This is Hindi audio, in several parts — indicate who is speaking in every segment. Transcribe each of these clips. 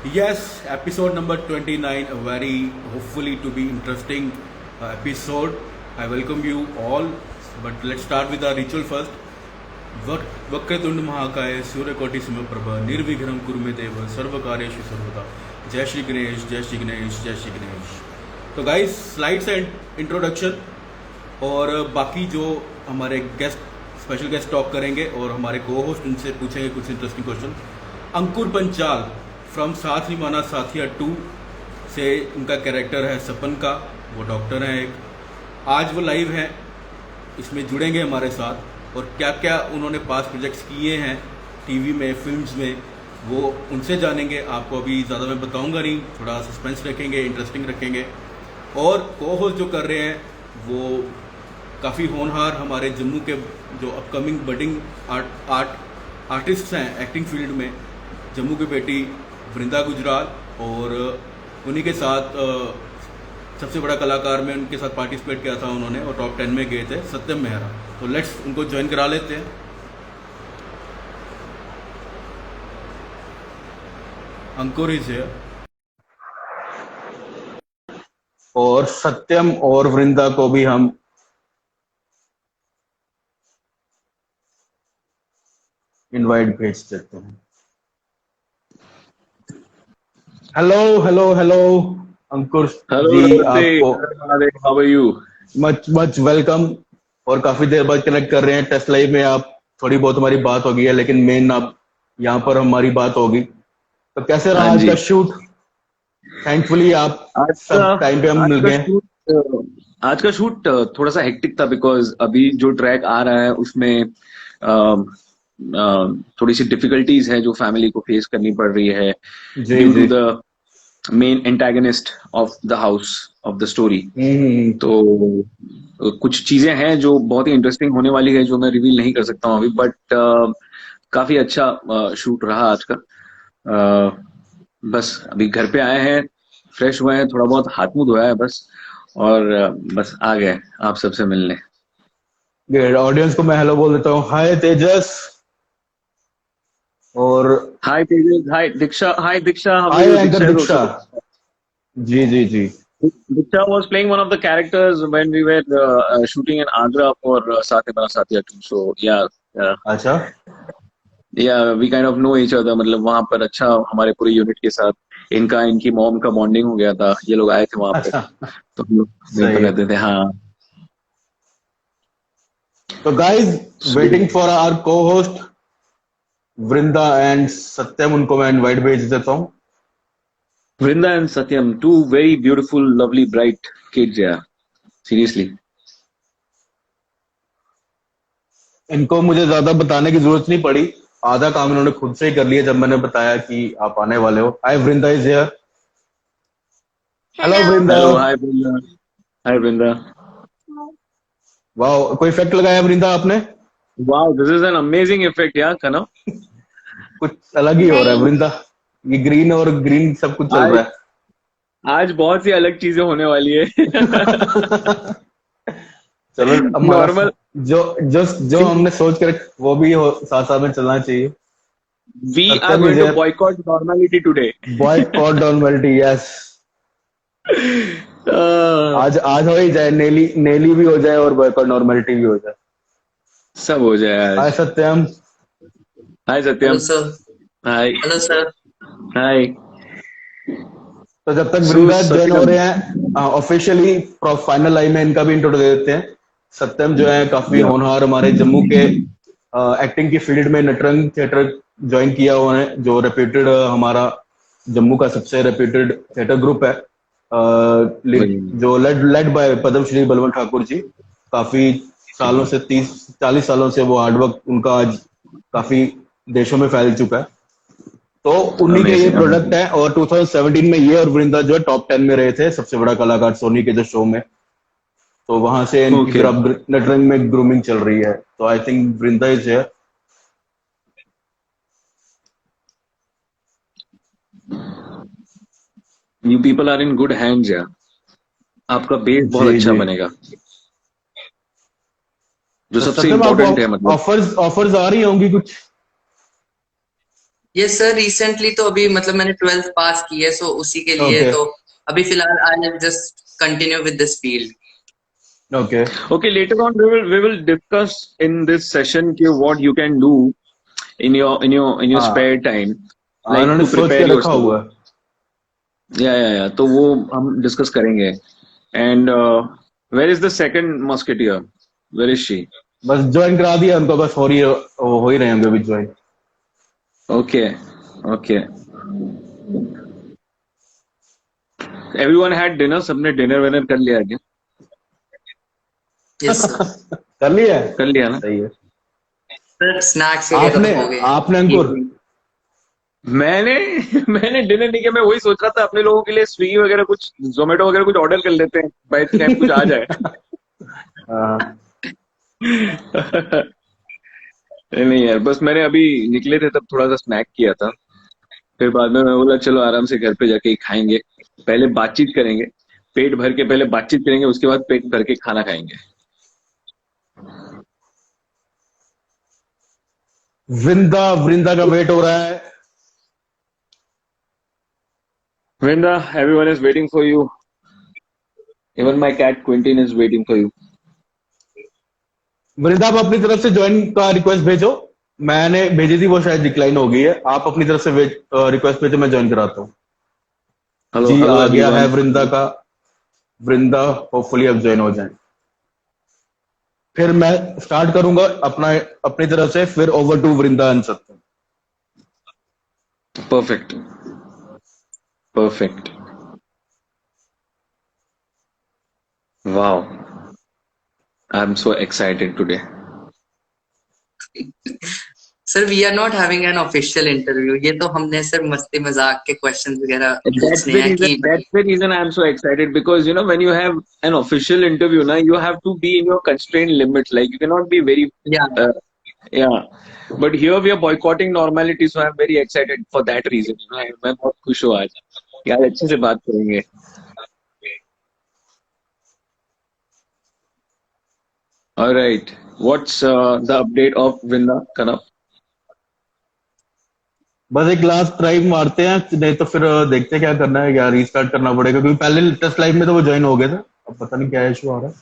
Speaker 1: Yes, episode number 29, a very hopefully to be interesting episode. I welcome you all, but let's start with our ritual first. Vakratunda महाकाय सूर्यकोटि समप्रभ निर्विघ्नं कुरु मे देव सर्वकार्येषु सर्वदा जय श्री गणेश जय श्री गणेश जय श्री गणेश। तो गाइस स्लाइड्स एंड इंट्रोडक्शन और बाकी जो हमारे गेस्ट स्पेशल गेस्ट टॉक करेंगे और हमारे को होस्ट उनसे पूछेंगे कुछ interesting question. Ankur Panchal from Saath Nibhana साथिया 2 से उनका कैरेक्टर है सपन का, वो डॉक्टर हैं एक। आज वो लाइव हैं, इसमें जुड़ेंगे हमारे साथ और क्या क्या उन्होंने पास प्रोजेक्ट्स किए हैं टीवी में फिल्म्स में वो उनसे जानेंगे। आपको अभी ज़्यादा मैं बताऊंगा नहीं, थोड़ा सस्पेंस रखेंगे, इंटरेस्टिंग रखेंगे। और को होस्ट जो कर रहे हैं वो काफ़ी होनहार हमारे जम्मू के जो अपकमिंग बडिंग आर्टिस्ट हैं एक्टिंग फील्ड में, जम्मू की बेटी वृंदा गुजराल, और उन्हीं के साथ सबसे बड़ा कलाकार में उनके साथ पार्टिसिपेट किया था उन्होंने और टॉप 10 में गए थे, सत्यम मेहरा। तो लेट्स उनको ज्वाइन करा लेते हैं। अंकुर इज हियर और सत्यम और वृंदा को भी हम इनवाइट भेज देते हैं। Hello hello hello Ankur ji, आपको
Speaker 2: how are you?
Speaker 1: Much much welcome. और काफी देर बाद कनेक्ट कर रहे हैं टेस्ट लाइव में। आप थोड़ी बहुत हमारी बात हो गई है लेकिन मेन अब यहाँ पर हमारी बात होगी। तो कैसे रहा आज का शूट? थैंकफुली आप सब टाइम पे हम मिल गए।
Speaker 2: आज का शूट थोड़ा सा हेक्टिक था बिकॉज अभी जो ट्रैक आ रहा है उसमें थोड़ी सी डिफिकल्टीज है जो फैमिली को फेस करनी पड़ रही है due to the main antagonist of the house of the story. तो कुछ चीजें हैं जो बहुत ही इंटरेस्टिंग होने वाली है जो मैं रिवील नहीं कर सकता हूँ अभी, बट काफी अच्छा शूट रहा आज का। बस अभी घर पे आए हैं, फ्रेश हुए हैं, थोड़ा बहुत हाथ मुंह धोया है बस, और बस आ गए आप सबसे मिलने।
Speaker 1: ऑडियंस को मैं हेलो बोल देता हूँ। हाय तेजस और
Speaker 2: hi Tejas, hi Diksha, hi Diksha,
Speaker 1: hi anchor Diksha. जी जी जी।
Speaker 2: Diksha was playing one of the characters when we were shooting in Agra for Saath Niभाना साथिया 2. So yeah,
Speaker 1: अच्छा,
Speaker 2: yeah, we kind of know each other. मतलब वहाँ पर अच्छा हमारे पूरे यूनिट के साथ इनकी मॉम का बॉन्डिंग हो गया था। ये लोग आए थे वहाँ पे, तो हम लोग वहीं पर रहते थे। हाँ,
Speaker 1: तो गाइज वेटिंग फॉर आवर को होस्ट वृंदा एंड सत्यम, उनको मैं इनवाइट भेज देता हूँ।
Speaker 2: Vrinda and Satyam, two very beautiful, lovely, bright kids. Yeah, seriously.
Speaker 1: इनको मुझे ज्यादा बताने की जरूरत नहीं पड़ी, आधा काम इन्होंने खुद से ही कर लिया जब मैंने बताया कि आप आने वाले हो। Hi Vrinda is here. Hello Vrinda.
Speaker 2: Hello, hi Vrinda, hi Vrinda.
Speaker 1: वाह, कोई इफेक्ट लगाया वृंदा आपने?
Speaker 2: वाह, this is an amazing effect यार कनव।
Speaker 1: कुछ अलग ही हो रहा है वृंदा, ये ग्रीन और ग्रीन सब कुछ चल रहा है।
Speaker 2: आज बहुत सी अलग चीजें होने वाली है।
Speaker 1: चलो
Speaker 2: नॉर्मल
Speaker 1: जो जो जो हमने सोच कर वो भी साथ साथ में चलना चाहिए।
Speaker 2: We are going to boycott normality today.
Speaker 1: Boycott normality, yes. आज हो ही जाए, नेली भी हो जाए और बॉयकॉट नॉर्मलिटी भी हो जाए,
Speaker 2: सब हो जाए।
Speaker 1: Hi Satyam.
Speaker 2: Hi Satyam. Hi.
Speaker 3: Hello sir.
Speaker 2: Hi.
Speaker 1: तो जब तक वृंदा ज्वाइन हो रहे हैं ऑफिशियली फाइनल लाइन में इनका भी इंट्रो दे देते हैं। सत्यम जो है काफी होनहार हमारे जम्मू के एक्टिंग की फील्ड में नटरंग थिएटर ज्वाइन किया हुआ है, जो रेप्यूटेड हमारा जम्मू का सबसे रेप्यूटेड थिएटर ग्रुप है, जो लेड बाय पद्मश्री बलवंत ठाकुर जी। काफी सालों से 30-40 सालों से वो हार्डवर्क उनका आज काफी देशों में फैल चुका है। तो उन्हीं के ये प्रोडक्ट है और 2017 में ये और वृंदा जो है टॉप 10 में रहे थे, सबसे बड़ा कलाकार सोनी के जो शो में। तो वहां से इनकी फिर अब नटरंग में ग्रूमिंग चल रही है। तो I think Vrinda is here.
Speaker 2: You people are in good hands यार, आपका बेस बहुत अच्छा बनेगा, जो सबसे इम्पोर्टेंट है। मतलब
Speaker 1: ऑफर्स आ रही होंगी कुछ?
Speaker 3: ये सर रिसेंटली तो अभी मतलब मैंने 12th पास की है, सो उसी के लिए
Speaker 4: Okay.
Speaker 3: तो अभी फिलहाल I just continue with this field.
Speaker 4: Okay.
Speaker 2: Okay, later on we will discuss in this session कि what you can do in your
Speaker 4: हाँ
Speaker 2: spare time like
Speaker 4: इन्होंने
Speaker 2: to
Speaker 4: सोच के
Speaker 2: prepare
Speaker 4: रखा हुआ
Speaker 2: yourself.
Speaker 4: है।
Speaker 2: या तो वो हम डिस्कस करेंगे. And where is the second musketeer? Where is she?
Speaker 4: बस ज्वाइन करा दिया उनको, बस हो ही रहे होंगे अभी join.
Speaker 2: Okay, okay. Everyone had dinner. सबने डिनर विनर कर लिया क्या?
Speaker 3: Yes sir.
Speaker 4: कर लिया है?
Speaker 2: कर लिया ना?
Speaker 4: सही है।
Speaker 3: सर स्नैक्स वगैरह तो हो गए।
Speaker 4: आपने अंकुर?
Speaker 2: मैंने मैंने डिनर नहीं किया. मैं वही सोच रहा था अपने लोगों के लिए स्विगी वगैरह कुछ जोमेटो वगैरह कुछ ऑर्डर कर लेते हैं, बाय द टाइम कुछ आ जाए.
Speaker 4: हाँ,
Speaker 2: नहीं यार, बस मैंने अभी निकले थे तब थोड़ा सा स्नैक किया था. फिर बाद में मैं बोला चलो आराम से घर पे जाके ही खाएंगे. पहले बातचीत करेंगे, पेट भर के पहले बातचीत करेंगे, उसके बाद पेट भर के खाना खाएंगे.
Speaker 4: वृंदा का वेट हो रहा है।
Speaker 2: Vrinda, everyone is waiting for you. Even my cat Quentin is waiting for you.
Speaker 4: वृंदा, आप अपनी तरफ से ज्वाइन का रिक्वेस्ट भेजो। मैंने भेजी थी, वो शायद डिक्लाइन हो गई है। आप अपनी तरफ से रिक्वेस्ट भेजो, मैं ज्वाइन कराता हूँ।
Speaker 2: Hello,
Speaker 4: जी
Speaker 2: hello
Speaker 4: आ गया
Speaker 2: everyone.
Speaker 4: है वृंदा का। वृंदा होपफुली अब ज्वाइन हो जाए। फिर मैं स्टार्ट करूंगा अपनी तरफ से, फिर over to Vrinda and Satyam.
Speaker 2: Perfect. Perfect. Wow. I'm so excited today.
Speaker 3: Sir we are not having an official interview, ये तो हमने सर मस्ती मजाक के क्वेश्चंस वगैरह पूछने हैं कि
Speaker 2: That's the reason I'm so excited because you know when you have an official interview, now you have to be in your constrained limits. Like you cannot be very
Speaker 3: या
Speaker 2: yeah. But here we are boycotting normality, so I'm very excited for that reason. You know, मैं बहुत खुश हूँ आज. यार अच्छे से बात करेंगे. All right. What's the update of Vrinda Kanap?
Speaker 4: बस एक लास्ट ट्राई मारते हैं, नहीं तो फिर देखते हैं क्या करना है, क्या रीस्टार्ट करना पड़ेगा, क्योंकि पहले टेस्ट लाइव में तो वो ज्वाइन हो गए थे। अब पता नहीं क्या इशू आ रहा है।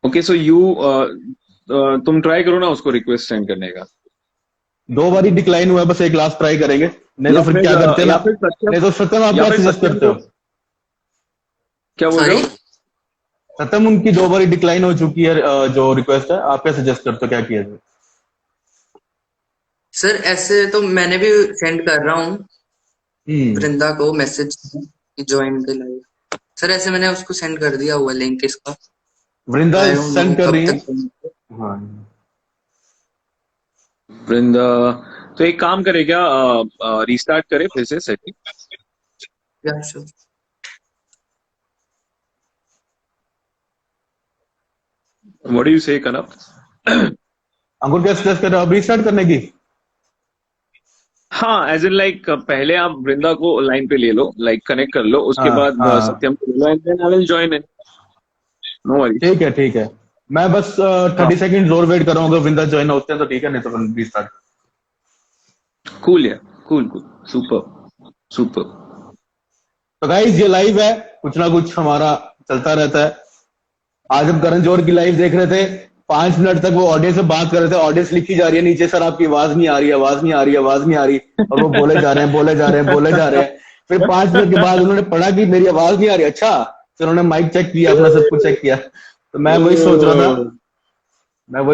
Speaker 2: Okay, so you तुम ट्राई करो ना उसको रिक्वेस्ट सेंड करने का.
Speaker 4: 2 बार ही डिक्लाइन हुआ है, बस एक लास्ट ट्राई करेंगे, नहीं तो फिर क्या करते हैं ना, नहीं तो सत्यम आप क्या सजेस्ट करते हो?
Speaker 2: क्या बोल रहे हो?
Speaker 4: सत्यम, उनकी 2 बार ही डिक्लाइन हो चुकी है जो रिक्वेस्ट है, आप क्या सजेस्ट करते हो, क्या किया जाए?
Speaker 3: सर ऐसे तो मैंने भी सेंड कर रहा हूँ वृंदा को मैसेज ज्वाइन के लाइव। सर ऐसे मैंने उसको सेंड कर दिया हुआ लिंक इसका।
Speaker 4: वृंदा सेंड कर रही है। हाँ
Speaker 2: वृंदा तो एक काम करे क्या, रीस्टार्ट करे फिर से सेटिंग.
Speaker 3: या श्योर।
Speaker 2: व्हाट डू यू से कनप?
Speaker 4: अंकुर क्या सजेस्ट कर रहे हो, अब रीस्टार्ट करने की?
Speaker 2: हाँ, एज इन लाइक पहले आप वृंदा को लाइन पे ले लो, लाइक कनेक्ट कर लो, उसके बाद सत्यम को ले लो and then I will join in. No worry.
Speaker 4: ठीक है, मैं बस 30 सेकंड और वेट कर रहा हूँ, अगर वृंदा ज्वाइन होते हैं तो ठीक है, नहीं तो फिर रीस्टार्ट.
Speaker 2: कूल यार, कूल सुपर.
Speaker 4: तो गाइस ये लाइव है, कुछ ना कुछ हमारा चलता रहता है। आज हम करण जौहर की लाइव देख रहे थे, 5 मिनट तक वो ऑडियंस से बात कर रहे थे, ऑडियंस लिखी जा रही है नीचे, सर आपकी आवाज नहीं आ रही, आवाज नहीं आ रही, आवाज नहीं आ रही, और वो बोले जा रहे हैं। फिर 5 मिनट के बाद उन्होंने पढ़ा कि मेरी आवाज नहीं आ रही, अच्छा, फिर उन्होंने माइक चेक किया, अपना सब कुछ चेक किया। तो मैं वही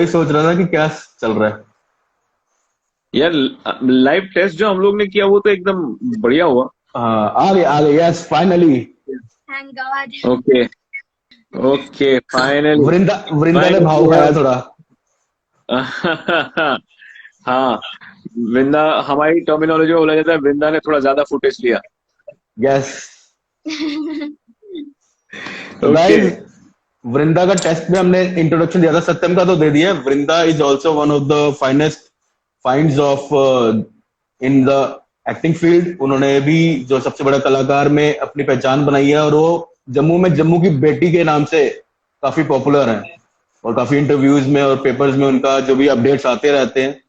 Speaker 4: सोच रहा था कि क्या चल रहा है
Speaker 2: यार. लाइव टेस्ट जो हम लोग ने किया वो तो एकदम बढ़िया हुआ.
Speaker 4: हाँ, आ गए, yes finally.
Speaker 5: Thank God.
Speaker 2: Okay final.
Speaker 4: Vrinda ने भाव खाया थोड़ा.
Speaker 2: हाँ, वृंदा, हमारी टर्मिनोलॉजी में बोला जाता है वृंदा ने थोड़ा ज्यादा फुटेज लिया.
Speaker 4: यस. तो गाइस वृंदा का टेस्ट में हमने इंट्रोडक्शन दिया था, सत्यम का तो दे दिया. Vrinda is also one of the finest finds of in the acting field. उन्होंने भी जो सबसे बड़ा कलाकार में अपनी पहचान बनाई है, और वो जम्मू की बेटी के नाम से काफी पॉपुलर हैं, और काफी इंटरव्यूज में और पेपर्स में उनका जो भी अपडेट्स आते रहते हैं.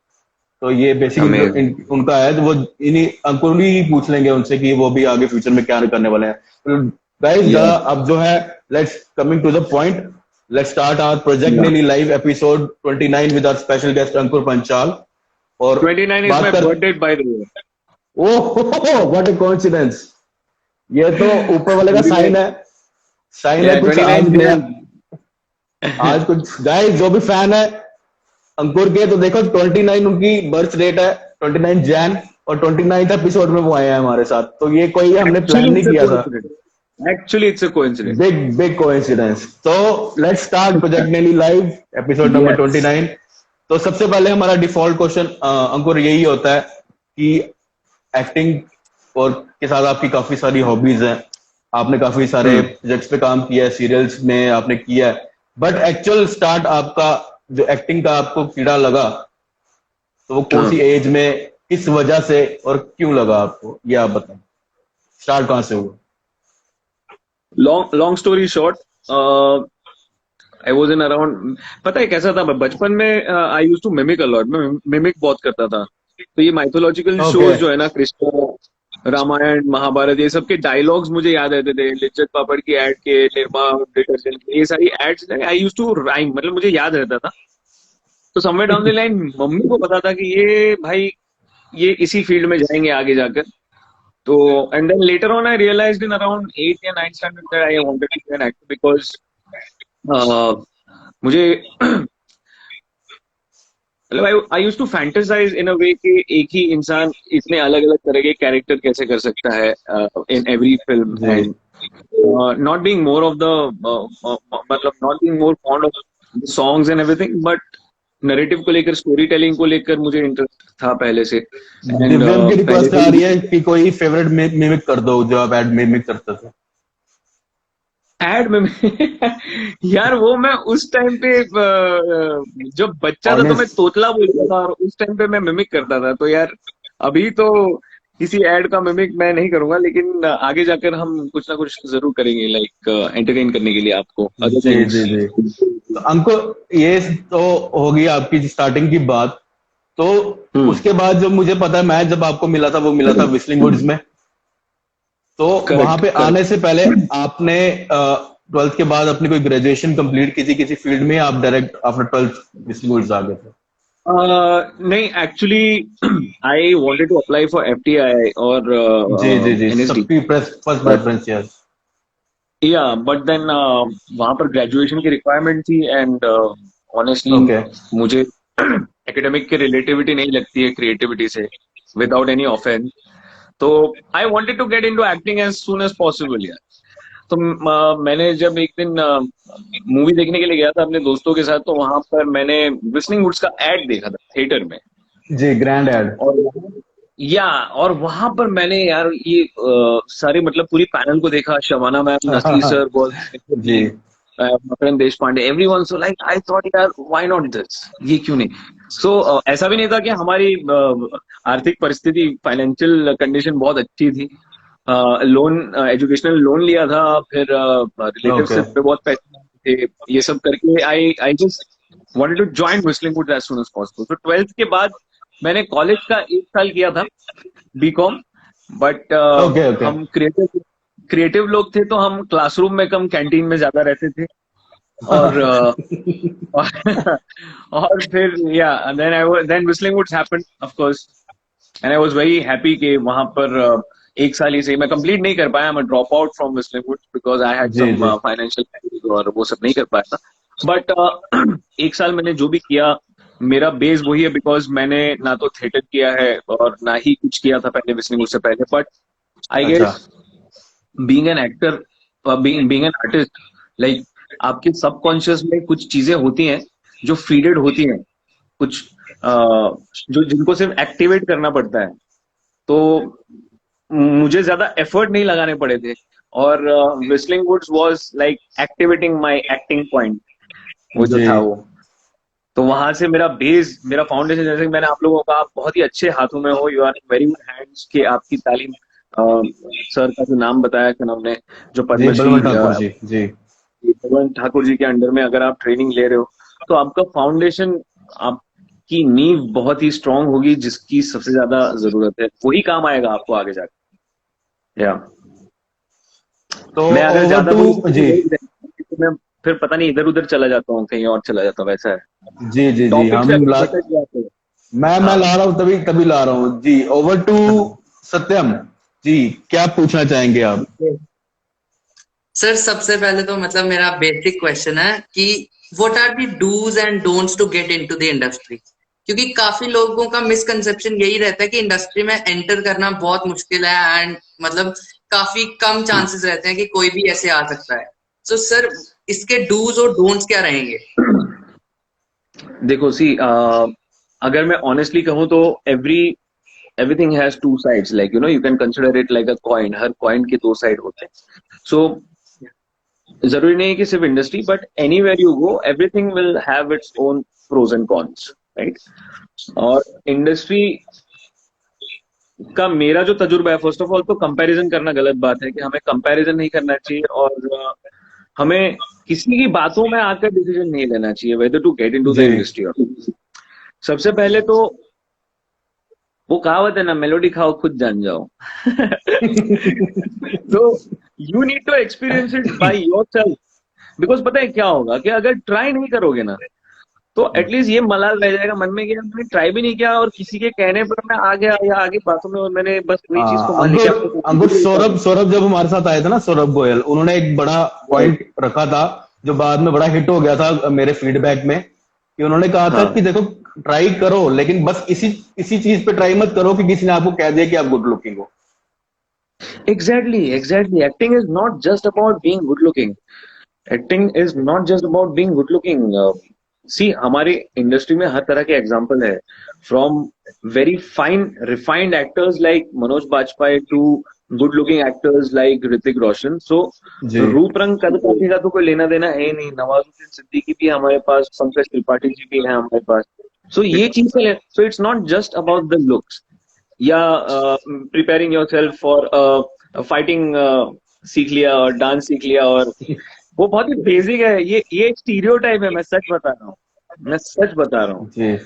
Speaker 4: तो ये बेसिकली उनका है, तो वो इन्हीं अंकुर ही पूछ लेंगे उनसे कि वो भी आगे फ्यूचर में क्या करने वाले हैं। तो गाइस अब जो है, let's coming to the point, let's start our project daily live episode 29 with our special guest Ankur Panchal. और
Speaker 2: 29 is my birthday by the way.
Speaker 4: Oh what a coincidence, ये तो ऊपर वाले का साइन है, कुछ आज नया, आज कुछ। गाइस जो भी फैन है अंकुर के, तो देखो 29 उनकी बर्थ डेट है, 29 जैन, और 29th एपिसोड में वो आए हैं हमारे साथ। तो ये कोई हमने प्लान नहीं किया था,
Speaker 2: actually it's a coincidence,
Speaker 4: big coincidence. तो let's start project daily live episode number 29। तो सबसे पहले हमारा डिफॉल्ट क्वेश्चन अंकुर यही होता है कि एक्टिंग और के साथ आपकी काफी सारी हॉबीज हैं, आपने काफी सारे प्रोजेक्ट्स पे काम किया है, सीरियल्स में आपने किया है, बट एक्चुअल स्टार्ट आपका जो एक्टिंग का आपको कीड़ा लगा, तो वो कौन सी एज में, किस वजह से और क्यों लगा आपको, ये आप बताएं, स्टार्ट कहां से हुआ?
Speaker 2: Long story short, I was in around, पता है कैसा था, बचपन में I used to mimic a lot, मैं मिमिक बहुत करता था। तो ये माइथोलॉजिकल शोज जो है ना, कृष्ण, रामायण, महाभारत, ये सब के डायलॉग्स मुझे याद रहते थे, लिज्जत पापड़ की एड के, निरमा डिटर्जेंट, ये सारी ads I used to rhyme, मतलब मुझे याद रहता था। तो somewhere down the line mummy को पता था कि ये भाई ये इसी फील्ड में जाएंगे आगे जाकर। तो and then later on I realized in around 8th या 9th standard that I wanted to be an actor, because मुझे मतलब I used to fantasize in a way कि एक ही इंसान इतने अलग अलग तरह के कैरेक्टर कैसे कर सकता है in every film, and not being more of the मतलब not being more fond of songs and everything, but narrative को लेकर, स्टोरी टेलिंग को लेकर मुझे इंटरेस्ट था पहले से।
Speaker 4: दिव्यम की रिक्वेस्ट आ रही है कि कोई फेवरेट मिमिक कर दो जो आप एड मिमिक करते थे।
Speaker 2: एड में यार वो मैं उस टाइम पे जब बच्चा था तो मैं तोतला बोलता था, और उस टाइम पे मैं मिमिक करता था। तो यार अभी तो किसी एड का मिमिक मैं नहीं करूंगा, लेकिन आगे जाकर हम कुछ ना कुछ जरूर करेंगे, लाइक एंटरटेन करने के लिए आपको।
Speaker 4: जी। तो अंकुर ये तो होगी आपकी स्टार्टिंग की बात, तो उसके बाद जो मुझे पता है, मैं जब आपको मिला था वो मिला था व्हिस्लिंग वुड्स में। तो वहां पे आने से पहले आपने 12th के बाद अपनी कोई ग्रेजुएशन कंप्लीट की थी किसी फील्ड में, आप direct after 12th Whistling Woods आ गए थे?
Speaker 2: नहीं, actually I wanted to apply for FTI और
Speaker 4: जी सबकी first preference, yes.
Speaker 2: Yeah but then वहां पर ग्रेजुएशन की रिक्वायरमेंट थी, एंड ऑनेस्टली मुझे एकेडमिक की रिलेटिविटी नहीं लगती है क्रिएटिविटी से, विदाउट एनी ऑफेंस। तो I wanted to get into acting as soon as possible यार। तो मैंने जब एक दिन मूवी देखने के लिए गया था अपने दोस्तों के साथ, तो वहां पर मैंने व्हिस्लिंग वुड्स का एड देखा था थिएटर में। जी,
Speaker 4: ग्रैंड एड।
Speaker 2: और वहां पर मैंने यार ये सारे मतलब पूरी पैनल को देखा, शबाना मैम, नसली sir,
Speaker 4: ji,
Speaker 2: Makarand Deshpande, everyone. So like I thought यार व्हाई नॉट दिस, ये क्यों नहीं। सो ऐसा भी नहीं था कि हमारी आर्थिक परिस्थिति, फाइनेंशियल कंडीशन बहुत अच्छी थी। लोन, एजुकेशनल लोन लिया था, फिर रिलेटिवशिप पे बहुत पैसे थे, ये सब करके I just wanted to join Whistling Woods as soon as possible. तो 12th के बाद मैंने कॉलेज का 1 साल किया था बीकॉम, बट हम क्रिएटिव लोग थे, तो हम क्लासरूम में कम कैंटीन में ज्यादा रहते थे। और और फिर then Whistling Woods happened of course, and I was very happy कि वहां पर 1 साल ही सही, मैं कंप्लीट नहीं कर पाया, मैं drop out from Whistling Woods because I had some financial और वो सब नहीं कर पाया था। बट 1 साल मैंने जो भी किया, मेरा बेस वही है, बिकॉज मैंने ना तो थिएटर किया है और ना ही कुछ किया था पहले व्हिस्लिंग वुड्स से पहले। But I guess being an actor, being an artist, like आपके सबकॉन्शियस में कुछ चीजें होती हैं जो फीडेड होती हैं, कुछ जो जिनको सिर्फ एक्टिवेट करना पड़ता है। तो मुझे ज्यादा एफर्ट नहीं लगाने पड़े थे, और Whistling Woods was like activating my acting point, वो जो था वो। तो वहां से मेरा बेस, मेरा फाउंडेशन, जैसे कि मैंने आप लोगों का, आप बहुत ही अच्छे हाथों में हो, you are in very good hands, कि आपकी तालीम, सर का जो नाम बताया कि हमने, जो पद्मश्री बलवंत ठाकुर जी के अंडर में अगर आप ट्रेनिंग ले रहे हो, तो आपका फाउंडेशन, आप की नींव बहुत ही स्ट्रांग होगी, जिसकी सबसे ज्यादा जरूरत है, वही काम आएगा आपको आगे जाकर। या
Speaker 4: तो
Speaker 2: मैं अगर
Speaker 4: ओवर
Speaker 2: ज्यादा
Speaker 4: टू
Speaker 2: बोलूँ
Speaker 4: जी
Speaker 2: तो मैं फिर पता नहीं इधर उधर चला जाता हूँ, कहीं और चला जाता हूँ, वैसा है।
Speaker 4: जी जी जी
Speaker 2: टॉपिक से
Speaker 4: हम
Speaker 2: अगर
Speaker 4: ला,
Speaker 2: भटक जाते हैं।
Speaker 4: मैं
Speaker 2: हाँ
Speaker 4: ला रहा हूँ, तभी तभी ला रहा हूँ जी। ओवर टू सत्यम जी, क्या पूछना चाहेंगे आप?
Speaker 3: सर सबसे पहले तो मतलब मेरा बेसिक क्वेश्चन है कि what are the dos and don'ts to get into the industry, क्योंकि काफी लोगों का मिसकंसेप्शन यही रहता है कि इंडस्ट्री में एंटर करना बहुत मुश्किल है एंड मतलब काफी कम चांसेस रहते हैं कि कोई भी ऐसे आ सकता है। सो सर इसके डूज और डोंट्स क्या रहेंगे?
Speaker 2: देखो सी, अगर मैं ऑनेस्टली कहूँ तो everything has two sides, like you know you can consider it like a coin, her coin के दो साइड होते हैं। सो जरूरी नहीं है कि सिर्फ industry, but anywhere you go everything will have its own pros and cons, right. और इंडस्ट्री का मेरा जो तजुर्बा है, फर्स्ट ऑफ ऑल तो कंपैरिजन करना गलत बात है, कि हमें कंपैरिजन नहीं करना चाहिए, और हमें किसी की बातों में आकर डिसीजन नहीं लेना चाहिए whether to get into the
Speaker 4: जी
Speaker 2: इंडस्ट्री। सबसे पहले तो वो कहावत है ना, मेलोडी खाओ खुद जान जाओ। तो you need to experience it by yourself, because पता है क्या होगा कि अगर ट्राई नहीं करोगे ना, तो एटलीस्ट ये मलाल रह जाएगा मन में कि मैंने ट्राई भी नहीं किया, और किसी के कहने पर मैं आ गया, या आगे बातों में मैंने बस वही चीज को मान लिया।
Speaker 4: अंकुर अंकुर सौरभ सौरभ जब हमारे साथ आए थे ना, सौरभ गोयल, उन्होंने एक बड़ा पॉइंट रखा था जो बाद में बड़ा हिट हो गया था मेरे फीडबैक में, कि उन्होंने कहा था
Speaker 2: हाँ
Speaker 4: कि देखो ट्राई करो, लेकिन बस इसी इसी चीज पे ट्राई मत करो कि किसी ने आपको कह दिया कि आप गुड लुकिंग हो।
Speaker 2: Exactly acting is not just about being good looking. Acting is not just about being good looking. See, हमारी इंडस्ट्री में हर तरह के एग्जाम्पल है, from very fine refined actors like Manoj Bajpayee to good looking actors like Hrithik Roshan. So
Speaker 4: जी
Speaker 2: रूप रंग कद काठी का तो कोई लेना देना है ही नहीं। नवाजुद्दीन सिद्दीकी भी है हमारे पास, पंकज त्रिपाठी जी भी है हमारे पास। सो ये चीज है, so it's not just about the looks, yeah preparing yourself for fighting सीख लिया और डांस सीख लिया, और वो बहुत ही बेसिक है। ये एक स्टीरियोटाइप है, मैं सच बता रहा हूँ, मैं सच बता रहा हूँ।
Speaker 4: जी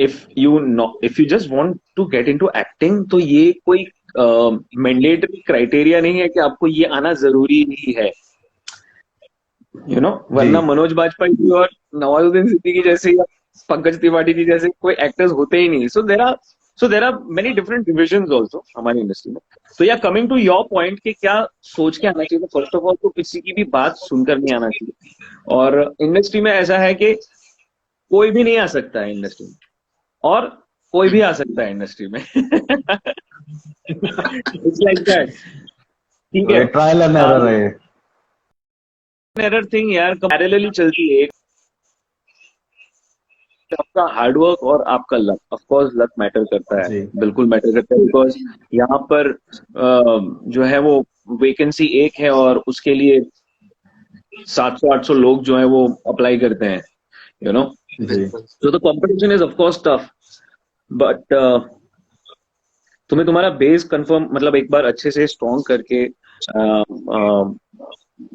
Speaker 2: if you just want to get into acting, तो ये कोई मैंडेटरी क्राइटेरिया नहीं है कि आपको ये आना जरूरी ही है, यू नो।
Speaker 4: जी
Speaker 2: वरना मनोज बाजपेयी जी और नवाजुद्दीन सिद्दीकी जैसे, या पंकज त्रिपाठी जी जैसे कोई एक्टर्स होते ही नहीं। So there are many different divisions also हमारी इंडस्ट्री में। तो या कमिंग टू योर पॉइंट कि क्या सोच के आना चाहिए, तो फर्स्ट ऑफ ऑल तो किसी की भी बात सुनकर नहीं आना चाहिए। और इंडस्ट्री में ऐसा है कि कोई भी नहीं आ सकता है इंडस्ट्री में, और कोई भी आ सकता है इंडस्ट्री में। इट्स लाइक दैट, ठीक
Speaker 4: तो
Speaker 2: है।
Speaker 4: ये ट्रायल एंड एरर है।
Speaker 2: एरर थिंग यार पैरेलली चलती है। आपका हार्डवर्क और आपका luck, of course luck matter करता है,
Speaker 4: जी
Speaker 2: बिल्कुल मैटर करता है, बिकॉज यहाँ पर जो है वो वेकेंसी एक है, और उसके लिए 700-800 लोग जो है वो अप्लाई करते हैं, यू नो।
Speaker 4: जी
Speaker 2: so the competition is of course tough, but तुम्हें तुम्हारा बेस कंफर्म, मतलब एक बार अच्छे से स्ट्रॉन्ग करके,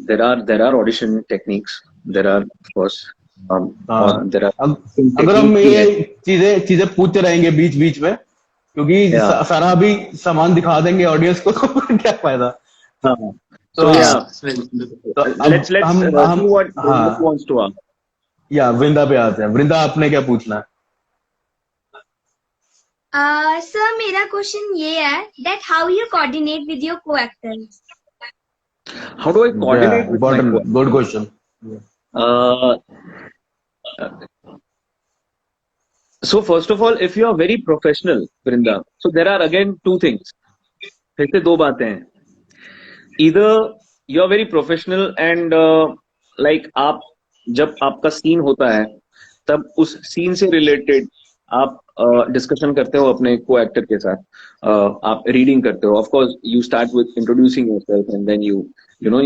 Speaker 2: there are audition techniques, there are of course, और
Speaker 4: हाँ।
Speaker 2: देर आर
Speaker 4: अगर हम
Speaker 2: टेक्निक भी है।
Speaker 4: ये चीजें चीजें पूछते रहेंगे बीच बीच में, क्योंकि
Speaker 2: या
Speaker 4: सारा भी सामान दिखा देंगे ऑडियंस को, तो फिर क्या फायदा।
Speaker 2: हाँ,
Speaker 4: तो
Speaker 2: so
Speaker 4: हाँ,
Speaker 2: yeah,
Speaker 4: तो
Speaker 2: let's
Speaker 4: अब
Speaker 2: see
Speaker 4: हम
Speaker 2: what Vrinda
Speaker 4: हाँ,
Speaker 2: wants to ask.
Speaker 4: या वृंदा पे आते हैं। वृंदा, आपने क्या पूछना है?
Speaker 5: सर मेरा क्वेश्चन ये है that how you coordinate with your co-actors?
Speaker 2: How do I coordinate with my
Speaker 4: important,
Speaker 2: co-actors?
Speaker 4: Good question.
Speaker 2: Uh, so first of all, if you are very professional, Vrinda, so there are again two things. फिर से दो बातें हैं। Either you are very professional and like आप जब आपका सीन होता है, तब उस सीन से रिलेटेड आप डिस्कशन करते हो अपने को एक्टर के साथ, आप रीडिंग करते हो। Of course you start with introducing yourself, and then you know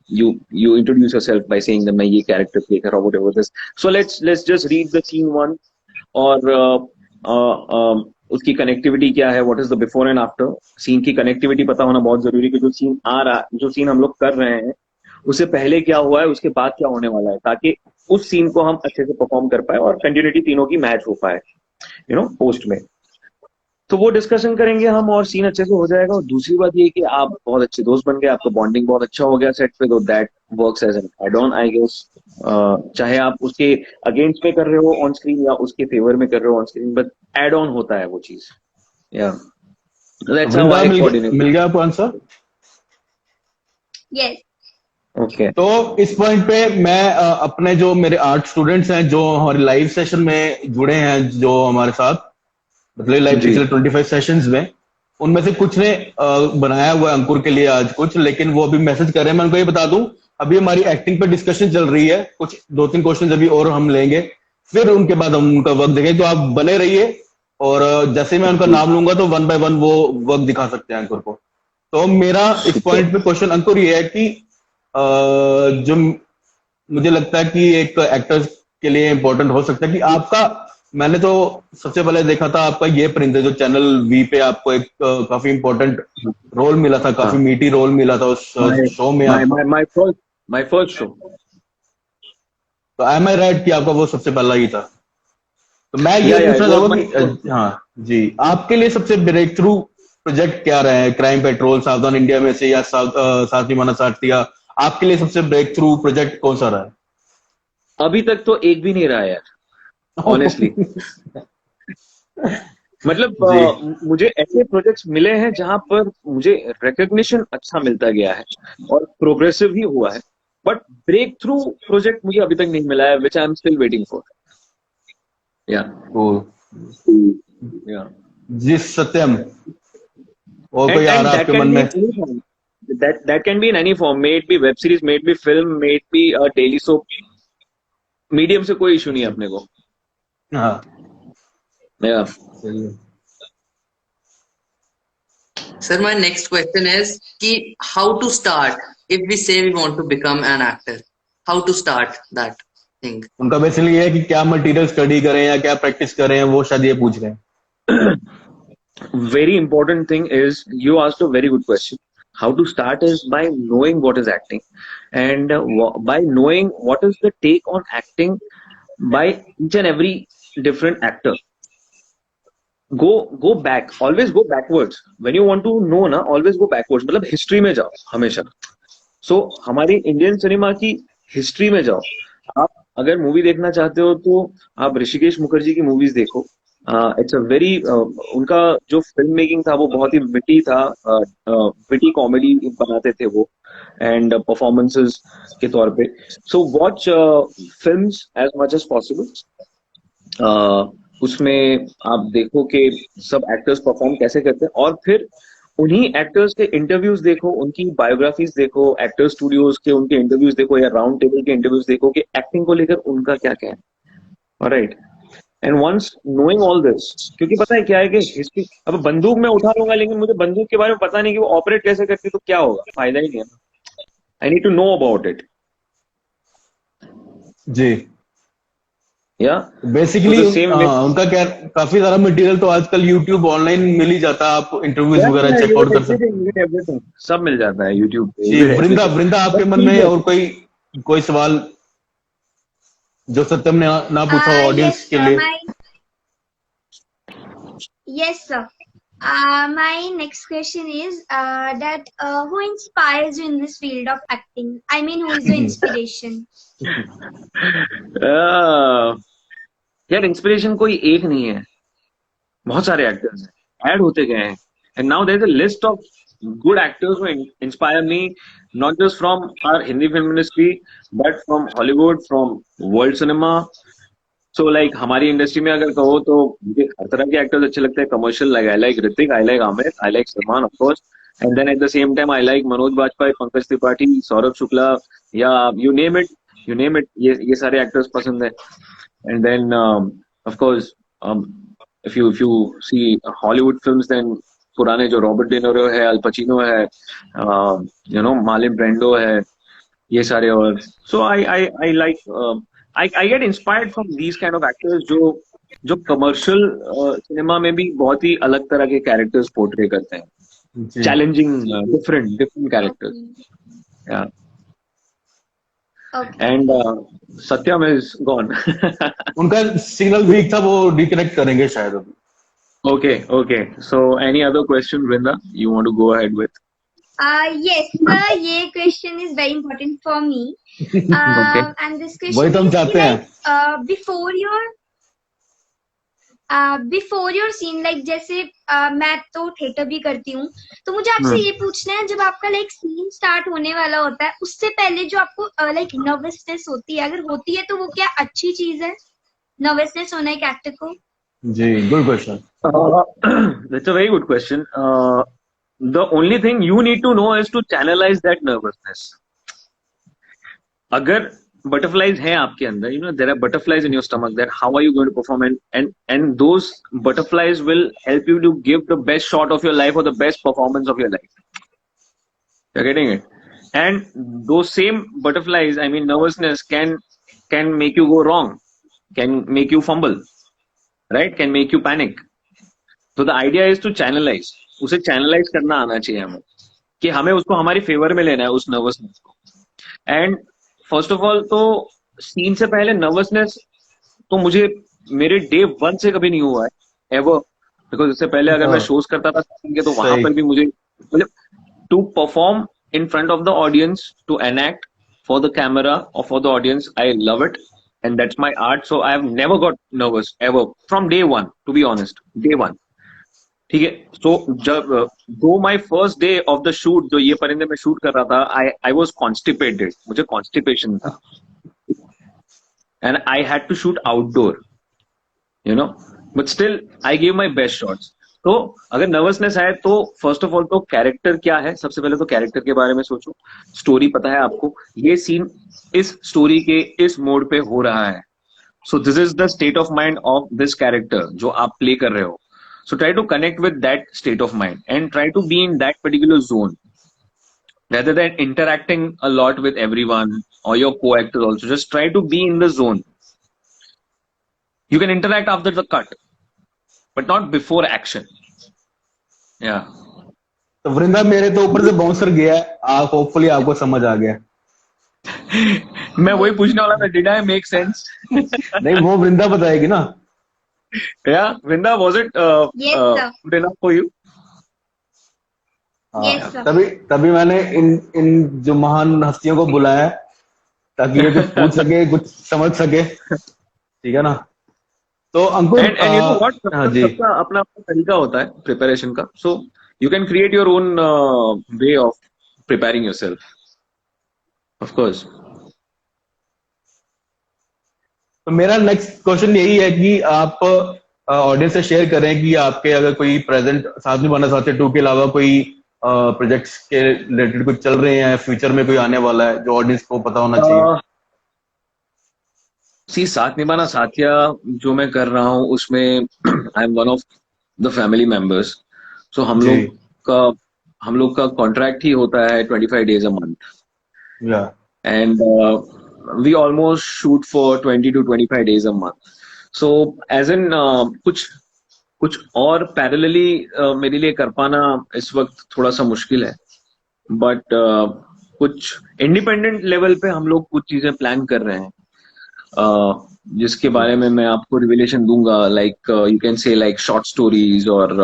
Speaker 2: you introduce yourself by saying that मैं ये कैरेक्टर प्ले कर रहा हूँ, whatever this. So let's just read the scene one, और उसकी कनेक्टिविटी क्या है, what is the before and after. Scene की कनेक्टिविटी पता होना बहुत जरूरी है कि जो सीन आ रहा, जो सीन हम लोग कर रहे हैं, उससे पहले क्या हुआ है, उसके बाद क्या होने वाला है, ताकि उस सीन को हम अच्छे से परफॉर्म कर पाए और कंटिन्यूटी तीनों की मैच हो पाए पोस्ट में। तो वो डिस्कशन करेंगे हम और सीन अच्छे से हो जाएगा। और दूसरी बात ये कि आप बहुत अच्छे दोस्त बन गए, आपका बॉन्डिंग बहुत अच्छा हो गया सेट पे, तो that works as an add on I guess. चाहे आप उसके अगेंस्ट में कर रहे हो ऑन स्क्रीन या उसके फेवर में कर रहे हो on screen, but add on होता है वो चीज। या दैट्स हाउ आई कोऑर्डिनेट।
Speaker 4: मिल गया आपको आंसर?
Speaker 5: Yes.
Speaker 2: ओके।
Speaker 4: तो इस पॉइंट पे मैं अपने जो मेरे आर्ट स्टूडेंट्स हैं जो हमारे लाइव सेशन में जुड़े हैं, जो हमारे साथ मतलब लाइव
Speaker 2: जी।
Speaker 4: पिछले 25 सेशंस में, उनमें से कुछ ने बनाया हुआ है अंकुर के लिए आज कुछ, लेकिन वो अभी मैसेज कर रहे हैं। मैं उनको ये बता दूं, अभी हमारी एक्टिंग पे डिस्कशन चल रही है, कुछ 2-3 क्वेश्चन अभी और हम लेंगे, फिर उनके बाद हम उनका वर्क देखेंगे। तो आप बने रहिए, और जैसे मैं उनका नाम लूंगा तो 1 बाय 1 वो वर्क दिखा सकते हैं अंकुर को। तो मेरा इस पॉइंट पे क्वेश्चन अंकुर ये है कि जो मुझे लगता है कि एक एक्टर्स के लिए इंपॉर्टेंट हो सकता है कि आपका, मैंने तो सबसे पहले देखा था आपका ये परिंदे, जो चैनल वी पे आपको एक काफी इंपॉर्टेंट रोल मिला था, काफी मीटी रोल मिला था उस शो में आपको।
Speaker 2: My first show.
Speaker 4: तो एम आई राइट कि आपका वो सबसे पहला ही था? तो मैं ये पूछना चाहूंगा कि हाँ जी, आपके लिए सबसे ब्रेक थ्रू प्रोजेक्ट क्या रहे हैं? क्राइम पेट्रोल, सावधान इंडिया में से, या साथ निभाना साथ दिया, आपके लिए सबसे ब्रेक थ्रू प्रोजेक्ट कौन सा रहा है?
Speaker 2: अभी तक तो एक भी नहीं रहा है यार, ऑनेस्टली। मतलब मुझे ऐसे प्रोजेक्ट्स मिले हैं जहां पर मुझे रिकग्निशन अच्छा मिलता गया है और प्रोग्रेसिव भी हुआ है, बट ब्रेक थ्रू प्रोजेक्ट मुझे अभी तक नहीं मिला है, which I am still waiting for. Yeah
Speaker 4: जी सत्यम, और कोई आ रहा है आपके मन में?
Speaker 2: That can be in any form, may it be web series, may it be film, may it be a daily soap, medium से कोई इशू नहीं है अपने को।
Speaker 4: हाँ,
Speaker 3: Sir, my next question is कि how to start if we say we want to become an actor? How to start that thing?
Speaker 4: उनका बेसिकली ये है कि क्या मटेरियल स्टडी करें या क्या प्रैक्टिस करें, वो शायद ये पूछ रहे हैं।
Speaker 2: Very important thing is, you asked a very good question. How to start is by knowing what is acting, and by knowing what is the take on acting by each and every different actor. Go back, always go backwards. When you want to know ना, always go backwards. मतलब history में जाओ हमेशा। So हमारी इंडियन सिनेमा की हिस्ट्री में जाओ। आप अगर मूवी देखना चाहते हो तो आप ऋषिकेश मुखर्जी की मूवीज देखो। इट्स अ वेरी, उनका जो फिल्म मेकिंग था वो बहुत ही विटी था, विटी कॉमेडी बनाते थे वो, एंड परफॉर्मेंसेस के तौर पे। So watch films as much as possible. उसमें आप देखो कि सब एक्टर्स परफॉर्म कैसे करते हैं, और फिर उन्हीं एक्टर्स के इंटरव्यूज देखो, उनकी बायोग्राफीज देखो, एक्टर स्टूडियोज के उनके इंटरव्यूज देखो, या राउंड टेबल के इंटरव्यूज देखो कि एक्टिंग को लेकर उनका क्या कहना है। Alright, and once knowing all this, क्योंकि पता है क्या है कि हिस्ट्री, अब बंदूक मैं उठा लूंगा लेकिन मुझे बंदूक के बारे में पता नहीं कि वो ऑपरेट कैसे करती, तो क्या होगा, फायदा ही नहीं है। I need to know about it.
Speaker 4: जी,
Speaker 2: या
Speaker 4: बेसिकली उनका क्या, काफी सारा मटेरियल तो आजकल यूट्यूब ऑनलाइन मिल ही जाता है, आप इंटरव्यूज वगैरह चेकआउट कर सकते हैं,
Speaker 2: सब मिल जाता है यूट्यूब पे।
Speaker 4: जी, वृंदा आपके मन में और कोई सवाल जो सत्यम ने ना पूछा ऑडियंस
Speaker 5: yes,
Speaker 4: के लिए?
Speaker 5: Yes, sir. My next question is that who inspires you in this field of acting? I mean, who is your inspiration?
Speaker 2: यार इंस्पिरेशन कोई एक नहीं है, बहुत सारे एक्टर्स हैं, ऐड होते गए हैं, and now there is a list of good actors who inspire me, not just from our Hindi film industry but from Hollywood, from world cinema. So like हमारी इंडस्ट्री में अगर कहो तो मुझे हर तरह के एक्टर्स अच्छे लगते हैं। Commercial, like I like Hrithik, I like Amit, I like Salman of course, and then at the same time I like Manoj Bajpayee, Pankaj Tripathi, Saurabh Shukla, या you name it, ये सारे एक्टर्स पसंद है। And then of course if you see Hollywood films, then पुराने जो रॉबर्ट डे निरो है, अल पचिनो है, मार्लन ब्रेंडो है, ये सारे। और so I like, I get inspired from these kind of actors जो कमर्शियल सिनेमा में भी बहुत ही अलग तरह के कैरेक्टर्स पोर्ट्रे करते हैं, challenging, different characters.
Speaker 5: Okay.
Speaker 2: And Satyam is gone.
Speaker 4: उनका सिग्नल वीक था, वो रिकनेक्ट करेंगे शायद अभी.
Speaker 2: Okay. So any other question, Vrinda, you want to go ahead with?
Speaker 5: Yes, sir. ये question is very important for me.
Speaker 2: Okay.
Speaker 5: And this
Speaker 4: वही
Speaker 5: question
Speaker 4: तो हम
Speaker 5: is
Speaker 4: चाहते हैं.
Speaker 5: before your scene, like जैसे मैं तो थिएटर भी करती हूँ, तो मुझे आपसे ये पूछना है, जब आपका लाइक सीन स्टार्ट होने वाला होता है, उससे पहले जो आपको लाइक नर्वसनेस होती है, अगर होती है तो वो क्या अच्छी चीज है, नर्वसनेस होना एक एक्टर को?
Speaker 4: जी, good question.
Speaker 2: That's a very good question. The only thing you need to know is to channelize that nervousness. अगर butterflies हैं आपके अंदर, you know, there are butterflies in your stomach, then how are you going to perform? And those butterflies will help you to give the best shot of your life or the best performance of your life. You're getting it? And those same butterflies, I mean, nervousness can make you go wrong, can make you fumble, right? Can make you panic. So the idea is to channelize. उसे channelize करना आना चाहिए हमें, कि हमें उसको हमारी फेवर में लेना है उस नर्वसनेस को. एंड फर्स्ट ऑफ ऑल तो सीन से पहले नर्वसनेस तो मुझे मेरे डे 1 से कभी नहीं हुआ है एवर, बिकॉज इससे पहले अगर मैं शोज करता था सीन के, तो वहां पर भी मुझे मतलब to perform in front of the audience, to enact for the camera और for the audience, I love it and that's my art. So I have never got nervous ever from day 1, to be honest, day 1. ठीक है. सो जब दो my first day of the shoot, जो ये परिंदे में शूट कर रहा था, आई वॉज कॉन्स्टिपेटेड, मुझे कॉन्स्टिपेशन था, and I had to shoot outdoor, you know, but still I give my best shots. तो अगर नर्वसनेस है तो फर्स्ट ऑफ ऑल तो कैरेक्टर क्या है, सबसे पहले तो कैरेक्टर के बारे में सोचो. स्टोरी पता है आपको, ये सीन इस स्टोरी के इस मोड पे हो रहा है, so this is the state of mind of this character जो आप प्ले कर रहे हो. So try to connect with that state of mind and try to be in that particular zone rather than interacting a lot with everyone or your co-actors also. Just try to be in the zone. You can interact after the cut, but not before action. Yeah.
Speaker 4: तो वृंदा, मेरे तो ऊपर से बाउंसर गया है, आप होपफुली आपको समझ आ गया.
Speaker 2: मैं वही पूछने वाला था, did I make sense?
Speaker 4: नहीं, वो वृंदा बताएगी ना.
Speaker 2: Yeah, Vrinda, was it
Speaker 5: Yes, sir.
Speaker 2: good enough for you?
Speaker 5: Yes, sir.
Speaker 4: तभी मैंने इन जो महान हस्तियों को बुलाया, ताकि ये कुछ पूछ सके, कुछ समझ सके. ठीक है ना. तो अंकुर,
Speaker 2: and you know what,
Speaker 4: सबका
Speaker 2: अपना तरीका होता है प्रिपरेशन का. So you can create your own way of preparing yourself, of course.
Speaker 4: तो मेरा नेक्स्ट क्वेश्चन यही है कि आप ऑडियंस से शेयर करें कि आपके अगर कोई प्रेजेंट साथ निभाना साथी 2 के अलावा कोई प्रोजेक्ट्स के रिलेटेड कुछ चल रहे हैं, फ्यूचर में कोई आने वाला है जो ऑडियंस को पता होना चाहिए.
Speaker 2: साथ निभाना साथिया जो मैं कर रहा हूँ उसमें I am one of the family members. So हम लोग का कॉन्ट्रैक्ट ही होता है 25 days a month. And we almost shoot for 20 to 25 days a month. So as in कुछ और parallelly मेरे लिए कर पाना इस वक्त थोड़ा सा मुश्किल है, but कुछ independent level पे हम लोग कुछ चीजें प्लान कर रहे हैं, जिसके बारे में मैं आपको रिविलेशन दूंगा. like you can say like short stories और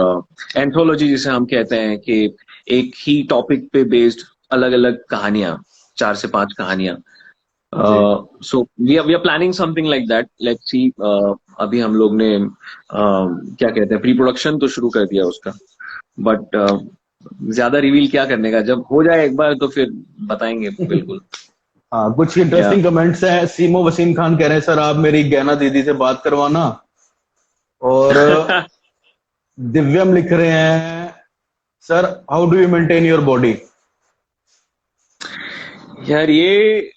Speaker 2: anthology जिसे हम कहते हैं, कि एक ही टॉपिक पे बेस्ड अलग अलग कहानियां, 4 से 5 कहानियां. So we are planning something like that. Let's see. अभी हम लोग ने क्या कहते हैं, प्री प्रोडक्शन तो शुरू कर दिया उसका, बट ज्यादा रिवील क्या करने का, जब हो जाए एक बार तो फिर बताएंगे बिल्कुल.
Speaker 4: हाँ, कुछ इंटरेस्टिंग कमेंट्स हैं. सीमो वसीम खान कह रहे हैं, सर आप मेरी गैना दीदी से बात करवाना. और दिव्यम लिख रहे हैं, sir how do you maintain your body.
Speaker 2: यार ये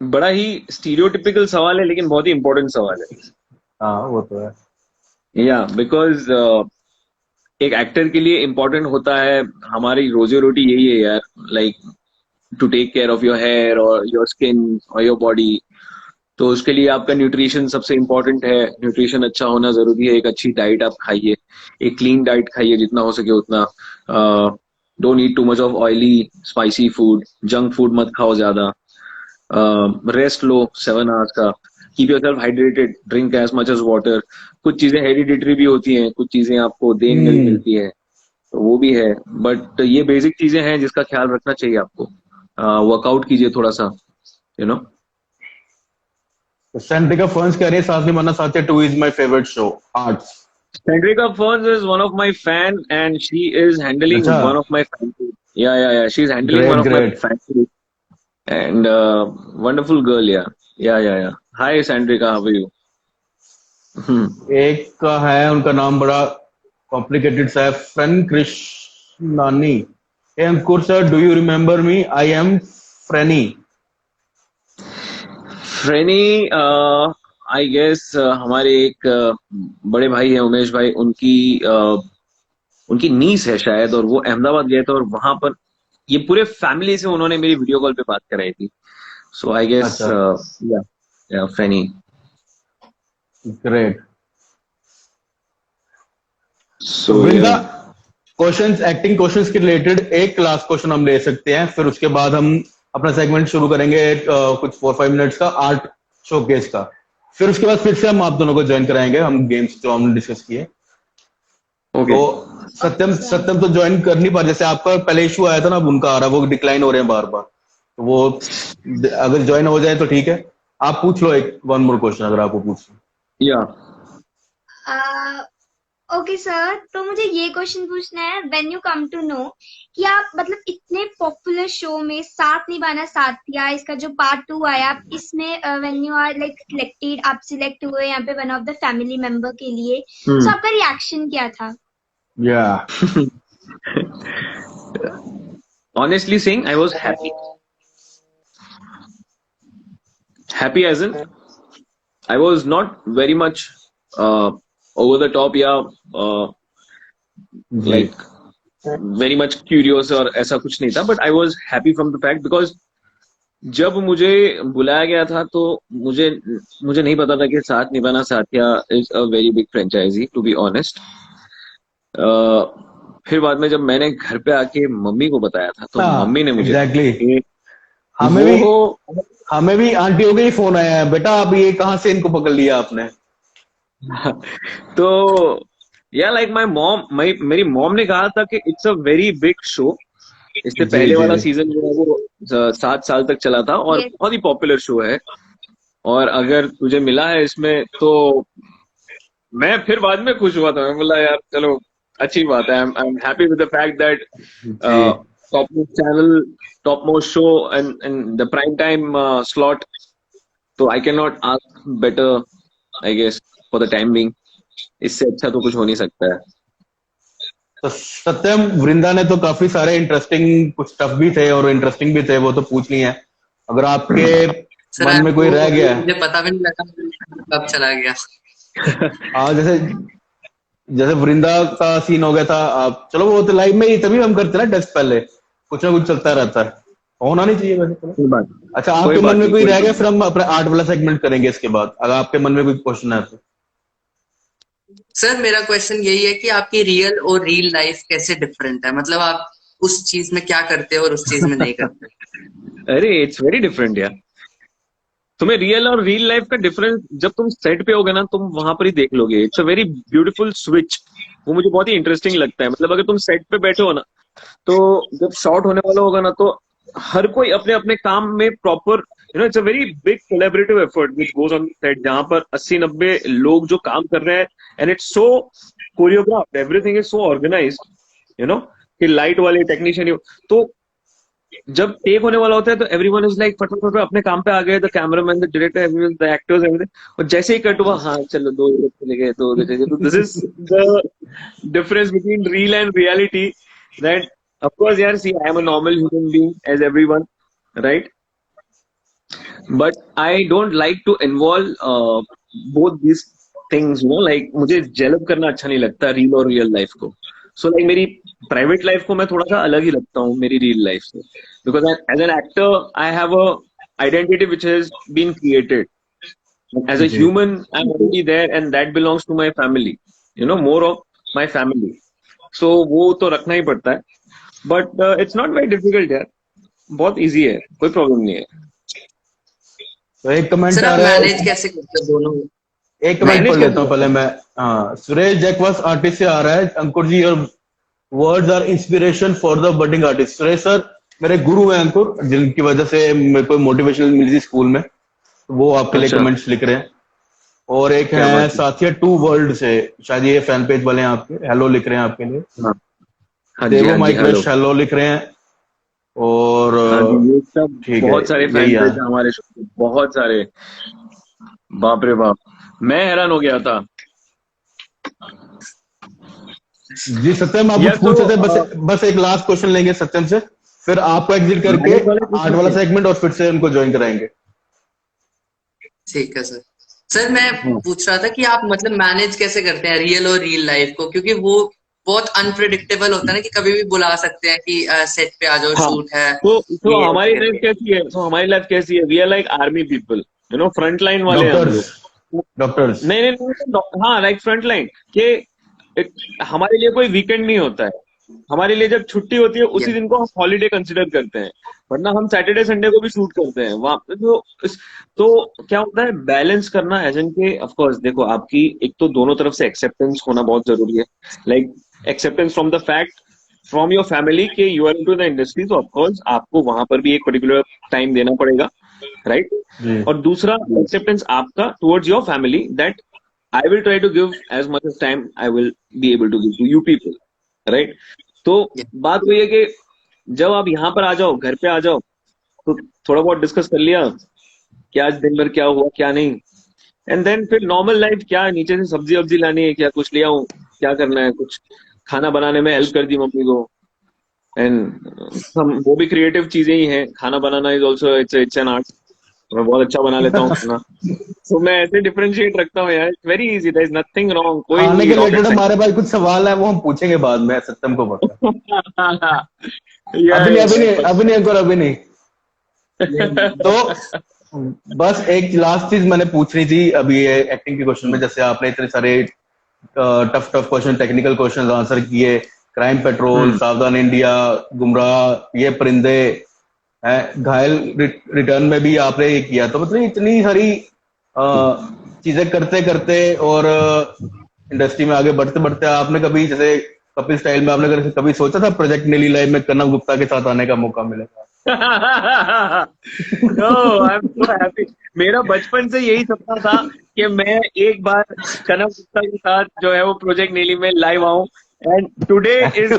Speaker 2: बड़ा ही स्टीरियोटिपिकल सवाल है, लेकिन बहुत ही इंपॉर्टेंट सवाल है.
Speaker 4: हाँ, वो तो है.
Speaker 2: या बिकॉज एक एक्टर के लिए इम्पोर्टेंट होता है, हमारी रोजी रोटी यही है यार, like to take care of your hair और योर स्किन और योर बॉडी. तो उसके लिए आपका न्यूट्रिशन सबसे इम्पोर्टेंट है. न्यूट्रिशन अच्छा होना जरूरी है. एक अच्छी डाइट आप खाइए, एक क्लीन डाइट खाइए जितना हो सके उतना. Don't eat too much of oily spicy food, junk food मत खाओ ज्यादा. रेस्ट लो 7 आवर्स का, keep yourself hydrated, drink as much as water. कुछ चीजें हेरिडिटरी भी होती हैं, कुछ चीजें आपको देन में मिलती है, तो वो भी है। बट ये बेसिक चीजें हैं जिसका ख्याल रखना चाहिए आपको। वर्कआउट कीजिए थोड़ा सा, यू नो।
Speaker 4: सेंट्रिका फर्न्स कह रही है साथ निभाना साथिया 2 is my favourite show arts.
Speaker 2: Chandrika Ferns is one of my fan, and she is handling
Speaker 4: अच्छा,
Speaker 2: one of my fan. Yeah. She's handling one
Speaker 4: great
Speaker 2: of my
Speaker 4: great.
Speaker 2: fan, and wonderful girl. Yeah. Hi, Chandrika. How are you? Hmm.
Speaker 4: एक का है, उनका नाम बड़ा कॉम्प्लिकेटेड सा है, Freny Krishnani. Hey Ankur sir, do you remember me? I am Freny.
Speaker 2: Freny, I guess हमारे एक बड़े भाई है उमेश भाई, उनकी नीस है शायद, और वो अहमदाबाद गए थे और वहां पर ये पूरे फैमिली से उन्होंने मेरी वीडियो कॉल पे बात कराई थी। सो आई गेस
Speaker 4: अच्छा,
Speaker 2: या फ्रेनी।
Speaker 4: ग्रेट। तो
Speaker 2: सो
Speaker 4: वृंदा, क्वेश्चंस, एक्टिंग क्वेश्चंस के रिलेटेड एक लास्ट क्वेश्चन हम ले सकते हैं, फिर उसके बाद हम अपना सेगमेंट शुरू करेंगे कुछ 4-5 मिनट्स का आर्ट शोकेस का। फिर उसके बाद फिर से हम आप दोनों को ज्वाइन कराएंगे, हम गेम्स जो हमने डिस्कस किए।
Speaker 2: ओके।
Speaker 4: तो सत्यम तो ज्वाइन कर नहीं पा, जैसे आपका पहले इशू आया था ना, अब उनका आ रहा है, वो डिक्लाइन हो रहे हैं बार बार, तो वो अगर ज्वाइन हो जाए तो ठीक है। आप पूछ लो एक वन मोर क्वेश्चन अगर आपको पूछना।
Speaker 2: या
Speaker 5: ओके सर, तो मुझे ये क्वेश्चन पूछना है, when you come to know कि आप मतलब इतने पॉपुलर शो में साथ निभाना साथिया, इसका जो पार्ट 2 आया, आप इसमें when you are like selected, आप सिलेक्ट हुए यहाँ पे one of the family member के लिए, तो आपका रिएक्शन क्या था?
Speaker 4: या
Speaker 2: honestly saying, I was happy as in I was not very much over the top या like very much curious और ऐसा कुछ नहीं था, but I was happy from the fact because जब मुझे बुलाया गया था तो मुझे नहीं पता था कि Saath Nibhana Saathiya is a very big franchise, to be honest. फिर बाद में जब मैंने घर पे आके मम्मी को बताया था तो मम्मी ने मुझे
Speaker 4: एग्जैक्टली हमें भी आंटियों के ही फोन आया है, बेटा आप ये कहाँ से इनको पकड़ लिया आपने।
Speaker 2: तो या लाइक मेरी मॉम ने कहा था कि it's a very big show. इससे पहले वाला सीजन जो है वो 7 साल तक चला था और बहुत ही पॉपुलर शो है, और अगर तुझे मिला है इसमें तो मैं फिर बाद में खुश हुआ था। मैं बोला यार चलो अच्छी बात है, I am happy with the fact that top most channel, top most show and the prime time slot, तो I can not ask better I guess for the time being. इससे अच्छा तो कुछ हो नहीं सकता है।
Speaker 4: तो सत्यम, वृंदा ने तो काफी सारे इंटरेस्टिंग, कुछ टफ भी थे और इंटरेस्टिंग भी थे, वो तो पूछ ली है। अगर आपके मन में कोई रह गया,
Speaker 3: मुझे पता भी नहीं लगा कब चला गया।
Speaker 4: हाँ, जैसे वृंदा का सीन हो गया था, आप चलो वो तो लाइव में ही तभी हम करते ना टेस्ट, पहले कुछ ना कुछ चलता रहता है, होना नहीं चाहिए वैसे। अच्छा, आपके मन में कोई रह गया, फिर हम अपना आर्ट वाला सेगमेंट करेंगे इसके बाद, अगर आपके मन में कोई क्वेश्चन है तो।
Speaker 3: सर मेरा क्वेश्चन यही है कि आपकी रियल और रियल लाइफ कैसे डिफरेंट है, मतलब आप उस चीज में क्या करते हो और उस चीज में नहीं करते।
Speaker 2: अरे इट्स वेरी डिफरेंट यार। तुम्हें रियल और रियल लाइफ का डिफरेंस जब तुम सेट पे होगे ना, तुम वहां पर ही देख लोगे। It's a very beautiful switch. वो मुझे बहुत ही इंटरेस्टिंग लगता है। मतलब अगर तुम सेट पे बैठे हो ना, तो जब शॉट होने वाला होगा ना, तो हर कोई अपने अपने काम में proper, it's a very big collaborative effort which goes on set, जहां पर 80-90 लोग जो काम कर रहे हैं, and it's so choreographed, everything is so organised, कि लाइट वाले टेक्नीशियन, तो जब टेक होने वाला होता है तो एवरीवन इज लाइक फटाफट अपने काम पे आ गए, the cameraman, the director, everyone, the actors, everything. और जैसे ही कट हुआ, हाँ चलो 2 चले गए, 2 चले गए। तो this is the difference between real and reality, that of course यार, see I am a normal human being as everyone, right, but I don't like to involve both this things, like मुझे जेलब करना अच्छा नहीं लगता रियल और रियल लाइफ को। सो लाइक मेरी प्राइवेट लाइफ को मैं थोड़ा सा अलग ही लगता हूँ मेरी रियल लाइफ से, because as an actor I have a identity which has been created. As a human I am already there and that belongs to my family, more of my family. So वो तो रखना ही पड़ता है, but it's not very difficult यार, बहुत ईजी है, कोई प्रॉब्लम नहीं है।
Speaker 4: तो एक कमेंट
Speaker 3: सर
Speaker 4: आ
Speaker 3: आप
Speaker 4: रहा है,
Speaker 3: मैनेज कैसे करते हो दोनों?
Speaker 4: एक कमेंट
Speaker 2: मैनेज
Speaker 4: पढ़
Speaker 2: कैसे
Speaker 4: लेता हूँ पहले मैं। हाँ, सुरेश जैकवास आर्टिस्ट से आ रहा है, Ankur ji your words are inspiration for the budding artist. Suresh sir मेरे गुरु हैं अंकुर, जिनकी वजह से मेरे को मोटिवेशन मिली थी स्कूल में, तो वो आपके लिए
Speaker 2: अच्छा,
Speaker 4: कमेंट्स लिख रहे हैं। और एक
Speaker 2: क्या
Speaker 4: है
Speaker 2: बात है।
Speaker 4: साथिया टू वर्ल्ड से, शायद ये फैन पेज वाले हैं आपके, हेलो लिख रहे हैं आपके लिए।
Speaker 2: हाँ हाँ जी,
Speaker 4: देवो
Speaker 2: हाँ जी,
Speaker 4: माई
Speaker 2: हेलो।
Speaker 4: क्रश हेलो लिख रहे हैं। और
Speaker 2: हाँ जी, ये सब
Speaker 4: ठीक है,
Speaker 2: बहुत सारे
Speaker 4: यही
Speaker 2: फैन
Speaker 4: है।
Speaker 2: पेज हैं हमारे शो पे, बहुत सारे। बाप रे बाप, मैं हैरान हो गया था।
Speaker 4: जी सत्यम, आप
Speaker 2: या
Speaker 4: कुछ
Speaker 2: तो
Speaker 4: पूछ रहे थे? बस एक लास्ट क्वेश्चन लेंगे सत्यम से, फिर आपको एग्जिट करके
Speaker 2: मैनेज वाले
Speaker 4: आर्ट
Speaker 2: पूछने
Speaker 4: वाला
Speaker 2: थे।
Speaker 4: सेगमेंट और फिर से उनको ज्वाइन कराएंगे।
Speaker 3: ठीक है सर। सर मैं
Speaker 2: हाँ
Speaker 3: पूछ रहा था कि आप मतलब मैनेज कैसे करते हैं रियल और रियल लाइफ को, क्योंकि वो बहुत अनप्रिडिक्टेबल होता है ना कि कभी भी बुला सकते हैं कि सेट पे आ जाओ,
Speaker 2: हाँ,
Speaker 3: शूट है
Speaker 2: तो
Speaker 3: ये
Speaker 2: हमारी लाइफ
Speaker 3: करके।
Speaker 2: कैसी है, तो हमारी लाइफ कैसी है, we are like army people, front line वाले हैं हम
Speaker 4: डॉक्टर्स,
Speaker 2: लोग।
Speaker 4: डॉक्टर्स।
Speaker 2: नहीं नहीं नहीं, हाँ लाइक फ्रंट लाइन के हमारे लिए कोई वीकेंड नहीं होता है। हमारे लिए जब छुट्टी होती है उसी
Speaker 3: यस।
Speaker 2: दिन को हम हॉलीडे कंसिडर करते हैं, वरना हम सैटरडे संडे को भी शूट करते हैं वहां पे। तो क्या होता है, बैलेंस करना एज एन के, ऑफ कोर्स देखो, आपकी एक तो दोनों तरफ से एक्सेप्टेंस होना बहुत जरूरी है। Like acceptance from the fact, from your family के you are into the industry, तो ऑफकोर्स आपको वहां पर भी एक पर्टिकुलर टाइम देना पड़ेगा, राइट।
Speaker 4: जी
Speaker 2: और दूसरा एक्सेप्टेंस आपका towards your family, that I will try to give as much as time I will be able to give to you people, right. तो बात वही है कि जब आप यहाँ पर आ जाओ, घर पे आ जाओ, तो थोड़ा बहुत डिस्कस कर लिया कि आज दिन भर क्या हुआ क्या नहीं, एंड देन फिर नॉर्मल लाइफ, क्या नीचे से सब्जी वब्जी लानी है, क्या कुछ ले आऊं, क्या करना है, कुछ खाना बनाने में हेल्प कर दी मम्मी को। एंड हम वो भी क्रिएटिव चीजें ही हैं, खाना बनाना is also it's an art. मैं बहुत अच्छा बना लेता हूँ खाना। तो मैं ऐसे डिफरेंशिएट रखता हूँ यार, it's very easy, there is nothing wrong,
Speaker 4: खाने
Speaker 2: कोई
Speaker 4: के
Speaker 2: रॉकेट
Speaker 4: रिलेटेड हमारे पास कुछ सवाल है, वो हम पूछेंगे बाद में, सत्यम को पता है।
Speaker 2: साइंस।
Speaker 4: अभी नहीं, अभी नहीं,
Speaker 2: या
Speaker 4: अभी नहीं अंकुर, अभी नहीं। तो बस एक लास्ट चीज मैंने पूछनी थी अभी ये एक्टिंग के क्वेश्चन में, जैसे आपने इतने सारे tough tough question, technical question answer किए, क्राइम पेट्रोल, सावधान इंडिया, गुमराह, ये परिंदे, घायल रिटर्न में भी आपने ये किया, तो मतलब इतनी सारी चीजें करते करते और इंडस्ट्री में आगे बढ़ते बढ़ते आपने कभी, जैसे कपिल स्टाइल में, आपने कभी सोचा था प्रोजेक्ट नीली लाइव में कनव गुप्ता के साथ आने का मौका मिलेगा?
Speaker 2: No, I am so happy. मेरा बचपन से यही सपना था कि मैं एक बार कनव गुप्ता के साथ जो है वो प्रोजेक्ट नीली में लाइव आऊं, and today is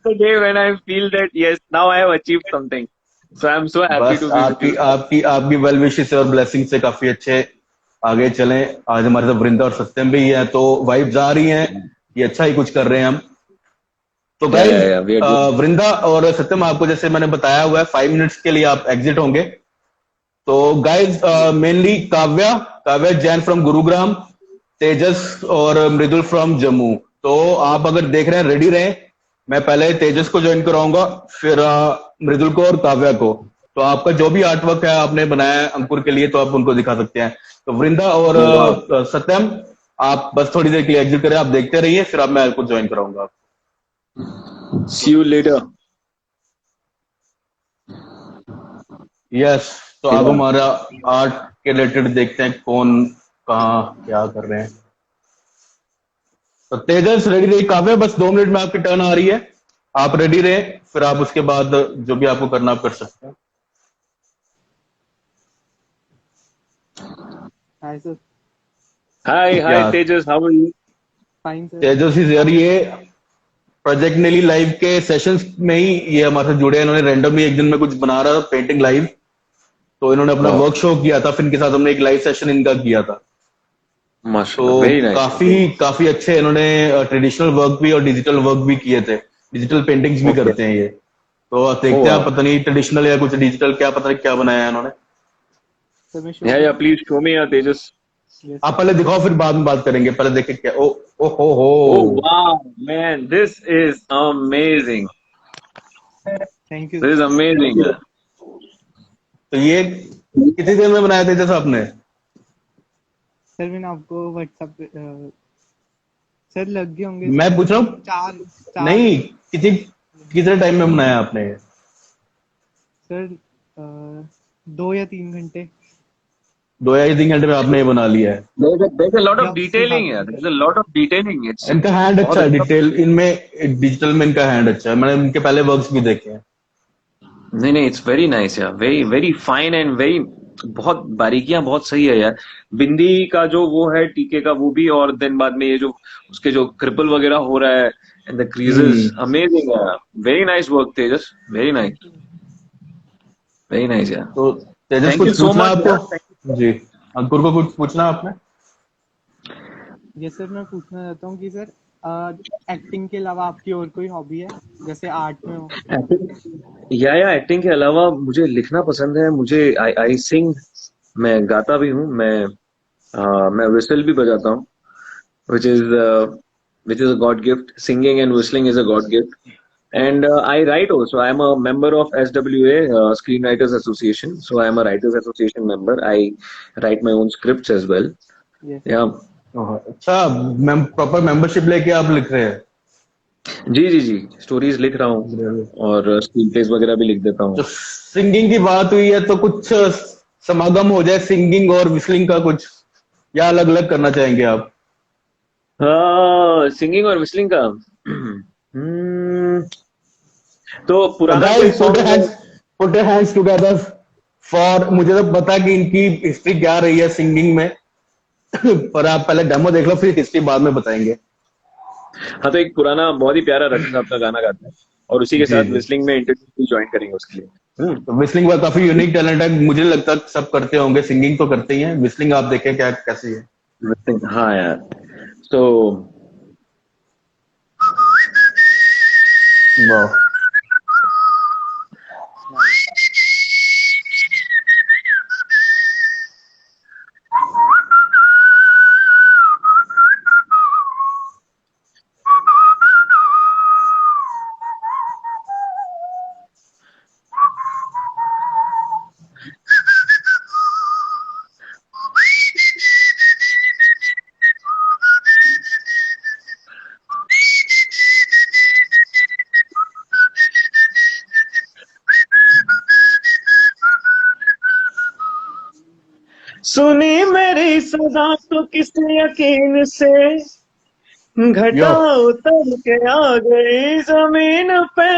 Speaker 2: the day when I feel that yes, now I have achieved something, so I am so happy
Speaker 4: बस
Speaker 2: टू बी विद
Speaker 4: आपकी
Speaker 2: यू।
Speaker 4: आपकी आपकी वेल विशेस और ब्लेसिंग से काफी अच्छे आगे चलें। आज हमारे साथ वृंदा और सत्यम भी है, तो वाइब्स आ रही हैं, ये अच्छा ही कुछ कर रहे हैं हम। तो गाइज,
Speaker 2: या वी आर डूइंग।
Speaker 4: वृंदा और सत्यम, आपको जैसे मैंने बताया हुआ है 5 मिनट्स के लिए आप एग्जिट होंगे। तो guys, mainly Kavya, Kavya Jain from Gurugram, Tejas और मृदुल फ्रॉम जम्मू। तो आप अगर देख रहे हैं, रेडी रहें। मैं पहले तेजस को ज्वाइन कराऊंगा, फिर मृदुल को और काव्या को। तो आपका जो भी आर्ट वर्क है आपने बनाया है अंकुर के लिए, तो आप उनको दिखा सकते हैं। तो वृंदा और सत्यम, आप बस थोड़ी देर के लिए एग्जिट करें, आप देखते रहिए, फिर आप मैं आपको ज्वाइन कराऊंगा।
Speaker 2: सी यू लेटर।
Speaker 4: यस, तो अब हमारा आर्ट के रिलेटेड देखते हैं कौन कहाँ क्या कर रहे हैं। तो तेजस रेडी रही, काव्या बस 2 मिनट में आपकी टर्न आ रही है, आप रेडी रहे, फिर आप उसके बाद जो भी आपको करना आप कर सकते हैं।
Speaker 6: Hi sir,
Speaker 2: hi hi
Speaker 4: yeah
Speaker 2: Tejas, how are you?
Speaker 6: fine sir.
Speaker 4: Tejas is यार, ये प्रोजेक्ट नेली लाइव के सेशंस में ही ये हमारे साथ जुड़े हैं। इन्होंने रैंडमली एक दिन में कुछ बना रहा था पेंटिंग लाइव, तो इन्होंने अपना वर्क शो किया था, फिर इनके साथ हमने एक लाइव सेशन इनका किया था।
Speaker 2: माशाल्लाह, वेरी
Speaker 4: तो
Speaker 2: नाइस।
Speaker 4: काफी काफी अच्छे इन्होंने ट्रेडिशनल वर्क भी और डिजिटल वर्क भी किए थे, डिजिटल पेंटिंग्स भी
Speaker 2: ओके।
Speaker 4: करते हैं ये। तो आप
Speaker 2: ओ
Speaker 4: देखते हैं,
Speaker 2: वाह।
Speaker 4: पता नहीं ट्रेडिशनल या कुछ डिजिटल, क्या पता नहीं क्या बनाया है इन्होंने।
Speaker 6: Sir, मैं show
Speaker 2: या प्लीज शो मी या तेजस।
Speaker 6: yes
Speaker 4: आप
Speaker 6: sir.
Speaker 4: पहले दिखाओ, फिर बाद में बात करेंगे, पहले देखे क्या। ओ हो
Speaker 2: Oh
Speaker 4: हो
Speaker 2: wow, man, this is amazing.
Speaker 6: Thank you
Speaker 2: This is
Speaker 6: sir.
Speaker 2: amazing.
Speaker 4: तो ये कितनी देर में बनाया था जैसा आपने?
Speaker 6: सर मैंने आपको WhatsApp पे सर लग गए होंगे
Speaker 4: मैं पूछ रहा हूँ,
Speaker 6: चार
Speaker 4: नहीं, कितने टाइम में बनाया आपने?
Speaker 6: सर 2 या 3 घंटे।
Speaker 4: 2 या 3 घंटे में आपने ये बना लिया है।
Speaker 2: there's a lot
Speaker 6: या
Speaker 2: of
Speaker 6: उससे
Speaker 2: detailing
Speaker 6: ज्यादा
Speaker 2: है,
Speaker 6: भी।
Speaker 2: there's a lot of detailing. It's
Speaker 4: इनका हैंड
Speaker 2: बहुत
Speaker 4: अच्छा है,
Speaker 2: अच्छा।
Speaker 4: डिटेल इनमें, डिजिटल में इनका हैंड अच्छा है, मैंने इनके पहले वर्क्स भी देखे हैं।
Speaker 2: नहीं, इट्स वेरी नाइस यार, very very fine and very, बहुत बारीकियां बहुत सही है यार। बिंदी का जो वो है टीके का वो भी, और देन बाद में ये जो उसके जो क्रिपल वगैरह हो रहा है and the creases,
Speaker 4: hmm.
Speaker 2: Amazing यार, वेरी नाइस वर्क तेजस, वेरी नाइस, वेरी नाइस यार।
Speaker 4: तो तेजस
Speaker 2: थैंक यू
Speaker 4: कुछ
Speaker 2: सो
Speaker 4: पूछना है
Speaker 2: मच यार, थैंक
Speaker 4: आपको? जी, अंकुर को कुछ पूछना है आपने?
Speaker 6: ये सर मैं पूछना चाहता हूँ कि सर एक्टिंग के अलावा आपकी और कोई हॉबी है, जैसे आर्ट में हो?
Speaker 2: यू। या एक्टिंग के अलावा मुझे लिखना पसंद है, मुझे आई आई सिंग, मैं गाता भी हूँ, मैं विसल भी बजाता हूँ, which is uh, which is a God gift. Singing and whistling is a God gift. And I write also. I am a member of SWA, Screenwriters Association. So I am a Writers Association member. I write my own scripts as well.
Speaker 6: ये सर।
Speaker 2: Yeah.
Speaker 4: ओह, अच्छा, प्रॉपर मेंबरशिप लेके आप लिख रहे हैं?
Speaker 2: जी, स्टोरीज लिख रहा हूँ और स्क्रीन प्लेस वगैरह भी लिख देता हूँ।
Speaker 4: तो सिंगिंग की बात हुई है तो कुछ समागम हो जाए सिंगिंग और विस्लिंग का कुछ, या अलग अलग करना चाहेंगे आप?
Speaker 2: सिंगिंग और विस्लिंग का Hmm, तो
Speaker 4: तो
Speaker 2: पुराना कोई
Speaker 4: गाइस
Speaker 2: सॉन्ग है?
Speaker 4: Put your hands together for, मुझे तो पता है कि इनकी हिस्ट्री क्या रही है सिंगिंग में, पर आप पहले डेमो देख लो, फिर हिस्ट्री बाद में बताएंगे।
Speaker 2: हाँ, तो एक पुराना बहुत ही प्यारा रतन साहब का गाना गाते हैं और उसी के
Speaker 4: जी
Speaker 2: साथ
Speaker 4: जी।
Speaker 2: विस्लिंग में इंटरव्यू ज्वाइन करेंगे उसके लिए।
Speaker 4: तो विस्लिंग का काफी यूनिक टैलेंट है, मुझे नहीं लगता सब करते होंगे, सिंगिंग तो करते ही हैं, विस्लिंग आप देखें क्या कैसी है।
Speaker 2: हाँ यार, तो
Speaker 4: वाह।
Speaker 2: सुनी मेरी सदा तो किस यकीन से,
Speaker 4: यो,
Speaker 2: घटा उतर के आ गई जमीन पे,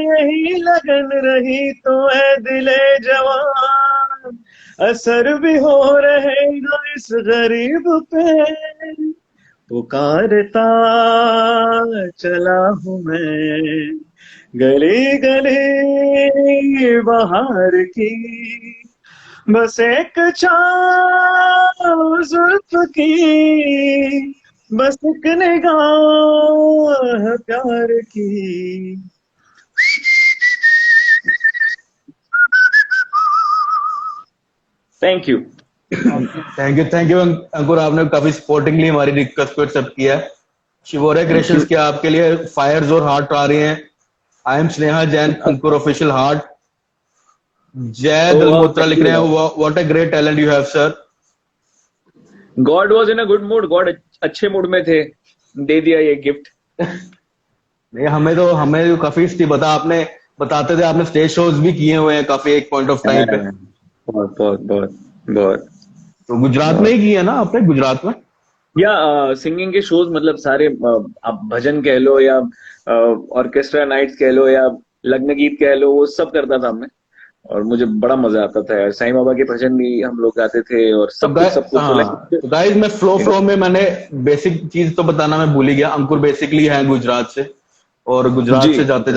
Speaker 2: यही लगन रही तो है दिले जवान, असर भी हो रहेगा इस गरीब पे, पुकारता चला हूँ मैं गली गली बहार की, बस एक छाँव जुल्फ की, बस एक निगाह प्यार की। Thank you.
Speaker 4: थैंक यू अंकुर, आपने काफी स्पोर्टिंगली हमारी रिक्वेस्ट को एक्सेप्ट किया है। शिवोरे क्रिएशंस के आपके लिए फायर्स और हार्ट आ रहे हैं। I am Sneha Jain, Ankur official heart. जय दलमोत्रा लिख रहे हैं, what a great talent you have sir.
Speaker 2: God was in a good mood, God अच्छे मूड में थे, दे दिया ये गिफ्ट।
Speaker 4: नहीं, हमें तो काफी हिस्ट्री बताते थे, आपने स्टेज शोज भी किए हुए हैं काफी एक पॉइंट ऑफ टाइम पे।
Speaker 2: बहुत बहुत बहुत बहुत।
Speaker 4: तो गुजरात में ही किया ना आपने? गुजरात में
Speaker 2: या सिंगिंग के शोज, मतलब सारे, आप भजन कह लो या ऑर्केस्ट्रा नाइट्स कह लो या लग्न गीत कह लो, वो सब करता था मैं, और मुझे बड़ा मजा आता था यार। साईं बाबा के भजन भी हम लोग गाते थे और सब कुछ
Speaker 4: तो गाइस मैं फ्लो में मैंने बेसिक चीज तो बताना मैं भूल ही गया। अंकुर बेसिकली है गुजरात से, और गुजरात से जाते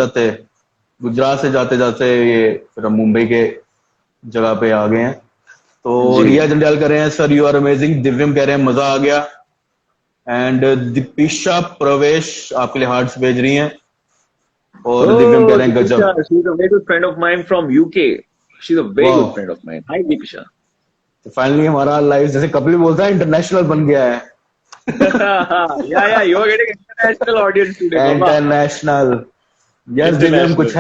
Speaker 4: जाते ये फिर हम मुंबई के जगह पे आ गए हैं। तो रिया जंजाल कह रहे हैं सर यू आर अमेजिंग, दिव्यम कह रहे हैं मजा आ गया, एंड दीपिशा प्रवेश आपके लिए हार्ट्स भेज रही हैं, और दिव्यम कह रहे हैं गजब।
Speaker 2: She's a very good friend of mine from UK. She's a very good friend of mine. Hi Deepisha.
Speaker 4: तो फाइनली हमारा लाइव, जैसे कपिल बोलता है, इंटरनेशनल बन गया है।
Speaker 2: Yeah, you are getting international audience today, Baba.
Speaker 4: International. Yes Divyam, कुछ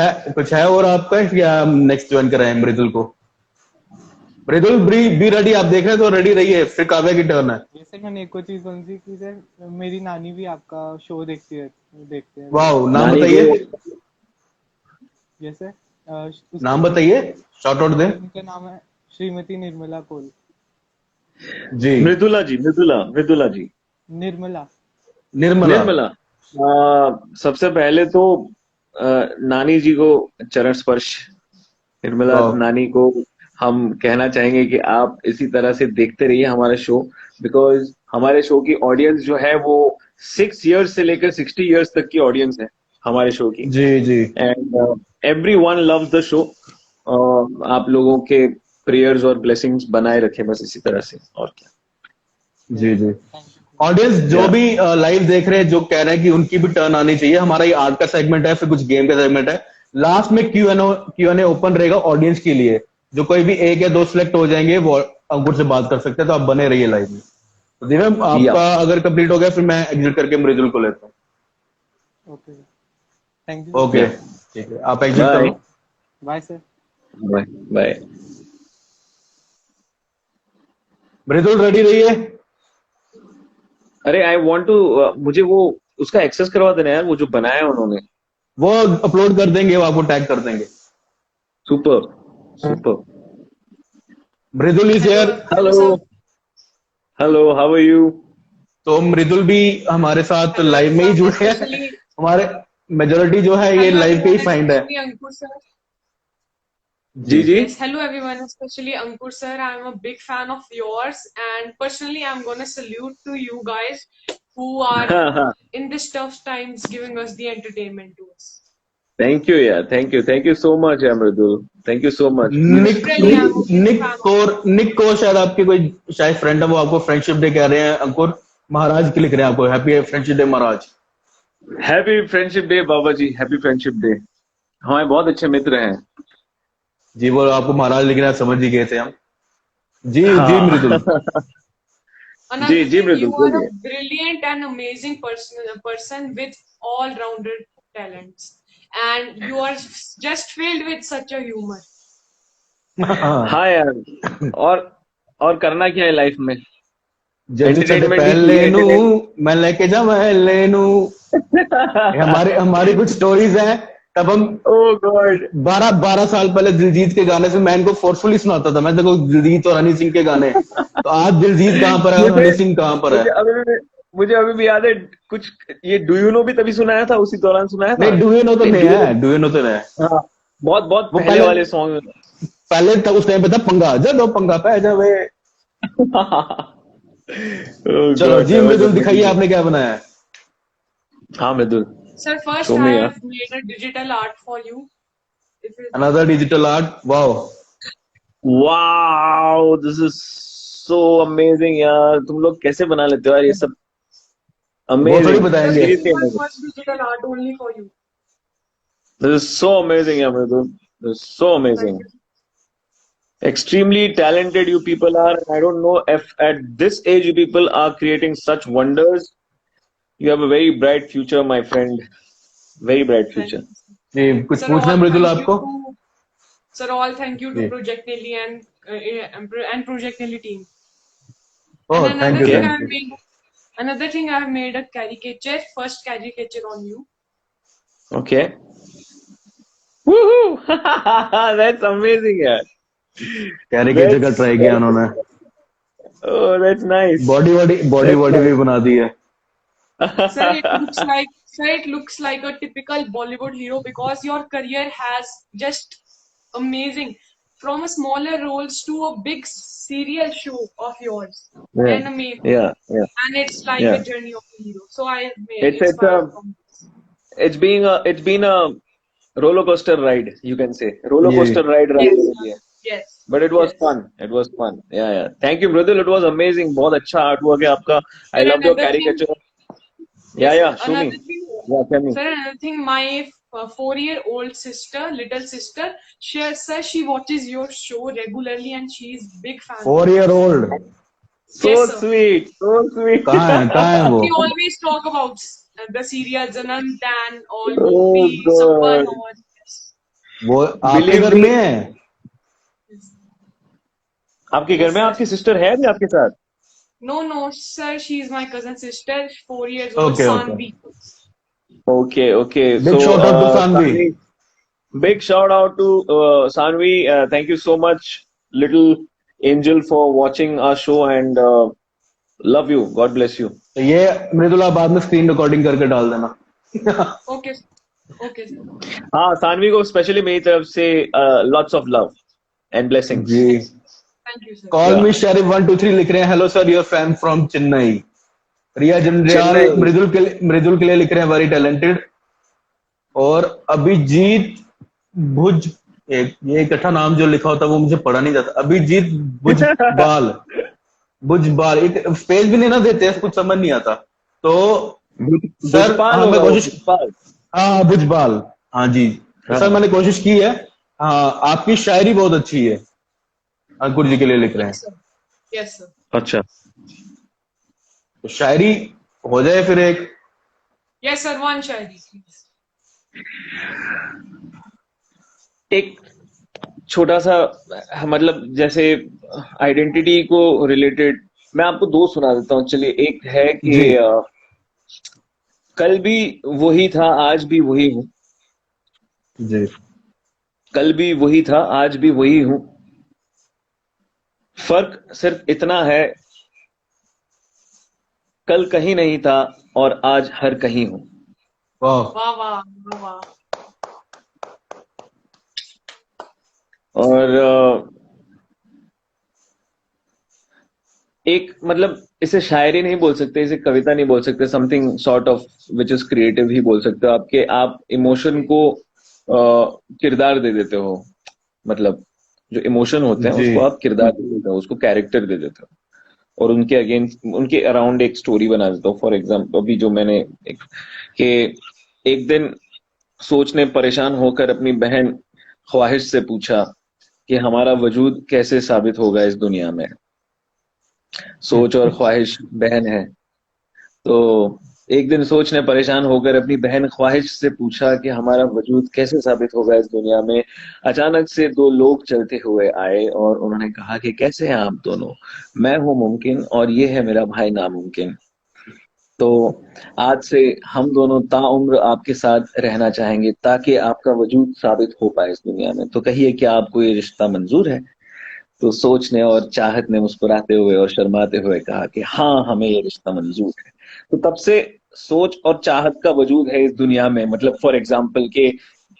Speaker 4: है और आपका, या नेक्स्ट ज्वाइन कराएं मृदुल को? मृदुल बी रेडी, आप देख रहे हैं तो रेडी रहिए, फिर काव्या की टर्न है।
Speaker 6: जैसे मैंने एक और चीज बोलनी थी कि सर मेरी नानी भी आपका शो देखते हैं।
Speaker 4: वाह, नाम बताइए।
Speaker 6: जैसे
Speaker 4: नाम बताइए, शॉर्ट आउट दें।
Speaker 6: उनका नाम है श्रीमती निर्मला कोल।
Speaker 4: जी,
Speaker 7: मृदुला जी, मृदुला जी,
Speaker 6: निर्मला।
Speaker 4: निर्मला।
Speaker 7: निर्मला। सबसे पहले तो नानी जी को चरण स्पर्श, निर्मला
Speaker 4: वाह।
Speaker 7: नानी को हम कहना चाहेंगे कि आप इसी तरह से देखते रहिए हमारा शो, बिकॉज हमारे शो की ऑडियंस जो है वो 6 इयर्स से लेकर 60 इयर्स तक की ऑडियंस है हमारे शो की।
Speaker 4: जी जी
Speaker 7: and everyone loves the show. आप लोगों के प्रेयर्स और ब्लेसिंग्स बनाए रखें बस इसी तरह से, और क्या।
Speaker 4: जी जी। ऑडियंस जो
Speaker 7: Yeah.
Speaker 4: भी लाइव देख रहे हैं, जो कह रहे हैं कि उनकी भी टर्न आनी चाहिए, हमारा ये आर्ट का सेगमेंट है, फिर कुछ गेम का सेगमेंट है, लास्ट में क्यू एन ए ओपन रहेगा ऑडियंस के लिए। जो कोई भी एक या दो सिलेक्ट हो जाएंगे वो अंकुर से बात कर सकते हैं, तो आप बने रहिए लाइव में। तो दिव्या, आपका अगर कंप्लीट हो गया फिर मैं एग्जिट करके मृदुल को लेता हूँ।
Speaker 6: Okay, thank you.
Speaker 4: ओके ठीक है, आप एग्जिट
Speaker 7: Bye.
Speaker 4: करो।
Speaker 6: Bye sir.
Speaker 7: Bye bye.
Speaker 4: Mridul ready रहिए।
Speaker 7: अरे आई वांट टू, मुझे वो उसका एक्सेस करवा देना यार, वो जो बनाया है उन्होंने।
Speaker 4: वो अपलोड कर देंगे, वो आपको टैग कर देंगे।
Speaker 7: Super super.
Speaker 4: Mridul is here.
Speaker 7: Hello hello, how are you?
Speaker 4: तो मृदुल भी हमारे साथ लाइव में ही जुड़े हैं। हमारे मेजोरिटी जो है ये लाइव पे ही फाइंड है।
Speaker 8: Ankur sir.
Speaker 7: Ji ji.
Speaker 8: Yes, hello everyone, especially Ankur sir. I'm a big fan of yours, and personally, I'm gonna salute to you guys who are in this tough times giving us the entertainment to us.
Speaker 7: Thank you यार, thank you so much Mridul, thank you so much.
Speaker 4: Nick को शायद आपके कोई शायद फ्रेंड है, वो आपको फ्रेंडशिप डे कह रहे हैं। अंकुर महाराज के लिख रहे हैं आपको, हैप्पी फ्रेंडशिप डे महाराज।
Speaker 7: हैप्पी फ्रेंडशिप डे बाबा जी, हैप्पी फ्रेंडशिप डे। हमारे बहुत अच्छे मित्र हैं।
Speaker 4: जी, वो आपको महाराज लिख रहे हैं, समझ ही गए थे हम। जी
Speaker 7: हाँ।
Speaker 4: जी मृदुल।
Speaker 8: Another
Speaker 7: ji
Speaker 8: thing,
Speaker 7: Mridul,
Speaker 8: you are a
Speaker 7: बोलिए।
Speaker 8: brilliant and amazing person with all-rounded talents, and you are just filled with such a humor.
Speaker 7: हाँ यार, और करना क्या है लाइफ में?
Speaker 4: जज छड़े पहले नू मैं लेके जा मैं लेनू। हमारी कुछ स्टोरीज हैं। तब हम
Speaker 7: ओह गॉड
Speaker 4: 12 साल पहले दिलजीत के गाने से मैं इनको फोर्सफुली सुनाता था। मैं देखो दिलजीत और हनी सिंह के गाने, तो आज दिलजीत कहाँ पर है और हनी सिंह कहाँ पर है?
Speaker 7: मुझे अभी भी याद है कुछ। ये डू यू नो भी तभी सुनाया था, उसी दौरान सुनाया था।
Speaker 4: नहीं, डू यू नो तो नहीं है, डू यू नो तो नहीं है।
Speaker 7: हाँ, बहुत
Speaker 4: वो
Speaker 7: पहले वाले सॉन्ग।
Speaker 4: पहले था उस टाइम पे था पंगा जब पंगा पै जावे। चलो जी मृदुल, दिखाइए आपने क्या बनाया है।
Speaker 7: हाँ मृदुल।
Speaker 8: Sir, first
Speaker 7: Show
Speaker 8: I
Speaker 7: me,
Speaker 8: have made a digital art for you. If it-
Speaker 4: another digital art, wow.
Speaker 7: Wow, this is so amazing यार। तुम लोग कैसे बना लेते हो यार ये सब?
Speaker 4: वो थोड़ी
Speaker 7: अमेजिंग,
Speaker 4: बताएंगे।
Speaker 8: This was digital art only for you.
Speaker 7: This is so amazing यार Mridul, this is so amazing. Extremely talented you people are. I don't know if at this age you people are creating such wonders. You have a very bright future, my friend. Very bright future.
Speaker 4: जी, कुछ
Speaker 8: Sir,
Speaker 4: पूछना
Speaker 8: all
Speaker 4: मृदुल
Speaker 8: thank
Speaker 4: आपको?
Speaker 8: you to- Sir, all thank you to
Speaker 4: जी।
Speaker 8: Project Nelly and Project Nelly team.
Speaker 4: ओह
Speaker 8: And
Speaker 4: thank
Speaker 8: another
Speaker 4: you,
Speaker 8: thing
Speaker 4: thank
Speaker 8: I've
Speaker 4: you.
Speaker 8: made, another thing I've made a caricature, first caricature on you.
Speaker 7: Okay. Woohoo! That's amazing, यार.
Speaker 4: कैरिकेचर का ट्राई किया उन्होंने।
Speaker 7: Oh, that's nice.
Speaker 4: बॉडी भी बना दी है।
Speaker 8: Sir, it looks like a typical Bollywood hero because your career has just amazing. From a smaller roles to a big serial show of yours.
Speaker 7: Yeah.
Speaker 8: And amazing.
Speaker 7: Yeah.
Speaker 8: And it's like
Speaker 7: Yeah.
Speaker 8: a journey of a hero. So I made
Speaker 7: It's
Speaker 8: inspired from this.
Speaker 7: it's been a roller coaster ride, you can say. Roller
Speaker 4: Yeah.
Speaker 7: coaster ride
Speaker 8: Yes.
Speaker 7: रहा है।
Speaker 8: Yes.
Speaker 7: But it was
Speaker 8: Yes.
Speaker 7: fun. It was fun. Yeah. Thank you, Mridul. It was amazing. बहुत अच्छा आर्ट हुआ क्या आपका? I
Speaker 8: Sir,
Speaker 7: loved your
Speaker 8: another thing-
Speaker 7: caricature.
Speaker 8: Yes,
Speaker 7: Yeah. Show me.
Speaker 8: another thing,
Speaker 7: Yeah, tell me.
Speaker 8: sir, another thing, my 4-year-old sister, little sister, she watches your show regularly and she's big fan.
Speaker 4: 4-year-old
Speaker 7: So
Speaker 8: Yes, sir.
Speaker 7: sweet. So sweet.
Speaker 4: कहाँ है वो?
Speaker 8: We always talk about the serials, Anand, Dan, all
Speaker 7: Oh,
Speaker 8: movies,
Speaker 7: God.
Speaker 8: Sappan, all. Yes.
Speaker 4: वो आपके
Speaker 7: Believe
Speaker 4: घर
Speaker 7: me.
Speaker 4: में है?
Speaker 7: आपके घर में आपकी सिस्टर है भी आपके साथ?
Speaker 8: No, sir, she's my cousin sister, 4 years old,
Speaker 4: Okay, okay.
Speaker 8: Sanvi.
Speaker 7: Okay.
Speaker 4: Big shout out to Sanvi.
Speaker 7: Big shout out to Sanvi. Thank you so much, little angel, for watching our show, and love you. God bless you.
Speaker 4: तो ये मृदुला बाद में स्क्रीन रिकॉर्डिंग करके डाल देना।
Speaker 8: Okay. Okay.
Speaker 7: हाँ, सानवी को स्पेशली मेरी तरफ से lots of love and blessings.
Speaker 4: जी।
Speaker 8: Thank you, sir.
Speaker 4: Call me sheriff 123 लिख रहे हैं, hello sir, your fan from Chennai. Riya Jandial
Speaker 7: Chennai.
Speaker 4: Mridul के लिए लिख रहे हैं, वेरी टैलेंटेड। और अभिजीत भुज, ये इकट्ठा नाम जो लिखा होता है वो मुझे पढ़ा नहीं जाता। अभिजीत भुजबाल, भुजबाल, एक स्पेस भी नहीं ना देते हैं, कुछ समझ नहीं आता। तो सर मैं कोशिश, हाँ भुजबाल, हाँ जी सर, मैंने कोशिश की है। हाँ, आपकी शायरी बहुत अच्छी है, अंकुर जी के लिए लिख रहे हैं।
Speaker 8: Yes, sir.
Speaker 7: अच्छा,
Speaker 4: तो शायरी हो जाए फिर एक।
Speaker 8: Yes, sir. One Shayari, please.
Speaker 7: एक छोटा सा, मतलब जैसे आइडेंटिटी को रिलेटेड मैं आपको दो सुना देता हूँ। चलिए, एक है कि
Speaker 4: जी।
Speaker 7: कल भी वही था, आज भी वही हूँ।
Speaker 4: जी।
Speaker 7: कल भी वही था, आज भी वही हूँ। फर्क सिर्फ इतना है, कल कहीं नहीं था और आज हर कहीं हूँ।
Speaker 4: वाह,
Speaker 8: वाह वाह वाह वाह।
Speaker 7: और एक, मतलब इसे शायरी नहीं बोल सकते, इसे कविता नहीं बोल सकते, something sort of which is creative ही बोल सकते हो। आपके आप इमोशन को किरदार दे देते हो, मतलब जो इमोशन होते हैं
Speaker 4: जी।
Speaker 7: उसको आप किरदार दे देते हो, उसको कैरेक्टर दे देते हो, और उनके अगेंस्ट, उनके अराउंड एक स्टोरी बना देता हूँ। फॉर एग्जाम्पल अभी जो मैंने एक दिन सोच ने परेशान होकर अपनी बहन ख्वाहिश से पूछा कि हमारा वजूद कैसे साबित होगा इस दुनिया में। सोच और ख्वाहिश बहन है, तो एक दिन सोच ने परेशान होकर अपनी बहन ख्वाहिश से पूछा कि हमारा वजूद कैसे साबित होगा इस दुनिया में। अचानक से दो लोग चलते हुए आए और उन्होंने कहा कि कैसे हैं आप दोनों, मैं हूं मुमकिन और ये है मेरा भाई नामुमकिन। तो आज से हम दोनों ताउम्र आपके साथ रहना चाहेंगे ताकि आपका वजूद साबित हो पाए इस दुनिया में। तो कहिए क्या आपको ये रिश्ता मंजूर है? तो सोच ने और चाहत ने मुस्कुराते हुए और शर्माते हुए कहा कि हाँ, हमें ये रिश्ता मंजूर है। तो तब से सोच और चाहत का वजूद है इस दुनिया में। मतलब फॉर एग्जाम्पल के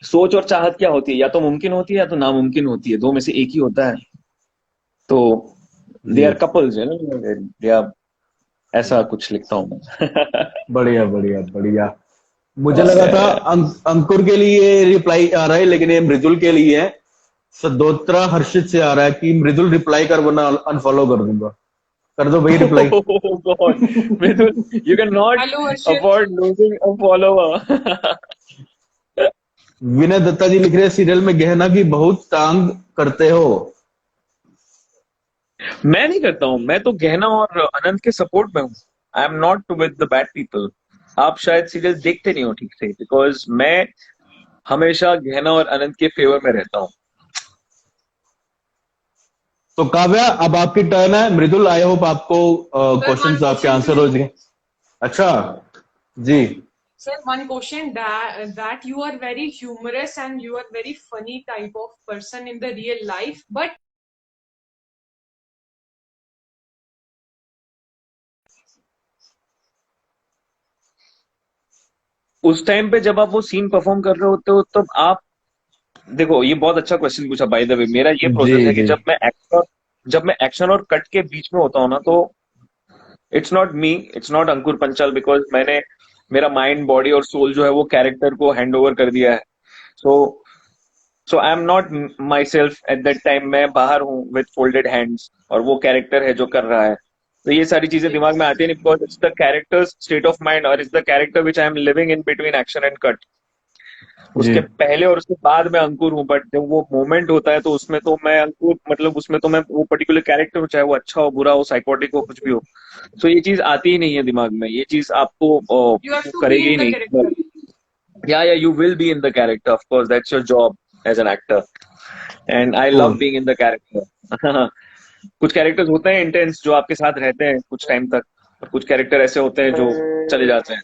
Speaker 7: सोच और चाहत क्या होती है, या तो मुमकिन होती है या तो नामुमकिन होती है, दो में से एक ही होता है। तो दे आर कपल्स, है ना, दे आर, ऐसा कुछ लिखता हूँ मैं।
Speaker 4: बढ़िया बढ़िया बढ़िया। मुझे लगा था अंकुर के लिए रिप्लाई आ रहा है, लेकिन ये मृदुल के लिए है। सदोत्रा हर्षित से आ रहा है कि मृदुल रिप्लाई कर वरना अनफॉलो कर दूंगा। कर दो भाई reply.
Speaker 7: Mridul, you cannot
Speaker 8: Hello, Harshit.
Speaker 7: afford losing a follower.
Speaker 4: विनय दत्ता जी लिख रहे हैं, सीरियल में गहना की बहुत तांग करते हो।
Speaker 7: मैं नहीं करता हूँ, मैं तो गहना और अनंत के सपोर्ट में हूँ। आई am not with the bad people. आप शायद सीरियल देखते नहीं हो ठीक से, बिकॉज मैं हमेशा गहना और अनंत के फेवर में रहता हूँ।
Speaker 4: तो काव्या, अब आपकी टर्न है। मृदुल, आई होप आपको क्वेश्चंस आपके आंसर हो जाए। अच्छा जी।
Speaker 8: Sir, one question, that you are very humorous and you are very funny type of person in the real life, but
Speaker 7: उस टाइम पे जब आप वो सीन परफॉर्म कर रहे होते हो तब आप देखो, ये बहुत अच्छा क्वेश्चन पूछा बाय द वे। मेरा ये प्रोसेस है कि जब मैं एक्शन और कट के बीच में होता हूँ ना, तो it's not me, it's not Ankur Panchal, because मैंने मेरा माइंड, बॉडी और सोल जो है वो कैरेक्टर को हैंड ओवर कर दिया है। So I am not myself at that time. मैं बाहर हूँ विद फोल्डेड हैंड्स और वो कैरेक्टर है जो कर रहा है। तो ये सारी चीजें दिमाग में आती नहीं, because it's the character's state of mind और it's the character which I am living in between action and cut. उसके पहले और उसके बाद मैं अंकुर हूँ, बट जब वो मोमेंट होता है तो उसमें तो मैं अंकुर, मतलब उसमें तो मैं वो पर्टिकुलर कैरेक्टर हूँ, चाहे वो अच्छा हो, बुरा हो, साइकोटिक हो, कुछ भी हो। तो ये चीज आती ही नहीं है दिमाग में, ये चीज आपको
Speaker 8: you have to
Speaker 7: करेगी
Speaker 8: be
Speaker 7: ही
Speaker 8: in the
Speaker 7: नहीं।
Speaker 8: character.
Speaker 7: या you will be in the character, of course, that's your job as an actor, and I love being in the character. कुछ कैरेक्टर्स होते हैं इंटेंस जो आपके साथ रहते हैं कुछ टाइम तक, और कुछ कैरेक्टर ऐसे होते हैं जो चले जाते हैं।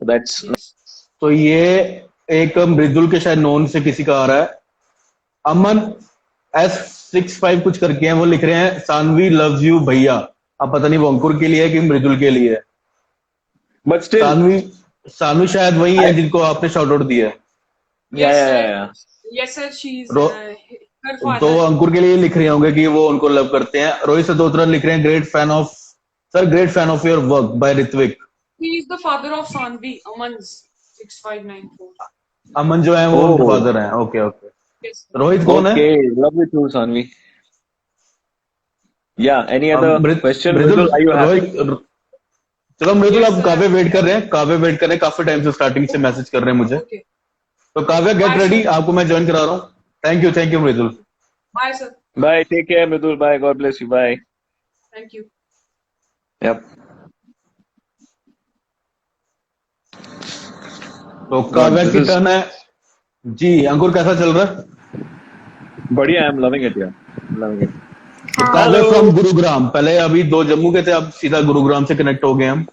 Speaker 7: दैट्स
Speaker 4: तो ये एक मृदुल के शायद नोन से किसी का आ रहा है। अमन S65 कुछ करके हैं, वो लिख रहे हैं सानवी लव्स यू भैया। अब पता नहीं वो अंकुर के लिए है कि मृदुल के लिए है।
Speaker 7: बट स्टिल
Speaker 4: सानवी शायद वही है जिनको आपने शाउट आउट दिया है।
Speaker 8: Yes, sir.
Speaker 7: या
Speaker 8: Yes, sir. She's
Speaker 4: रो-
Speaker 8: her
Speaker 4: तो
Speaker 8: father.
Speaker 4: अंकुर के लिए लिख रहे होंगे कि वो उनको लव करते हैं। रोहित सदोत्रा लिख रहे हैं great fan of your work by Ritvik.
Speaker 8: He is the father of Sanvi, Aman's 6594.
Speaker 4: Aman जो है वो
Speaker 7: Oh.
Speaker 4: उनके फादर हैं। Okay okay.
Speaker 8: Yes.
Speaker 4: रोहित कौन है?
Speaker 7: Okay, love you too Saanvi. Yeah any other question?
Speaker 4: Mridul
Speaker 7: are you happy?
Speaker 4: Rohit चलो मृदुल,
Speaker 8: Yes,
Speaker 4: अब
Speaker 8: sir.
Speaker 4: काव्य वेट कर रहे हैं, काफी टाइम से स्टार्टिंग से मैसेज कर रहे हैं मुझे।
Speaker 8: Okay.
Speaker 4: तो काव्य गेट
Speaker 8: Bye,
Speaker 4: रेडी,
Speaker 8: sir.
Speaker 4: आपको मैं ज्वाइन करा रहा हूँ। Thank you Mridul.
Speaker 8: Bye, sir.
Speaker 7: Bye, take care Mridul, bye, god bless you, bye.
Speaker 8: Thank you.
Speaker 7: Yup.
Speaker 4: तो काव्य
Speaker 7: this
Speaker 4: की
Speaker 7: is-
Speaker 4: टर्न है जी। अंकुर कैसा चल रहा है?
Speaker 7: बढ़िया, आई एम लविंग इट यार, लविंग इट।
Speaker 4: काव्य फ्रॉम गुरुग्राम, पहले अभी 2 जम्मू के थे, अब सीधा गुरुग्राम से कनेक्ट हो गए हम।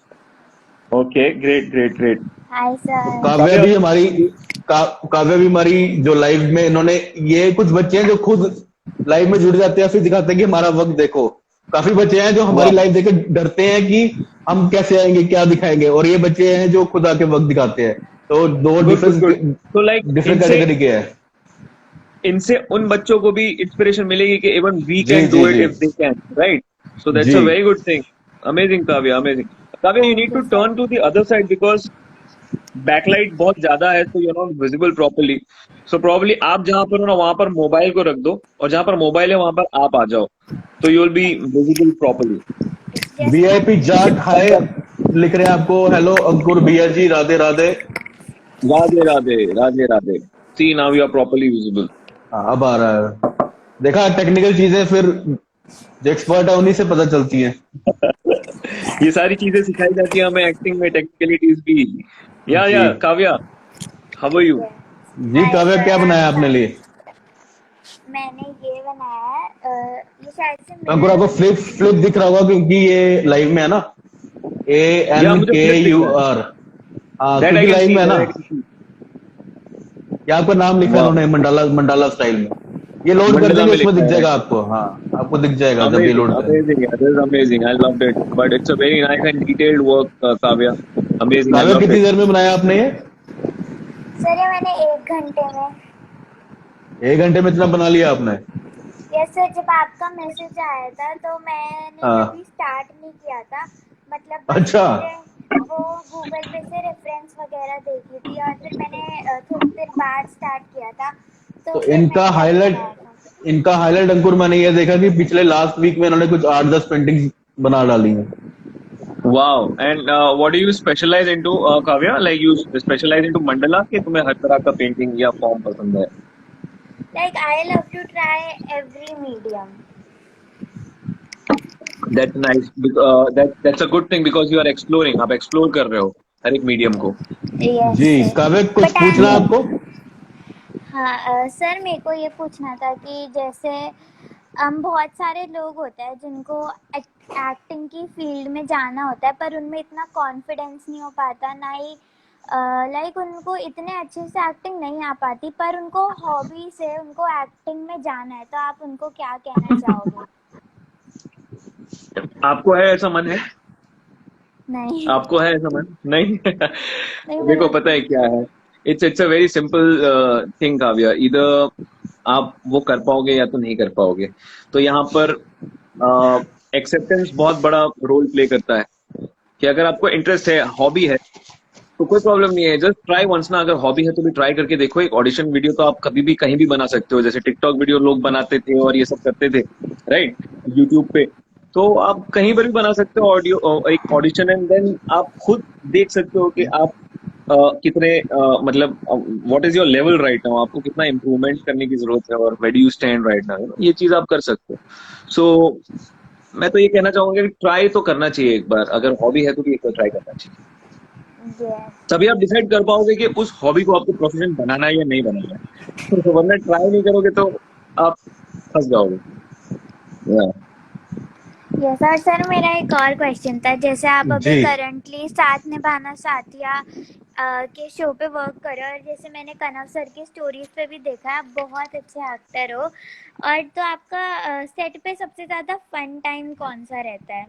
Speaker 7: Okay, great great great.
Speaker 5: Hi sir.
Speaker 4: काव्य भी हमारी जो लाइव में इन्होंने, ये कुछ बच्चे हैं जो खुद लाइव में जुड़ जाते हैं फिर दिखाते हैं कि हमारा वक्त देखो। काफी बच्चे हैं जो हमारी लाइव देख के डरते हैं कि हम कैसे आएंगे, क्या दिखाएंगे, और ये बच्चे हैं जो खुद आके वक्त दिखाते हैं। तो 2
Speaker 7: तो लाइक
Speaker 4: डिफरेंट कैटेगरी के हैं।
Speaker 7: इनसे उन बच्चों को भी इंस्पिरेशन मिलेगी कि इवन वी
Speaker 4: जी,
Speaker 7: कैन
Speaker 4: जी,
Speaker 7: डू इट
Speaker 4: जी।
Speaker 7: If they can, right? So that's
Speaker 4: जी।
Speaker 7: A very good thing. Amazing Kavya, amazing. Kavya, you need to turn to the other side because backlight बहुत ज्यादा है, तो you are not visible properly. So probably आप जहां पर हो ना, वहां पर मोबाइल को रख दो, और जहां पर मोबाइल है वहां पर आप आ जाओ, तो you will be visible properly.
Speaker 4: VIP Jat hi लिख रहे हैं आपको। हेलो अंकुर भैया ji, Radhe Radhe.
Speaker 7: Radhe Radhe, Radhe Radhe. See now you are properly visible.
Speaker 4: अब आ रहा है। देखा, टेक्निकल चीजें फिर जो एक्सपर्ट है उन्हीं से पता चलती हैं।
Speaker 7: ये सारी चीजें सिखाई जाती है हमें एक्टिंग में, टेक्निकलिटीज भी। या
Speaker 4: जी।
Speaker 7: Kavya, how are you?
Speaker 4: जी काव्या, क्या बनाया आपने लिए?
Speaker 5: मैंने ये बनाया है, ये शायद से
Speaker 4: अंकुर आपको फ्लिप दिख रहा होगा क्योंकि ये लाइव में है ना।
Speaker 7: मुझे flip दिख रहा
Speaker 4: ANKUR। हाँ, क्योंकि लाइव में है ना। ये आपका नाम लिखा है उन्होंने मंडाला स्टाइल में। ये लोड कर देंगे, उसमें दिख जाएगा आपको। हाँ, आपको दिख जाएगा जब ये लोड करेंगे।
Speaker 7: Amazing. I loved it. But it's a very nice and detailed work, Kavya. Amazing. I
Speaker 4: Kavya,
Speaker 7: loved
Speaker 4: कितनी
Speaker 7: it.
Speaker 4: देर में बनाया आपने ये?
Speaker 5: सर ये मैंने 1 घंटे में।
Speaker 4: 1 घंटे में इतना बना लिया आपने?
Speaker 5: यस सर, जब आपका मैसेज आया था तो मैंने
Speaker 4: हाँ।
Speaker 5: अभी स्टार्ट नहीं किया था, मतलब
Speaker 4: अच्छा।
Speaker 5: मैंने वो गूगल पे से रेफरेंस वगैरह देखी थी और फिर मैंने थोड़ी देर बाद स्टार्ट किया था।
Speaker 4: तो
Speaker 5: फिर
Speaker 4: इनका
Speaker 5: मैंने
Speaker 4: हाईलाइट
Speaker 5: बनाया था।
Speaker 4: अंकुर, मैंने ये देखा कि पिछले लास्ट वीक में इन्होंने कुछ 8-10 पेंटिंग्स बना डाली हैं।
Speaker 7: Wow. And what do you specialize into, Kavya? Like you specialize into mandala कि तुम्हें हर तरह का पेंटिंग या फॉर्म पसंद है?
Speaker 5: Like I love to try every medium.
Speaker 7: That's nice. That's a good thing because you are exploring. आप explore कर रहे हो हर एक मीडियम को।
Speaker 5: Yes,
Speaker 4: जी
Speaker 5: sir.
Speaker 4: काव्य, कुछ
Speaker 5: But
Speaker 4: पूछना
Speaker 5: I-
Speaker 4: आपको?
Speaker 5: हाँ सर, मेरे को ये पूछना था कि जैसे बहुत सारे लोग होते हैं जिनको एक्टिंग की फील्ड में जाना होता है पर उनमें इतना कॉन्फिडेंस नहीं हो पाता, ना ही लाइक उनको इतने अच्छे से एक्टिंग नहीं आ पाती, पर उनको हॉबी से उनको एक्टिंग में जाना है, तो आप उनको क्या कहना चाहोगे?
Speaker 7: आपको है ऐसा मन है?
Speaker 5: नहीं
Speaker 7: आपको है ऐसा मन? नहीं।
Speaker 5: नहीं,
Speaker 7: देखो पता है क्या है, it's a very simple thing Kavya. इधर आप वो कर पाओगे या तो नहीं कर पाओगे। तो यहाँ पर एक्सेप्टेंस बहुत बड़ा रोल प्ले करता है कि अगर आपको इंटरेस्ट है, हॉबी है, तो कोई प्रॉब्लम नहीं है, जस्ट ट्राई वंस ना। अगर हॉबी है तो भी ट्राई करके देखो। एक ऑडिशन वीडियो तो आप कभी भी कहीं भी बना सकते हो, जैसे टिकटॉक वीडियो लोग बनाते थे और ये सब करते थे, राइट, यूट्यूब पे। तो आप कहीं पर भी बना सकते हो ऑडियो, एक ऑडिशन, एंड देन आप खुद देख सकते हो कि आप कितने मतलब what is your level right now, आपको कितना इम्प्रूवमेंट करने की जरूरत है और where do you stand right now, ये चीज आप कर सकते हो। सो मैं तो ये कहना चाहूंगा कि ट्राई तो करना चाहिए एक बार। अगर हॉबी है तो भी एक बार ट्राई करना चाहिए,
Speaker 5: yes.
Speaker 7: तभी आप डिसाइड कर पाओगे कि उस हॉबी को आपको प्रोफेशन बनाना है या नहीं बनाना है। वरना ट्राई नहीं करोगे तो आप फंस जाओगे।
Speaker 5: यस सर, मेरा एक और क्वेश्चन था, जैसे आप अभी
Speaker 4: जी।
Speaker 5: करंटली साथ निभाना साथिया
Speaker 9: के शो पे वर्क करो, और जैसे मैंने कनव सर की स्टोरीज पे भी देखा है, आप बहुत अच्छे एक्टर हो। और तो आपका सेट पे सबसे ज्यादा फन टाइम कौन सा रहता है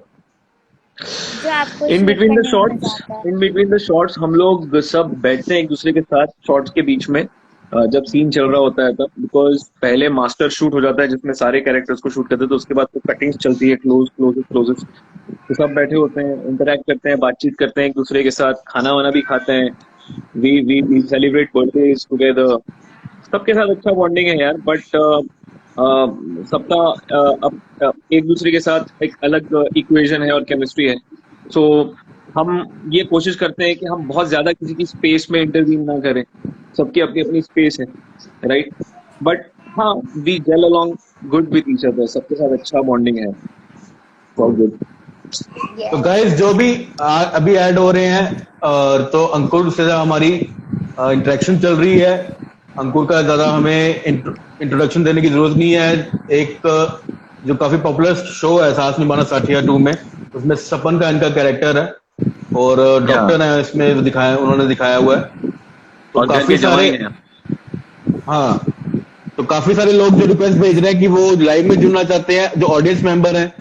Speaker 9: जो आपको
Speaker 7: इन
Speaker 9: शूट
Speaker 7: बिटवीन द
Speaker 9: करने में मजा
Speaker 7: शॉट्स
Speaker 9: आता है?
Speaker 7: इन बिटवीन द शॉट्स हम लोग सब बैठते हैं एक दूसरे के साथ शॉट्स के बीच में, जब सीन चल रहा होता है तब, बिकॉज पहले मास्टर शूट हो जाता है जिसमें सारे कैरेक्टर्स को शूट करते हैं, तो उसके बाद तो कटिंग्स चलती है क्लोज क्लोज क्लोज, तो सब बैठे होते हैं, इंटरेक्ट करते हैं, बातचीत करते हैं एक दूसरे के साथ, खाना वाना भी खाते हैं, वी सेलिब्रेट बर्थडेज टुगेदर, सबके साथ अच्छा बॉन्डिंग है यार। बट सबका एक दूसरे के साथ एक अलग इक्वेशन है और केमिस्ट्री है, सो हम ये कोशिश करते हैं कि हम बहुत ज्यादा किसी की स्पेस में इंटरवीन ना करें, सबकी अपनी अपनी स्पेस है, राइट। बट हाँ, we gel along good with each other, सबके साथ अच्छा बॉन्डिंग है, ऑल गुड।
Speaker 4: तो गाइस जो भी अभी ऐड हो रहे हैं, तो अंकुर से हमारी इंटरेक्शन चल रही है। अंकुर का ज्यादा हमें इंट्रोडक्शन देने की जरूरत नहीं है। एक जो काफी पॉपुलर शो है सास निभाना साथिया 2 में, उसमें सपन का इनका कैरेक्टर है और डॉक्टर है इसमें दिखाया, उन्होंने दिखाया हुआ है। तो
Speaker 7: और घर
Speaker 4: काफी
Speaker 7: के
Speaker 4: सारे,
Speaker 7: जवाई हैं।
Speaker 4: हाँ, तो काफी सारे लोग जो रिक्वेस्ट भेज रहे हैं कि वो लाइव में जुड़ना चाहते हैं, जो ऑडियंस मेंबर हैं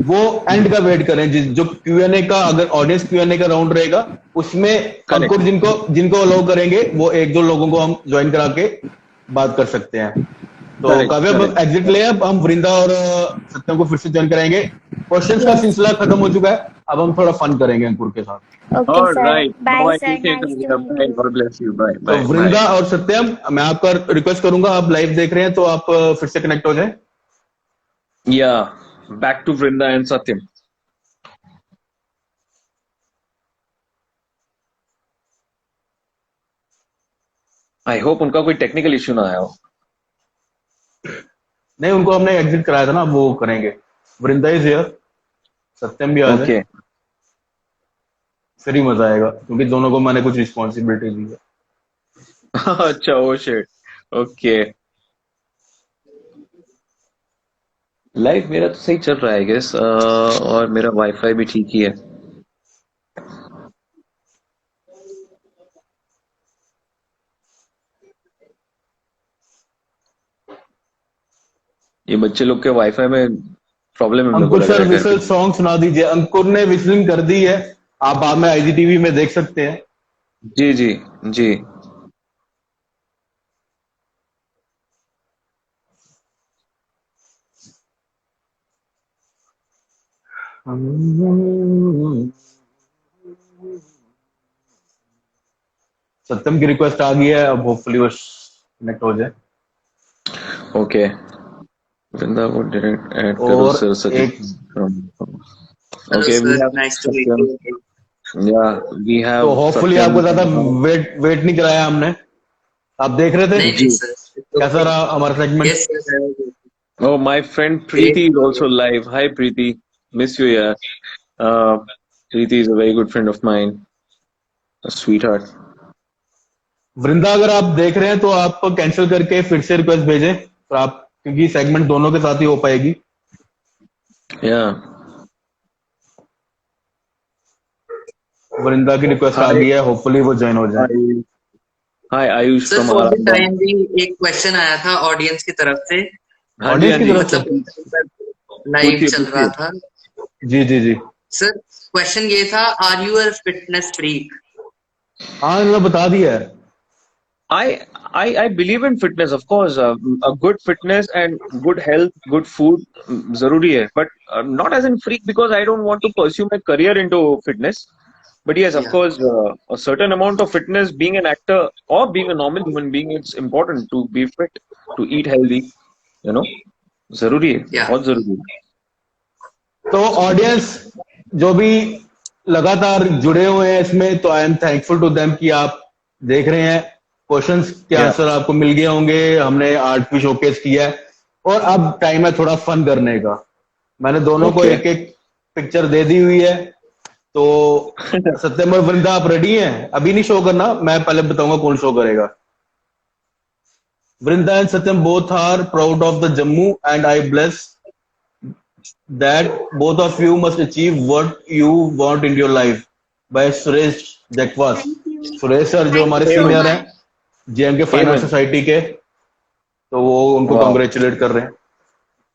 Speaker 4: वो एंड का वेट करें। जो Q&A का, अगर ऑडियंस Q&A का राउंड रहेगा उसमें अंकुर जिनको अलाउ करेंगे वो एक दो लोगों को हम ज्वाइन करा के बात कर सकते हैं। तो काव्य अब एग्जिट ले, अब हम वृंदा और सत्यम को फिर से ज्वाइन कराएंगे। क्वेश्चंस का सिलसिला खत्म हो चुका है, अब हम थोड़ा फन करेंगे अंकुर के साथ।
Speaker 9: Okay sir,
Speaker 7: Alright,
Speaker 9: bye
Speaker 7: bye,
Speaker 9: sir,
Speaker 7: take care,
Speaker 9: nice
Speaker 7: Kavita.
Speaker 9: To meet
Speaker 7: Bye,
Speaker 9: you.
Speaker 7: God bless you. Bye,
Speaker 4: तो
Speaker 7: bye,
Speaker 4: वृंदा
Speaker 7: bye.
Speaker 4: और सत्यम, मैं आपका रिक्वेस्ट करूंगा, आप लाइव देख रहे हैं तो आप फिर से कनेक्ट हो जाए।
Speaker 7: Yeah, back to Vrinda and Satyam. I hope उनका कोई टेक्निकल इश्यू ना आया हो।
Speaker 4: नहीं, उनको हमने एग्जिट कराया था ना, वो करेंगे। वृंदा इज हियर, सत्यम भी आ जाए,
Speaker 7: Okay.
Speaker 4: फिर ही मजा आएगा, क्योंकि दोनों को मैंने कुछ रिस्पॉन्सिबिलिटी दी है।
Speaker 7: अच्छा, oh shit. Okay. लाइफ मेरा तो सही चल रहा है, आई गेस, और मेरा वाईफाई भी ठीक ही है। ये बच्चे लोग के वाईफाई में प्रॉब्लम है, मेरे को
Speaker 4: अंकुर
Speaker 7: लग रहा
Speaker 4: सर
Speaker 7: है घर
Speaker 4: विसल
Speaker 7: पे।
Speaker 4: सॉन्ग सुना दीजिए। अंकुर ने विसलिंग कर दी है, आप बाद में IGTV में देख सकते हैं।
Speaker 7: जी जी जी।
Speaker 4: सत्यम की रिक्वेस्ट आ गई है, अब होपफुली वो कनेक्ट हो जाए।
Speaker 7: ओके, वृंदा को डायरेक्ट ऐड करो
Speaker 4: और
Speaker 7: सर सत्यम।
Speaker 4: एक,
Speaker 3: Hello
Speaker 7: okay, we
Speaker 3: sir,
Speaker 7: have
Speaker 3: nice to meet
Speaker 7: Satyam,
Speaker 3: you.
Speaker 7: या वी
Speaker 4: तो
Speaker 7: हैव
Speaker 4: होपफुली
Speaker 7: सत्यम।
Speaker 4: आपको ज्यादा वेट नहीं कराया हमने, आप देख रहे थे
Speaker 3: नहीं
Speaker 7: जी।
Speaker 3: नहीं sir.
Speaker 4: कैसा रहा हमारा segment?
Speaker 3: Yes sir.
Speaker 7: Oh, my friend Preeti is also live. Hi Preeti, miss you yaar. Preeti is a very good friend of mine, a sweetheart.
Speaker 4: वृंदा अगर आप देख रहे हैं तो आप कैंसिल करके फिर से रिक्वेस्ट भेजें, तो आप, क्योंकि सेगमेंट दोनों के साथ ही हो पाएगी।
Speaker 7: Yeah.
Speaker 4: वृंदा की रिक्वेस्ट आ
Speaker 7: Hi.
Speaker 4: गई है, होपफुली वो ज्वाइन हो जाए।
Speaker 7: Hi Ayush
Speaker 3: Sir,
Speaker 7: from
Speaker 3: for the
Speaker 7: Arambagh.
Speaker 3: time being एक क्वेश्चन आया था ऑडियंस की तरफ से,
Speaker 7: हाँ जी,
Speaker 4: ऑडियंस की तरफ से?
Speaker 3: मतलब लाइव चल रहा था।
Speaker 4: जी जी जी,
Speaker 3: सर क्वेश्चन ये था, are you a fitness freak?
Speaker 4: हाँ इन्होंने बता दिया है।
Speaker 7: I believe in fitness, of course. A good fitness and good health, good food, जरूरी है. But not as in freak, because I don't want to pursue my career into fitness. But yes, of
Speaker 3: Yeah.
Speaker 7: course, a certain amount of fitness, being an actor or being a normal human being, it's important to be fit, to eat healthy. You know, जरूरी है,
Speaker 3: Yeah.
Speaker 7: बहुत जरूरी है.
Speaker 4: तो ऑडियंस जो भी लगातार जुड़े हुए हैं इसमें, तो I am thankful to them कि आप देख रहे हैं। क्वेश्चंस के
Speaker 7: Yeah.
Speaker 4: आंसर आपको मिल गए होंगे, हमने आर्ट भी शोकेस किया है और अब टाइम है थोड़ा फन करने का। मैंने दोनों को
Speaker 7: Okay.
Speaker 4: एक एक पिक्चर दे दी हुई है, तो सत्यम और वृंदा आप रेडी हैं? अभी नहीं शो करना, मैं पहले बताऊंगा कौन शो करेगा। Vrinda and Satyam both are proud of the Jammu and I bless that both of you must achieve what you want in your life by Suresh Jakwas.
Speaker 5: Thank you.
Speaker 4: Suresh sir जो हमारे
Speaker 9: Thank you so
Speaker 4: सीनियर हैं
Speaker 9: much.
Speaker 4: जेएमके finance
Speaker 7: Amen.
Speaker 4: सोसाइटी के, तो वो उनको
Speaker 7: Wow.
Speaker 4: कॉन्ग्रेचुलेट कर रहे हैं।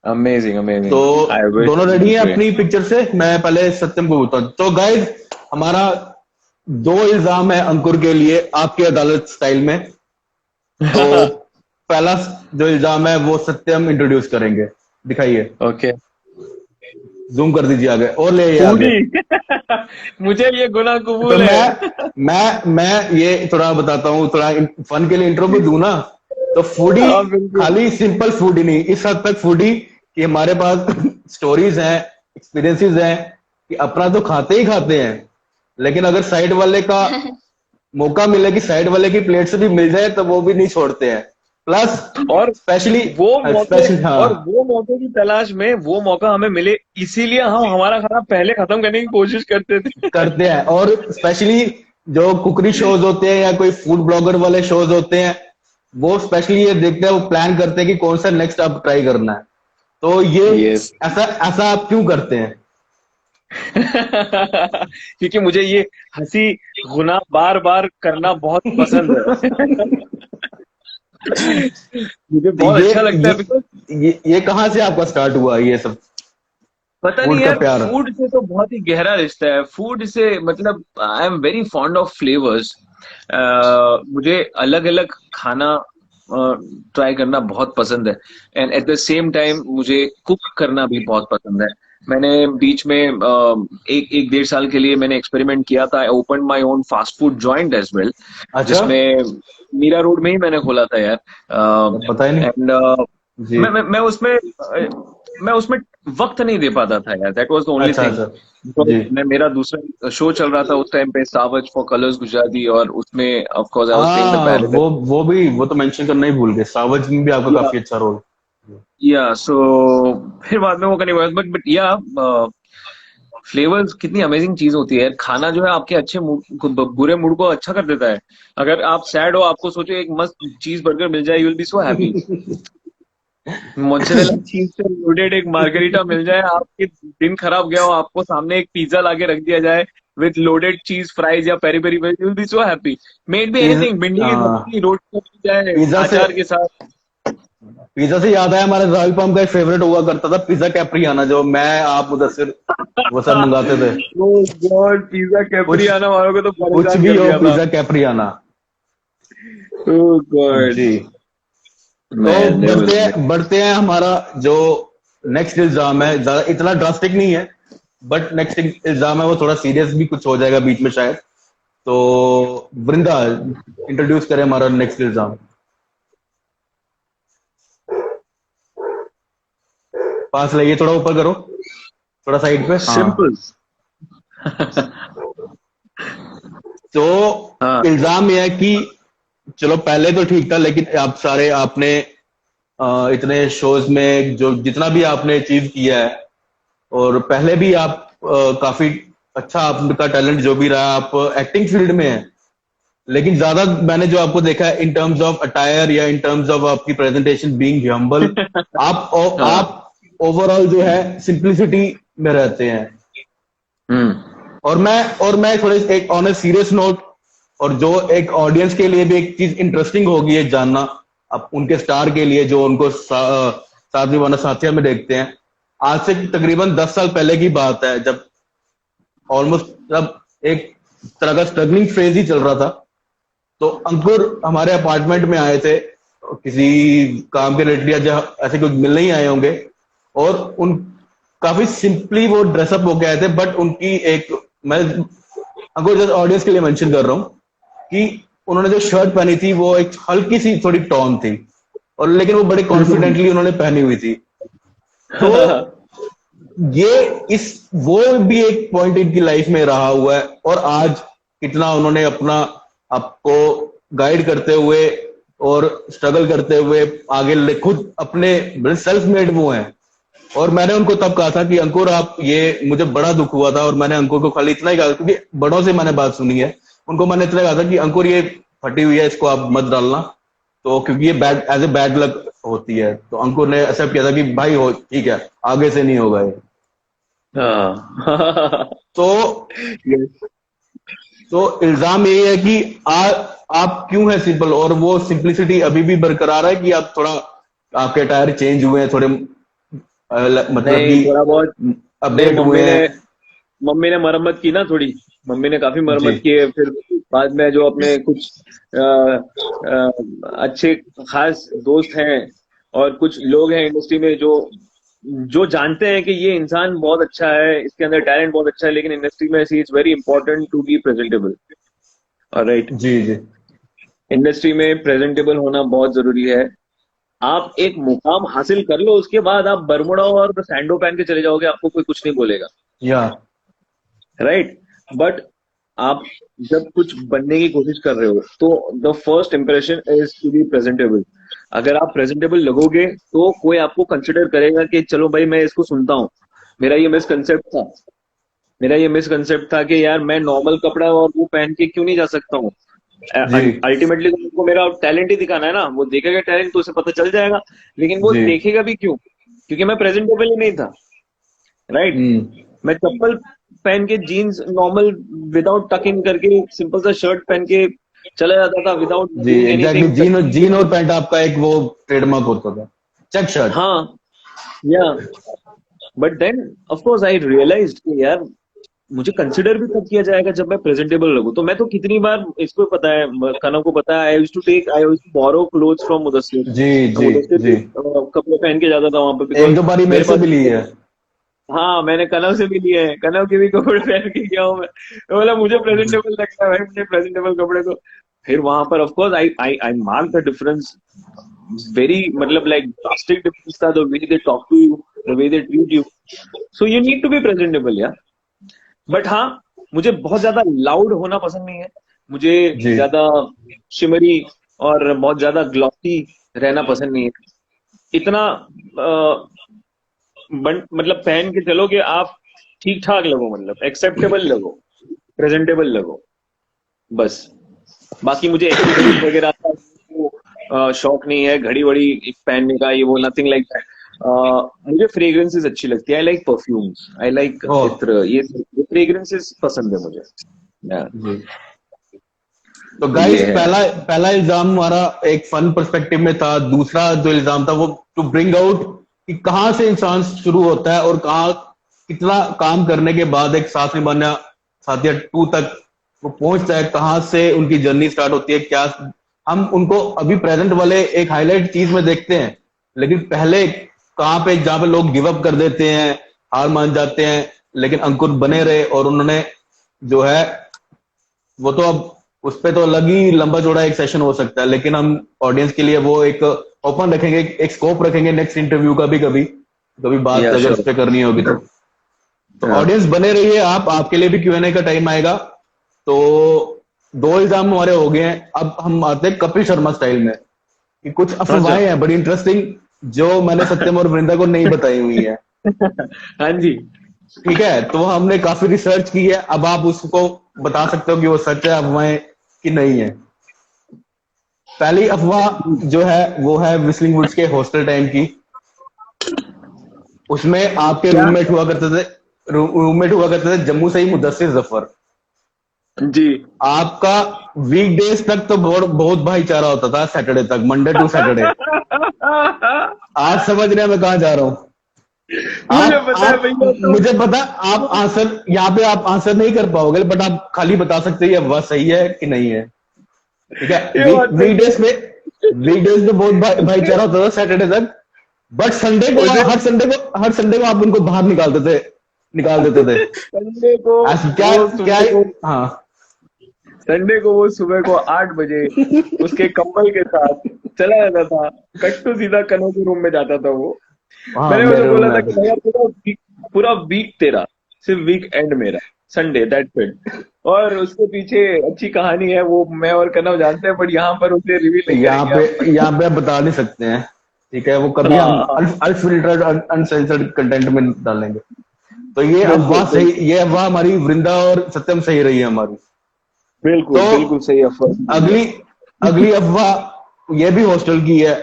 Speaker 7: Amazing, amazing.
Speaker 4: तो
Speaker 7: I wish
Speaker 4: दोनों रेडी हैं
Speaker 7: great.
Speaker 4: अपनी पिक्चर से। मैं पहले सत्यम को बोलता हूँ। तो गाइज हमारा 2 इल्जाम है अंकुर के लिए आपकी अदालत स्टाइल में। तो पहला जो इल्जाम है वो सत्यम इंट्रोड्यूस करेंगे, दिखाइए,
Speaker 7: Okay.
Speaker 4: जूम कर दीजिए आगे और ले आइए आगे।
Speaker 7: फूडी मुझे ये गुनाह
Speaker 4: तो
Speaker 7: कबूल है।
Speaker 4: मैं ये थोड़ा बताता हूँ, थोड़ा फन के लिए इंट्रो भी दूं ना। तो फूडी
Speaker 7: हाँ, बिल्कुल।
Speaker 4: खाली सिंपल फूडी नहीं, इस हद तक फूडी कि हमारे पास स्टोरीज हैं, एक्सपीरियंसेस हैं कि अपना तो खाते ही खाते हैं, लेकिन अगर साइड वाले का मौका मिले कि साइड वाले की प्लेट से भी मिल जाए तो वो भी नहीं छोड़ते हैं। प्लस
Speaker 7: और
Speaker 4: स्पेशली
Speaker 7: वो मौके और
Speaker 4: हाँ,
Speaker 7: वो मौके की तलाश में वो मौका हमें मिले, इसीलिए हम हमारा खाना पहले खत्म करने की कोशिश करते थे।
Speaker 4: करते हैं। और स्पेशली जो कुकरी शोज होते हैं या कोई फूड ब्लॉगर वाले शोज होते हैं, वो स्पेशली ये देखते हैं, वो प्लान करते हैं कि कौन सा नेक्स्ट अब ट्राई करना है। तो ये
Speaker 7: Yes.
Speaker 4: ऐसा आप क्यों करते हैं?
Speaker 7: क्योंकि मुझे ये हंसी गुनाह बार बार करना बहुत पसंद है। मुझे बहुत अच्छा लगता है बिकॉज
Speaker 4: ये कहाँ से आपका स्टार्ट हुआ ये सब?
Speaker 7: पता
Speaker 4: फूड
Speaker 7: नहीं
Speaker 4: का
Speaker 7: यार,
Speaker 4: प्यार।
Speaker 7: फूड से तो बहुत ही गहरा रिश्ता है। फूड से मतलब I am very fond of flavours. मुझे अलग अलग खाना ट्राई करना बहुत पसंद है, and at the same time मुझे कुक करना भी बहुत पसंद है। मैंने बीच में एक 1.5 साल के लिए मैंने एक्सपेरिमेंट किया था। I open my own fast food joint as well,
Speaker 4: अच्छा,
Speaker 7: जिसमें मीरा रोड में ही मैंने खोला था यार।
Speaker 4: पता ही नहीं
Speaker 7: एंड
Speaker 4: जी।
Speaker 7: मैं उसमें वक्त नहीं दे पाता था यार। दैट वाज द ओनली
Speaker 4: अच्छा
Speaker 7: थिंग।
Speaker 4: अच्छा जी।
Speaker 7: मैं मेरा दूसरा शो चल रहा था उस टाइम पे, सावज फॉर कलर्स गुजराती, और उसमें of course I was playing the
Speaker 4: हाँ,
Speaker 7: पैरेलल।
Speaker 4: वो तो मेंशन करना ही भूल गए, सावज में भी आपका
Speaker 7: या
Speaker 4: काफी अच्छा रोल।
Speaker 7: या सो फिर बाद में वो करने के बाद बट या फ्लेवर्स कितनी अमेजिंग चीज होती है यार। खाना जो है आपके अच्छे बुरे मूड को अच्छा कर देता है। अगर आप सैड हो, आपको सोचो एक मस्त चीज बर्गर मिल जाए, you will be so happy. मोzzरेला चीज से लोडेड एक मार्गरीटा मिल जाए, आपके दिन खराब गया हो, आपको सामने एक पिज्जा लाके रख दिया जाए विद लोडेड चीज फ्राइज या peri peri, you will be so happy. Maybe anything, भिंडी की सब्जी रोटी मिल जाए
Speaker 4: पिज्जा से
Speaker 7: अचार के साथ।
Speaker 4: पिज्जा से याद आया, हमारे रॉयल पाम का एक फेवरेट हुआ करता था पिज्जा कैप्रियाना, जो मैं आप मुदस्सिर वो सब मंगाते थे।
Speaker 7: ओह गॉड, पिज्जा कैप्रियाना वालों को तो
Speaker 4: कुछ
Speaker 7: परेशान
Speaker 4: भी
Speaker 7: कर
Speaker 4: हो,
Speaker 7: दिया था।
Speaker 4: पिज्जा कैप्रियाना।
Speaker 7: ओह गॉड
Speaker 4: जी। तो बढ़ते हैं हमारा जो नेक्स्ट इल्जाम है, ज्यादा इतना ड्रास्टिक नहीं है, बट नेक्स्ट इल्जाम है वो थोड़ा सीरियस भी कुछ हो जाएगा बीच में शायद। तो वृंदा इंट्रोड्यूस करें हमारा नेक्स्ट इल्जाम। पास लाइए, थोड़ा ऊपर करो, थोड़ा साइड पे।
Speaker 7: सिंपल।
Speaker 4: तो
Speaker 7: हाँ।
Speaker 4: इल्जाम यह है कि चलो पहले तो ठीक था, लेकिन आपने इतने शोज में जो जितना भी आपने अचीव किया है, और पहले भी आप काफी अच्छा आपका टैलेंट जो भी रहा, आप एक्टिंग फील्ड में है, लेकिन ज्यादा मैंने जो आपको देखा है इन टर्म्स ऑफ अटायर या इन टर्म्स ऑफ आपकी प्रेजेंटेशन बीइंग हम्बल, आप ओवरऑल जो है सिंप्लिसिटी में रहते हैं। और मैं थोड़े एक ऑन ए सीरियस नोट, और जो एक ऑडियंस के लिए भी एक चीज इंटरेस्टिंग होगी ये जानना, अब उनके स्टार के लिए जो उनको साथ निभाना साथिया में देखते हैं। आज से तकरीबन 10 साल पहले की बात है, जब ऑलमोस्ट जब एक तरह का स्ट्रगलिंग फेज ही चल रहा था, तो अंकुर हमारे अपार्टमेंट में आए थे किसी काम के रिलेटेड, या जहाँ ऐसे कुछ मिलने ही आए होंगे, और उन काफी सिंपली वो ड्रेसअप होके आए थे, बट उनकी एक, मैं अंकुर जस्ट ऑडियंस के लिए मेंशन कर रहा हूँ कि उन्होंने जो शर्ट पहनी थी वो एक हल्की सी थोड़ी टॉन थी, और लेकिन वो बड़े कॉन्फिडेंटली उन्होंने पहनी हुई थी। तो वो भी एक पॉइंट इनकी लाइफ में रहा हुआ है, और आज कितना उन्होंने अपना आपको गाइड करते हुए और स्ट्रगल करते हुए आगे खुद अपने सेल्फ मेड वो हैं। और मैंने उनको तब कहा था कि अंकुर आप ये, मुझे बड़ा दुख हुआ था, और मैंने अंकुर को खाली इतना ही कहा, क्योंकि बड़ों से मैंने बात सुनी है, उनको मैंने इतना कहा था कि अंकुर ये फटी हुई है, इसको आप मत डालना, तो क्योंकि ये एज ए बैड लक होती है। तो अंकुर ने एक्सेप्ट किया था कि भाई हो ठीक है, आगे से नहीं होगा ये। तो तो इल्जाम यही है कि आप क्यों है सिंपल, और वो सिंपलिसिटी अभी भी बरकरार है कि आप थोड़ा आपके टायर चेंज हुए हैं थोड़े, मतलब
Speaker 7: नहीं,
Speaker 4: कि
Speaker 7: थोड़ा बहुत
Speaker 4: अपडेट
Speaker 7: नहीं,
Speaker 4: हुए हैं?
Speaker 7: मम्मी ने मरम्मत की ना थोड़ी, मम्मी ने काफी
Speaker 4: जी
Speaker 7: मरम्मत की है। फिर बाद में जो अपने कुछ अच्छे खास दोस्त हैं और कुछ लोग हैं इंडस्ट्री में जो जो जानते हैं कि ये इंसान बहुत अच्छा है, इसके अंदर टैलेंट बहुत अच्छा है, लेकिन इंडस्ट्री में ऐसी it's very important to be presentable. Right,
Speaker 4: जी जी
Speaker 7: इंडस्ट्री में प्रेजेंटेबल होना बहुत जरूरी है। आप एक मुकाम हासिल कर लो, उसके बाद आप बरमुडा और सैंडो पहन के चले जाओगे, आपको कोई कुछ नहीं बोलेगा।
Speaker 4: या
Speaker 7: राइट, बट आप जब कुछ बनने की कोशिश कर रहे हो तो the first impression is to be presentable. अगर आप प्रेजेंटेबल लगोगे तो कोई आपको कंसिडर करेगा कि चलो भाई मैं इसको सुनता हूँ। मेरा ये मिसकंसेप्ट था कि यार मैं नॉर्मल कपड़ा और वो पहन के क्यों नहीं जा सकता हूँ।
Speaker 4: जी
Speaker 7: अल्टीमेटली उनको मेरा टैलेंट ही दिखाना है ना, वो देखेगा टैलेंट तो उसे पता चल जाएगा, लेकिन वो
Speaker 4: जी
Speaker 7: देखेगा भी क्यों? क्योंकि मैं प्रेजेंटेबल ही नहीं था। राइट, मैं चप्पल पहन के जीन्स नॉर्मल विदाउट टकिंग करके सिंपल सा शर्ट पहन के चला जाता था विदाउट
Speaker 4: जी
Speaker 7: डूइंग
Speaker 4: एग्जैक्टली,
Speaker 7: एनीथिंग।
Speaker 4: जीन और पैंट आपका एक वो ट्रेडमार्क होता था, चेक शर्ट।
Speaker 7: हाँ, yeah but then of course I realized कि यार मुझे कंसिडर भी तब किया जाएगा जब मैं प्रेजेंटेबल लगूं। तो मैं तो कितनी बार, इसको पता है, कनव को पता है, I used to borrow clothes from Mudassir.
Speaker 4: जी
Speaker 7: तो
Speaker 4: जी
Speaker 7: मुदस्सिर
Speaker 4: जी,
Speaker 7: कपड़े पहन के जाता था वहां पे,
Speaker 4: एक
Speaker 7: बिकॉज
Speaker 4: दो बारी मेरे
Speaker 7: मेरे
Speaker 4: से
Speaker 7: पास,
Speaker 4: भी ली है।
Speaker 7: हाँ मैंने कनव से भी लिए हैं, कनव के भी कपड़े पहन के गया हूँ मैं। तो बोला मुझे प्रेजेंटेबल लगता है भाई, मुझे प्रेजेंटेबल कपड़े दो। फिर वहां पर of course I mark the difference very, मतलब लाइक ड्रास्टिक डिफरेंस था, the way they talk to you, the way they treat you. So you need to be presentable यार। बट हाँ, मुझे बहुत ज्यादा लाउड होना पसंद नहीं है, मुझे
Speaker 4: जी
Speaker 7: ज्यादा शिमरी और बहुत ज्यादा ग्लॉसी रहना पसंद नहीं है। इतना मतलब पहन के चलो कि आप ठीक ठाक लगो, मतलब एक्सेप्टेबल लगो, प्रेजेंटेबल लगो, बस। बाकी मुझे एक्सेसरीज वगैरह का शौक नहीं है, घड़ी वड़ी पहनने का, ये वो, नथिंग लाइक दैट। मुझे फ्रेग्रेंसेस अच्छी लगती है, I like perfumes, I like
Speaker 4: oh
Speaker 7: इत्र, ये फ्रेग्रेंसेस पसंद है मुझे। Yeah,
Speaker 4: जी। तो गाइस
Speaker 7: ये है।
Speaker 4: पहला इल्जाम हमारा एक फन पर्सपेक्टिव में था, दूसरा जो इल्जाम था वो टू ब्रिंग आउट कि कहाँ से इंसान शुरू होता है और कहाँ कितना काम करने के बाद एक साथ निभाना साथिया 2 तक वो पहुंचता है, कहाँ से उनकी जर्नी स्टार्ट होती है। क्या हम उनको अभी प्रेजेंट वाले एक हाईलाइट चीज में देखते हैं, लेकिन पहले कहाँ पे जहाँ पे लोग गिव अप कर देते हैं, हार मान जाते हैं, लेकिन अंकुर बने रहे और उन्होंने जो है वो तो अब उस पे तो अलग ही लंबा चौड़ा एक सेशन हो सकता है, लेकिन हम ऑडियंस के लिए वो एक ओपन रखेंगे, एक स्कोप रखेंगे नेक्स्ट इंटरव्यू का भी, कभी बात
Speaker 7: Yeah,
Speaker 4: अगर
Speaker 7: sure.
Speaker 4: उस पे करनी होगी तो
Speaker 7: Yeah.
Speaker 4: ऑडियंस बने रहिए। आपके लिए भी Q&A का टाइम आएगा। तो 2 इल्जाम हमारे हो गए हैं, अब हम आते हैं कपिल शर्मा स्टाइल में कि कुछ अफवाहें हैं बड़ी इंटरेस्टिंग जो मैंने सत्यम और वृंदा को नहीं बताई हुई है।
Speaker 7: हाँ जी,
Speaker 4: ठीक है, तो हमने काफी रिसर्च की है, अब आप उसको बता सकते हो कि वो सच है अफवाहें कि नहीं है। पहली अफवाह जो है वो है विस्लिंग वुड्स के हॉस्टल टाइम की। उसमें आपके रूममेट हुआ करते थे जम्मू से ही मुदस्सिर जफर
Speaker 7: जी।
Speaker 4: आपका वीकडेज तक तो बहुत भाईचारा होता था, सैटरडे तक, मंडे टू सैटरडे। आज समझ रहे हैं मैं कहाँ जा रहा हूँ।
Speaker 7: मुझे पता है भैया, तो
Speaker 4: मुझे पता आप आंसर यहाँ पे आप आंसर नहीं कर पाओगे, बट आप खाली बता सकते हैं ये वह सही है कि नहीं है। ठीक है, वीकडेज में बहुत भाईचारा होता था सैटरडे तक, बट संडे को हर संडे को आप उनको बाहर निकाल देते थे।
Speaker 7: संडे को
Speaker 4: क्या हाँ,
Speaker 7: संडे को वो सुबह को 8 बजे उसके कंबल के साथ चला जाता था, कट टू सीधा कनव के रूम में जाता था वो।
Speaker 4: हाँ,
Speaker 7: मैंने
Speaker 4: मेरे
Speaker 7: उसे
Speaker 4: रूम
Speaker 7: बोला
Speaker 4: में
Speaker 7: था कि भैया पूरा वीक तेरा, सिर्फ वीक एंड मेरा, संडे, दैट्स इट। और उसके पीछे अच्छी कहानी है, वो मैं और कनव जानते हैं, बट यहाँ पर उसे रिवील नहीं करेंगे।
Speaker 4: यहाँ पे आप बता नहीं सकते हैं। ठीक है, वो कभी हम अनफिल्टर्ड अनसेंसर्ड कंटेंट में डालेंगे। तो ये अफवाह हमारी वृंदा और सत्यम सही रही है हमारी।
Speaker 7: बिल्कुल
Speaker 4: तो
Speaker 7: बिल्कुल सही अफवाह।
Speaker 4: अगली अफवाह ये भी हॉस्टल की है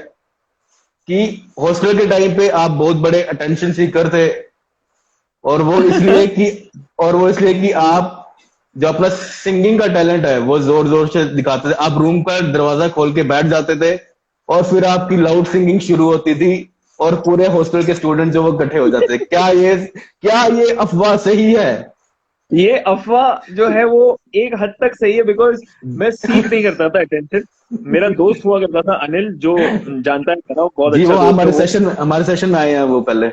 Speaker 4: कि हॉस्टल के टाइम पे आप बहुत बड़े अटेंशन सीकर थे, और वो इसलिए कि आप जो अपना सिंगिंग का टैलेंट है वो जोर जोर से दिखाते थे। आप रूम का दरवाजा खोल के बैठ जाते थे और फिर आपकी लाउड सिंगिंग शुरू होती थी और पूरे हॉस्टल के स्टूडेंट जो वो इकट्ठे हो जाते थे। क्या ये अफवाह सही है?
Speaker 7: ये अफवाह जो है वो एक हद तक सही है, बिकॉज मैं सीख नहीं करता था अटेंशन। मेरा दोस्त हुआ करता था अनिल, जो जानता है कनाव, बहुत
Speaker 4: जी,
Speaker 7: अच्छा
Speaker 4: वो
Speaker 7: दोस्त है
Speaker 4: हमारे सेशन में आए हैं वो पहले।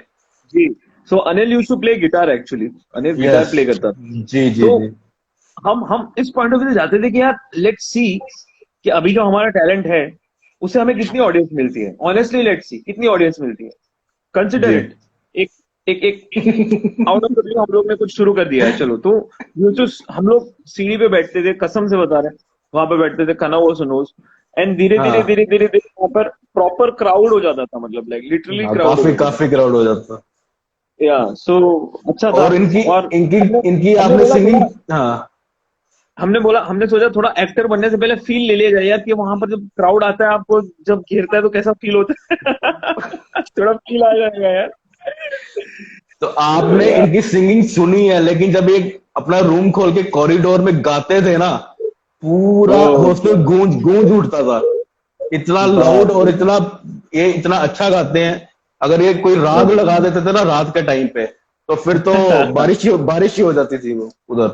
Speaker 7: जी। So Anil used to play guitar, actually Anil guitar play करता था।
Speaker 4: जी जी
Speaker 7: तो
Speaker 4: जी
Speaker 7: हम इस पॉइंट ऑफ व्यू से जाते थे कि यार लेट्स सी कि अभी जो हमारा टैलेंट है उससे हमें कितनी ऑडियंस मिलती है। ऑनेस्टली लेट्स सी कितनी ऑडियंस मिलती है, कंसिडर
Speaker 4: जी।
Speaker 7: इट। एक आउट ऑफ द ब्लू हम लोग ने कुछ शुरू कर दिया है, चलो। तो ये जो हम लोग सीढ़ी पे बैठते थे, कसम से बता रहे हैं, वहां पे बैठते थे, खाना वो सुनोस, एंड धीरे धीरे
Speaker 4: हाँ,
Speaker 7: धीरे धीरे धीरे वहां पर प्रॉपर क्राउड हो जाता था, मतलब लाइक लिटरली
Speaker 4: हाँ,
Speaker 7: क्राउड हो जाता था।
Speaker 4: काफी क्राउड हो जाता।
Speaker 7: या सो अच्छा था।
Speaker 4: और इनकी
Speaker 7: और
Speaker 4: इनकी इनकी
Speaker 7: हमने
Speaker 4: आपने
Speaker 7: बोला
Speaker 4: सिंगिंग,
Speaker 7: थोड़ा,
Speaker 4: हाँ
Speaker 7: हमने सोचा थोड़ा एक्टर बनने से पहले फील ले लिया जाए यार, कि वहां पर जब क्राउड आता है, आपको जब घेरता है तो कैसा फील होता है। थोड़ा फील आ जाएगा यार।
Speaker 4: तो आपने इनकी सिंगिंग सुनी है, लेकिन जब ये अपना रूम खोल के कॉरिडोर में गाते थे ना, पूरा हॉस्टल गूंज गूंज उठता था। इतना लाउड और इतना अच्छा गाते हैं। अगर ये कोई राग लगा देते थे ना रात के टाइम पे, तो फिर तो बारिश ही हो जाती थी वो उधर।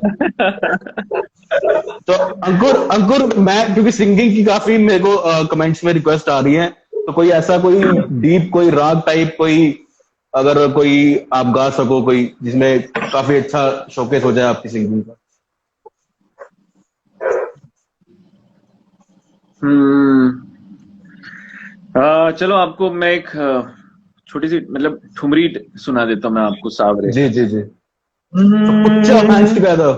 Speaker 4: तो अंकुर मैं, क्योंकि सिंगिंग की काफी मेरे को कमेंट्स में रिक्वेस्ट आ रही है, तो कोई ऐसा कोई डीप कोई राग टाइप कोई, अगर कोई आप गा सको कोई, जिसमें काफी अच्छा शोकेस हो जाए आपकी सिंगिंग का।
Speaker 7: चलो आपको मैं एक छोटी सी मतलब ठुमरी सुना देता हूँ मैं आपको, सावरे।
Speaker 4: जी जी जी, so put your hands together.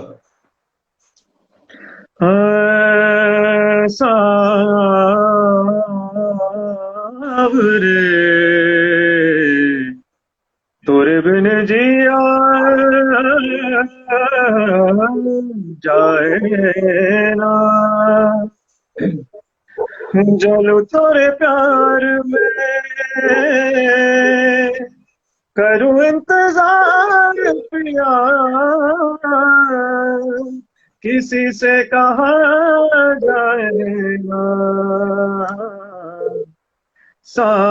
Speaker 7: सावरे तोरे बिन जिया जाए ना, जलो तोरे प्यार में करूं इंतजार पिया, किसी से कहा जाएगा सावरे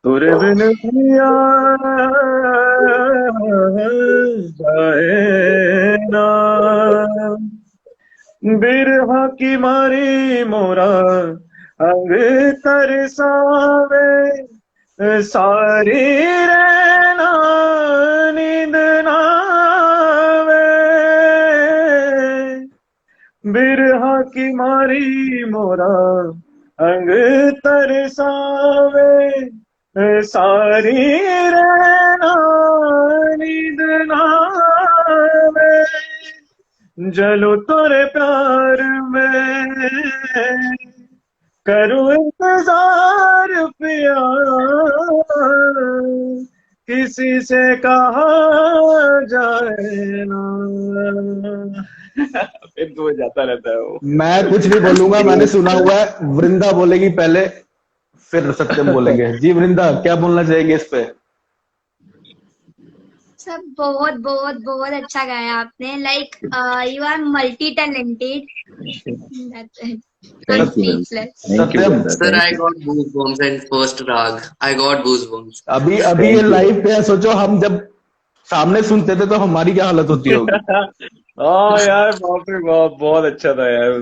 Speaker 7: तोरे बिन पिया जाए ना, बिरहा की मारी मोरा अंग तरसावे, सारी रहना नींद नावे, बिरहा की मारी मोरा अंग तरसावे, सारी रहना नींद नावे, जलो तोरे प्यार में करूं इंतजार पिया, किसी से कहा जाए ना। फिर तो जाता रहता है वो।
Speaker 4: मैं कुछ नहीं बोलूंगा, मैंने सुना हुआ है, वृंदा बोलेगी पहले फिर सत्यम बोलेंगे। जी वृंदा, क्या बोलना चाहेंगे इस पे?
Speaker 5: सब बहुत बहुत बहुत अच्छा गाया आपने। Like you are multi talented.
Speaker 4: Satyam
Speaker 3: Sir, I got goosebumps in first rag. I got goosebumps.
Speaker 4: अभी ये लाइव पे है, सोचो हम जब सामने सुनते थे तो हमारी क्या हालत होती होगी।
Speaker 7: हाँ यार, बाप रे बाप, बहुत अच्छा था यार।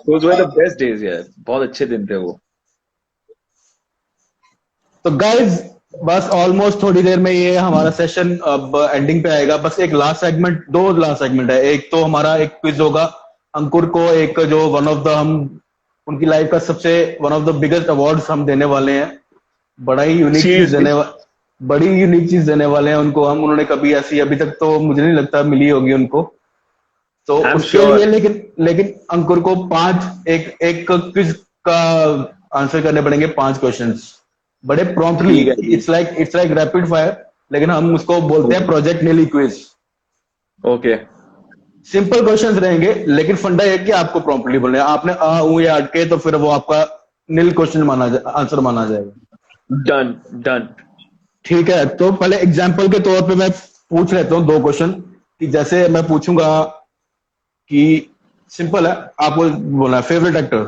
Speaker 7: Those were the best days यार, बहुत अच्छे दिन थे वो।
Speaker 4: तो गाइज बस ऑलमोस्ट थोड़ी देर में ये हमारा सेशन अब एंडिंग पे आएगा। बस एक लास्ट सेगमेंट, दो लास्ट सेगमेंट है। एक तो हमारा एक क्विज होगा, अंकुर को एक जो वन ऑफ द हम उनकी लाइफ का सबसे one of the biggest awards हम देने वाले हैं। बड़ा ही यूनिक चीज बड़ी यूनिक चीज देने वाले हैं उनको हम। उन्होंने कभी ऐसी अभी तक तो मुझे नहीं लगता मिली होगी उनको। तो उसके लिए लेकिन अंकुर को एक क्विज का आंसर करने पड़ेंगे 5 क्वेश्चंस, बड़े promptly. It's like rapid fire, लेकिन हम उसको बोलते हैं प्रोजेक्ट नीली क्विज।
Speaker 7: ओके,
Speaker 4: सिंपल क्वेश्चंस रहेंगे, लेकिन फंडा है कि आपको प्रॉम्प्टली बोलना है। आपने आ ऊ या अटके तो फिर वो आपका नील क्वेश्चन आंसर माना जाएगा।
Speaker 7: डन।
Speaker 4: ठीक है, तो पहले एग्जाम्पल के तौर पे मैं पूछ लेता हूँ 2 क्वेश्चन कि जैसे मैं पूछूंगा कि सिंपल है, आपको बोलना है favourite actor.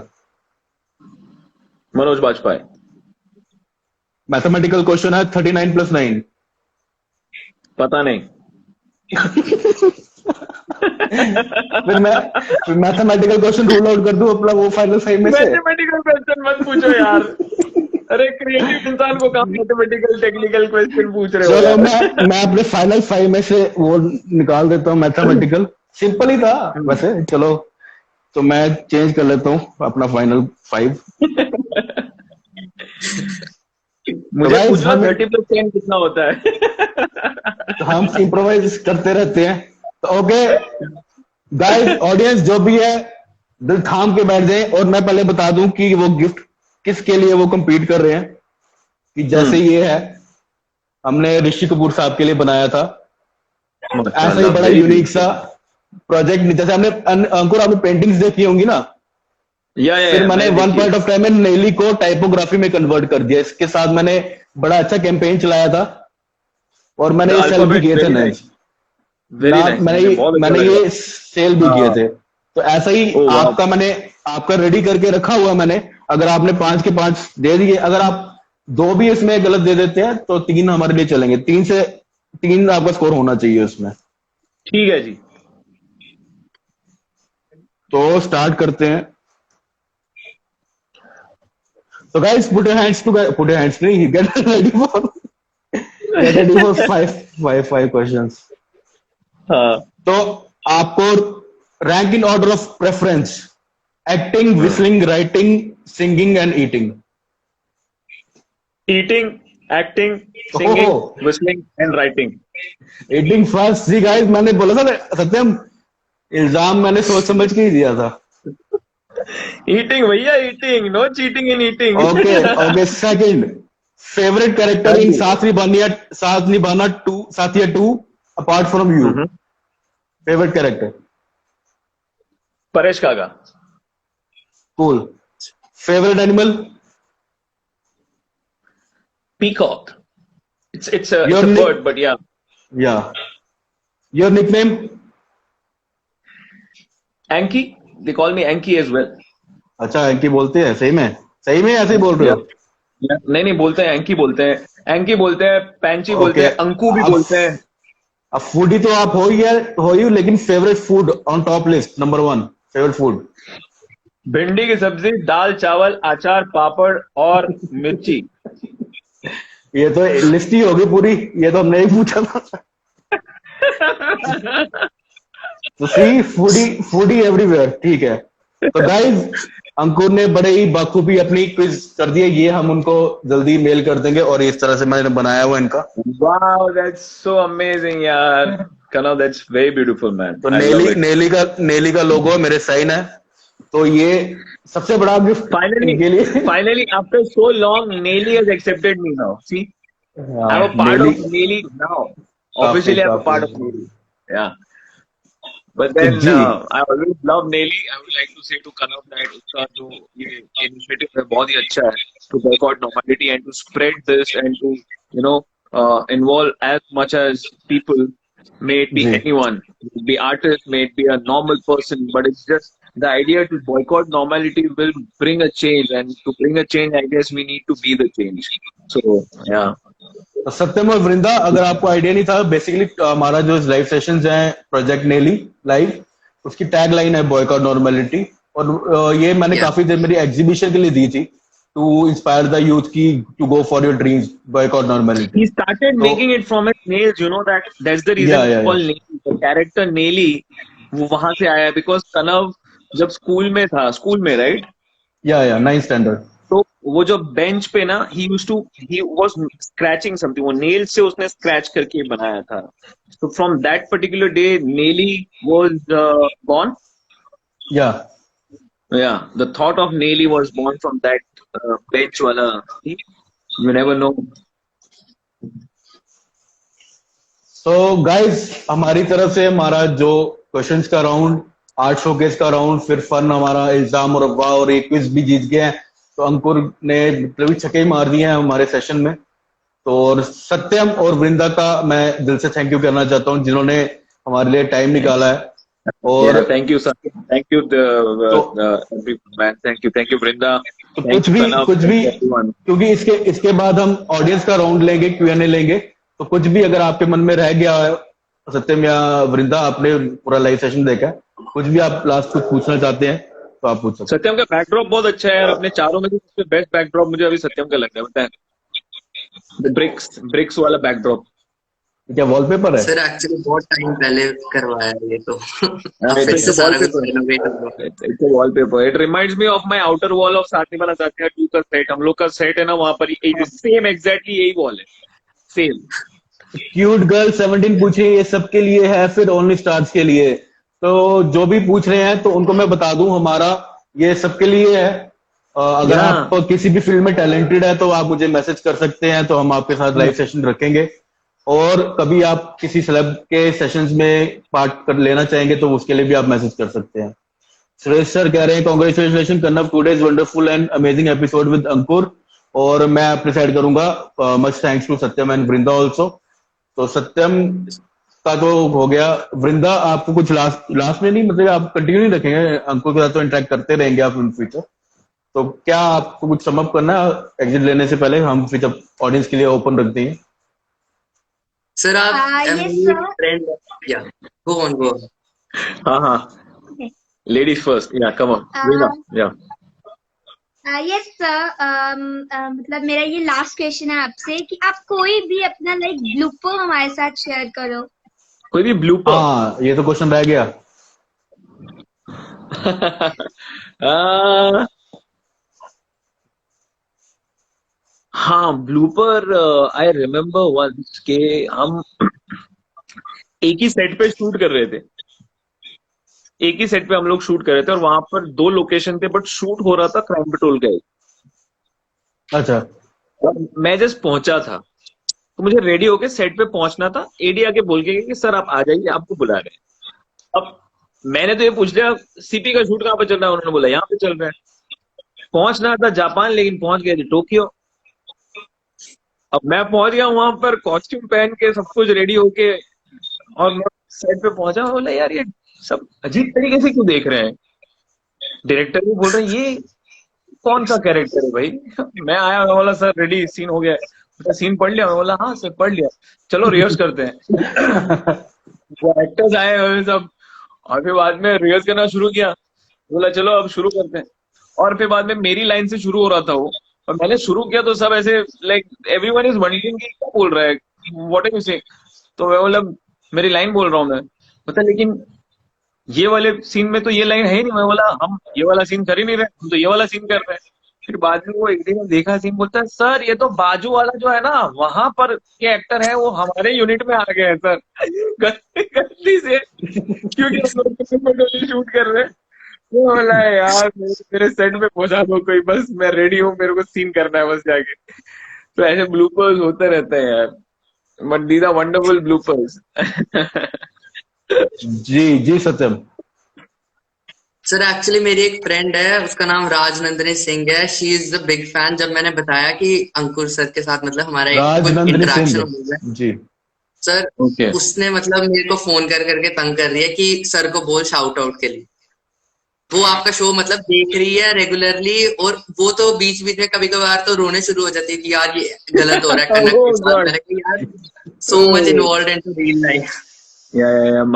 Speaker 7: Manoj Bajpayee.
Speaker 4: Mathematical question है 39 + 9।
Speaker 7: पता नहीं।
Speaker 4: फिर मैं मैथमेटिकल क्वेश्चन रूल आउट कर दूं अपना वो फाइनल 5 में से।
Speaker 7: मैथमेटिकल क्वेश्चन मत पूछो यार। अरे क्रिएटिव इंसान को कहाँ मैथमेटिकल टेक्निकल क्वेश्चन पूछ रहे हो
Speaker 4: चलो
Speaker 7: यार।
Speaker 4: मैं अपने फाइनल 5 में से वो निकाल देता हूँ मैथमेटिकल। सिंपल ही था वैसे, चलो तो मैं चेंज कर लेता हूँ अपना फाइनल 5।
Speaker 7: मुझे
Speaker 4: guys,
Speaker 7: पूछो
Speaker 4: हम
Speaker 7: 30 + 10 कितना होता है।
Speaker 4: तो हम इम्प्रोवाइज करते रहते हैं। तो ओके गाइस, ऑडियंस जो भी है दिल थाम के बैठ जाए। और मैं पहले बता दूं कि वो गिफ्ट किसके लिए वो compete कर रहे हैं। कि जैसे ये है, हमने ऋषि कपूर साहब के लिए बनाया था। ऐसा ही बड़ा यूनिक सा प्रोजेक्ट। जैसे हमने अंकुर, आपने पेंटिंग्स देखी होंगी ना। फिर मैंने वन पॉइंट ऑफ टाइम में नेली को टाइपोग्राफी में कन्वर्ट कर दिया। इसके साथ मैंने बड़ा अच्छा कैंपेन चलाया था और मैंने ये सेल भी किए थे। मैंने ये सेल भी किए थे। तो ऐसा ही आपका रेडी करके रखा हुआ मैंने। अगर आपने 5 के 5 दे दिए, अगर आप 2 भी इसमें गलत दे देते हैं तो 3 हमारे लिए चलेंगे। 3 से 3 आपका स्कोर होना चाहिए उसमें।
Speaker 7: ठीक है जी।
Speaker 4: तो स्टार्ट करते हैं। So guys, put your hands together. Put your hands free. Get ready for five questions.
Speaker 7: हाँ।
Speaker 4: तो आपको rank in order of preference: acting, whistling, writing, singing and eating.
Speaker 7: Eating, acting, singing, whistling and writing.
Speaker 4: Eating first। जी guys, मैंने बोला था सत्यम, इल्जाम मैंने सोच समझ के ही दिया था।
Speaker 7: Eating भैया, eating, no cheating in eating.
Speaker 4: Okay. Second, favorite character in साथ निभाना 2, साथिया 2 apart from you. Favorite character?
Speaker 7: Paresh काका।
Speaker 4: Cool. Favorite animal?
Speaker 7: Peacock. It's a bird, but yeah.
Speaker 4: Yeah. Your nickname?
Speaker 7: Anki. They call me Anki as well.
Speaker 4: अच्छा, एंकी बोलते हैं? सही में ऐसे ही बोल रहे हो?
Speaker 7: नहीं बोलते हैं, एंकी बोलते हैं, एंकी बोलते हैं, पैंची बोलते हैं, अंकु भी बोलते हैं।
Speaker 4: अब फूडी तो आप हो ही, लेकिन favourite food on top list, number 1 favourite food?
Speaker 7: भिंडी की सब्जी, दाल चावल, अचार, पापड़ और मिर्ची।
Speaker 4: ये तो लिस्ट ही होगी पूरी, ये तो हमने ही पूछा था। तो सी, फूडी एवरीवेयर। ठीक है। तो गाइज, अंकुर ने बड़े ही बाखूबी अपनी क्विज कर दी है। ये हम उनको जल्दी मेल कर देंगे और इस तरह से मैंने बनाया हुआ इनका।
Speaker 7: वाओ, दैट्स सो अमेजिंग यार। कनव, दैट्स वेरी ब्यूटीफुल मैन।
Speaker 4: तो नेली का लोगो मेरे साइन है। तो ये सबसे बड़ा gift
Speaker 7: finally after so long Nelly has accepted me now. See, I am a part of Nelly now. Officially I am a part of Nelly. Yeah, but then I always love Nelly. I would like to say to Kanav that उसका जो ये initiative है बहुत ही अच्छा है to boycott normality and to spread this and to involve as much as people. May it be anyone, may it be artist, may it be a normal person, but it's just the idea to boycott normality will bring a change, and to bring a change, I guess we need to be the change. So yeah.
Speaker 4: सत्यम और वृंदा, अगर आपको आइडिया नहीं था, बेसिकली हमारा जो लाइव सेशंस हैं प्रोजेक्ट नेली लाइव, उसकी टैग लाइन है बॉयकॉट नॉर्मलिटी। और ये मैंने काफी देर मेरी एग्जीबिशन के लिए दी थी, टू इंस्पायर द यूथ की to go for your dreams, boycott normality.
Speaker 7: He started making it from his nails, you know that's the reason it's called Nelly. The character Nelly वो वहां से आया, because कनव जब स्कूल में था, राइट?
Speaker 4: या 9th स्टैंडर्ड।
Speaker 7: तो वो जो बेंच पे ना, he was scratching something, वो नेल से उसने स्क्रैच करके बनाया था। So from that particular day, Nelly was born. Yeah, the thought of Nelly was born from that bench wala. You never know.
Speaker 4: So guys, हमारी तरफ से हमारा जो क्वेश्चंस का राउंड, आर्ट शोकेस का राउंड, फिर फन हमारा इल्जाम और अफवाह और एक क्विज भी जीत गए हैं। तो अंकुर ने छक्के मार दिए हैं हमारे सेशन में। तो और सत्यम और वृंदा का मैं दिल से थैंक यू करना चाहता हूँ, जिन्होंने हमारे लिए टाइम निकाला है। और
Speaker 7: thank you sir, thank you man, thank you Vrinda.
Speaker 4: तो कुछ भी क्योंकि इसके बाद हम ऑडियंस का राउंड लेंगे, Q&A लेंगे, तो कुछ भी अगर आपके मन में रह गया है, सत्यम या वृंदा, आपने पूरा लाइव सेशन देखा है, कुछ भी आप लास्ट कुछ पूछना चाहते हैं तो आप पूछ सकते हैं।
Speaker 7: सत्यम का बैकड्रॉप बहुत अच्छा है यार, अपने चारों में से सबसे बेस्ट बैकड्रॉप मुझे अभी सत्यम का लग रहा है, बताएं। ब्रिक्स वाला बैकड्रॉप
Speaker 4: क्या वॉलपेपर है
Speaker 3: सर? एक्चुअली बहुत टाइम पहले करवाया है ये तो। अब फिर
Speaker 7: it's
Speaker 3: से
Speaker 7: a
Speaker 3: सारा कुछ
Speaker 7: wallpaper.
Speaker 3: रेनोवेट हो गया।
Speaker 7: It's a wallpaper. It reminds me of my outer wall of साथ निभाना साथिया 2 का सेट। हम लोग का सेट है ना, वहां पर सेम एग्जैक्टली यही वॉल है, सेम।
Speaker 4: क्यूट गर्ल 17 पूछ रही है, ये सबके लिए है फिर ओनली स्टार्स के लिए? तो जो भी पूछ रहे हैं तो उनको मैं बता दूं, हमारा ये सबके लिए है। अगर आप किसी भी फील्ड में टैलेंटेड है तो आप मुझे मैसेज कर सकते हैं, तो हम आपके साथ लाइव सेशन रखेंगे। और कभी आप किसी सेलेब के सेशंस में पार्ट कर लेना चाहेंगे तो उसके लिए भी आप मैसेज कर सकते हैं। सुरेश सर कह रहे हैं congratulation Kannav, today's wonderful and amazing episode with Ankur. और मैं प्रिसाइड करूंगा, much thanks to Satyam and Vrinda also. तो सत्यम का तो हो गया, वृंदा आपको कुछ लास्ट में नहीं, मतलब आप कंटिन्यू नहीं रखेंगे, अंकुर के साथ तो इंटरेक्ट करते रहेंगे आप इन फ्यूचर, तो क्या आपको कुछ समअप करना है एग्जिट लेने से पहले? हम फ्यूचर ऑडियंस के लिए ओपन रखते हैं।
Speaker 3: सर आप
Speaker 5: yes,
Speaker 3: ट्रेंड या गो ऑन गो।
Speaker 7: हाँ,
Speaker 5: Okay.
Speaker 7: लेडीज फर्स्ट, या कम ऑन या।
Speaker 5: यस सर, मतलब मेरा ये लास्ट क्वेश्चन है आपसे कि आप कोई भी अपना लाइक ब्लूपर हमारे साथ शेयर करो।
Speaker 7: कोई भी ब्लूपर?
Speaker 4: हाँ, ये तो क्वेश्चन रह गया।
Speaker 7: हाँ, ब्लूपर आई रिमेम्बर वंस के हम एक ही सेट पे शूट कर रहे थे, एक ही सेट पे हम लोग शूट कर रहे थे, और वहां पर 2 लोकेशन थे, बट शूट हो रहा था क्राइम पेट्रोल का एक।
Speaker 4: अच्छा।
Speaker 7: और मैं जस्ट पहुंचा था, तो मुझे रेडी होके सेट पे पहुंचना था। एडी आके बोल के कि सर आप आ जाइए, आपको बुला रहे हैं। अब मैंने तो ये पूछ लिया सीपी का शूट कहाँ पे चल रहा है, उन्होंने बोला यहाँ पे चल रहा है। पहुंचना था जापान, लेकिन पहुंच गए थे टोक्यो। अब मैं पहुंच गया वहां पर कॉस्ट्यूम पहन के, सब कुछ रेडी होके, और मैं सेट पे पहुंचा, बोला यार ये सब अजीब तरीके से क्यों देख रहे हैं। डायरेक्टर भी बोल रहे हैं ये कौन सा कैरेक्टर है भाई। मैं आया, मैं बोला सर रेडी, सीन हो गया। सीन पढ़ लिया? मैं बोला हाँ सर पढ़ लिया, चलो रिहर्स करते हैं। वो एक्टर्स आए हुए सब, और फिर बाद में रिहर्स करना शुरू किया। बोला चलो अब शुरू करते हैं, और फिर बाद में मेरी लाइन से शुरू हो रहा था वो, और मैंने शुरू किया तो सब ऐसे लाइक एवरीवन इज वंडरिंग कि क्या बोल रहा है, व्हाट आर यू सेइंग। तो मैं बोला मेरी लाइन बोल रहा हूँ मैं, पता लेकिन ये वाले सीन में तो ये लाइन है ही नहीं। मैं बोला हम ये वाला सीन कर ही नहीं रहे, हम तो ये वाला सीन कर रहे हैं। फिर बाद में वो एक दिन देखा सीन, बोलता है सर ये तो बाजू वाला जो है ना वहां पर के एक्टर है, वो हमारे यूनिट में आ गए हैं सर गलती से, क्योंकि हम लोग शूट कर रहे हैं। वो बोला यार मेरे सेट में पहुंचा दो कोई, बस मैं रेडी हूँ, मेरे को सीन करना है बस जाके। तो ऐसे ब्लूपर्स होते रहते हैं यार, but these are wonderful bloopers.
Speaker 4: जी सत्यम
Speaker 3: सर एक्चुअली मेरी एक फ्रेंड है, उसका नाम राजनंदिनी सिंह है। She is the big fan. जब मैंने बताया कि अंकुर सर के साथ मतलब हमारा एक इंटरेक्शन हो गया
Speaker 4: जी
Speaker 3: सर, उसने मतलब मेरे को फोन कर करके तंग कर रही है कि सर को बोल शाउट आउट के लिए। वो आपका शो मतलब देख रही है रेगुलरली, और वो तो बीच बीच में कभी कभार तो रोने शुरू हो जाती है कि यार ये गलत हो रहा है कनक के साथ। मैंने कहा यार so much involved into real life.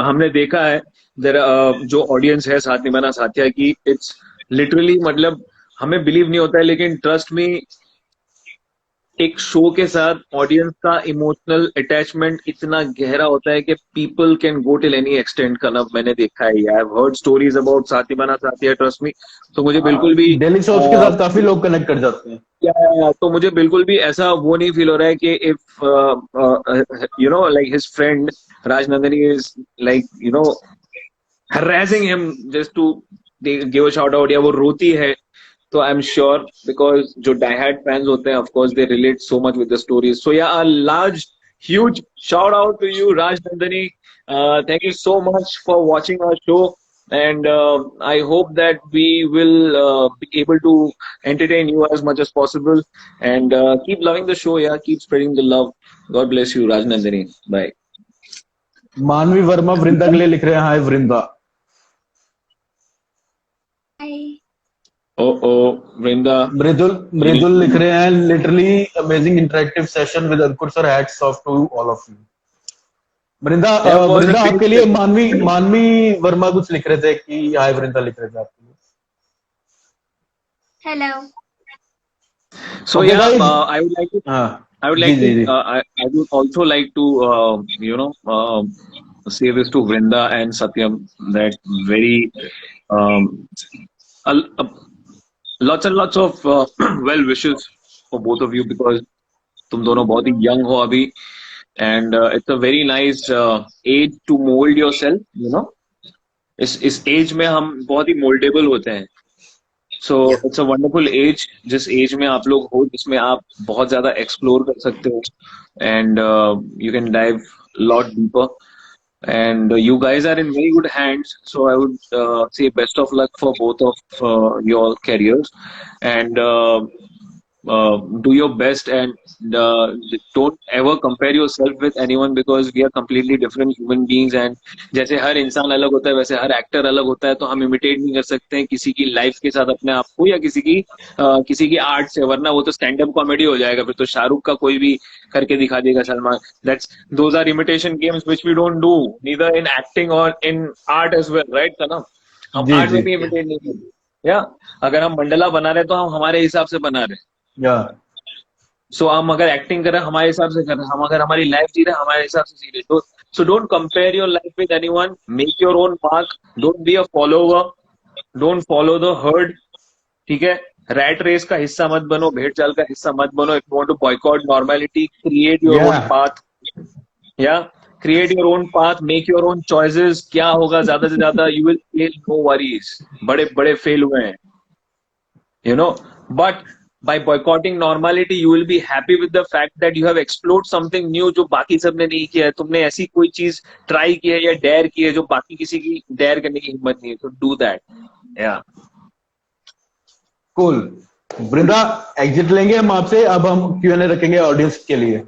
Speaker 7: हमने देखा है जो ऑडियंस है साथ निभाना साथिया की, इट्स लिटरली मतलब हमें बिलीव नहीं होता है, लेकिन ट्रस्ट में एक शो के साथ ऑडियंस का इमोशनल अटैचमेंट इतना गहरा होता है कि people can go till any extent. Kanav मैंने देखा है, I have heard stories about Saath Nibhana Saathiya, trust me. तो मुझे बिल्कुल भी
Speaker 4: डेली शोज के साथ काफी लोग कनेक्ट कर जाते हैं।
Speaker 7: तो मुझे बिल्कुल भी ऐसा वो नहीं फील हो रहा है कि if you know like his friend Rajnandani is like you know harassing him just to give a shout out, या वो रोती है। तो आई एम श्योर बिकॉज जो डाइहार्ड फैंस होते हैं of course they relate so much with the stories. So yeah a large huge shout out to you Rajnandani, thank you so much for watching our show, and I hope that we will be able to entertain you as much as possible, and keep loving the show. Yeah, keep spreading the love. God bless you, Rajnandini. Bye.
Speaker 4: मानवी वर्मा वृंदा के लिए लिख रहे हैं, हाय वृंदा.
Speaker 7: Vrinda.
Speaker 4: मृदुल लिख रहे हैं, literally amazing interactive session with Ankur sir, hats off to all of you. Vrinda आपके लिए मानवी वर्मा कुछ लिख रहे थे कि हाय वृंदा लिख रहे थे आपके लिए.
Speaker 5: Hello.
Speaker 7: So
Speaker 4: Okay,
Speaker 7: yeah,
Speaker 4: guys.
Speaker 7: I would like to. I would
Speaker 4: जी,
Speaker 7: like
Speaker 4: जी, जी.
Speaker 7: to. I would also like to say this to Vrinda and Satyam, that very lots and lots of well wishes for both of you, because तुम दोनों बहुत ही young हो अभी, and it's a very nice age to mold yourself. इस age में हम बहुत ही moldable होते हैं. So it's a wonderful age, जिस age में आप लोग हो, जिसमें आप बहुत ज्यादा explore कर सकते हो, and you can dive a lot deeper, and you guys are in very good hands. So I would say best of luck for both of your careers, and do your best, and don't ever compare yourself with anyone, because we are completely different human beings, and जैसे हर इंसान अलग होता है वैसे हर एक्टर अलग होता है, तो हम इमिटेट नहीं कर सकते हैं किसी की लाइफ के साथ अपने आप को, या किसी की आर्ट से, वरना वो तो स्टैंड अप कॉमेडी हो जाएगा, फिर तो शाहरुख का कोई भी करके दिखा देगा, Salman. Those are imitation games which we don't do neither in acting और in art as well, right ना. हम आर्ट में भी इमिटेट नहीं करते. या अगर हम मंडला बना रहे हैं तो हम हमारे हिसाब से बना रहे हैं. सो हम अगर एक्टिंग कर रहे हैं हमारे हिसाब से कर रहे हैं, हम अगर हमारी लाइफ जी रहे हैं हमारे हिसाब से जी रहे हैं. So don't compare your life with anyone, make your own mark, don't be a follower, don't follow the heard. ठीक है, रैट रेस का हिस्सा मत बनो, भेड़ चाल का हिस्सा मत बनो. If you want to boycott normality, create your own path. Yeah create your own path, make your own choices. क्या होगा ज्यादा से ज्यादा, you will fail, no worries. बड़े बड़े फेल हुए हैं, but by boycotting normality you will be happy with the fact that you have explored something new जो बाकी सबने नहीं किया है. तुमने ऐसी कोई चीज ट्राई की है या डेयर की है जो बाकी किसी की डेयर करने की हिम्मत नहीं है. तो डू दैट. या
Speaker 4: कूल. वृंदा एग्जिट लेंगे हम आपसे, अब हम Q&A रखेंगे ऑडियंस के लिए.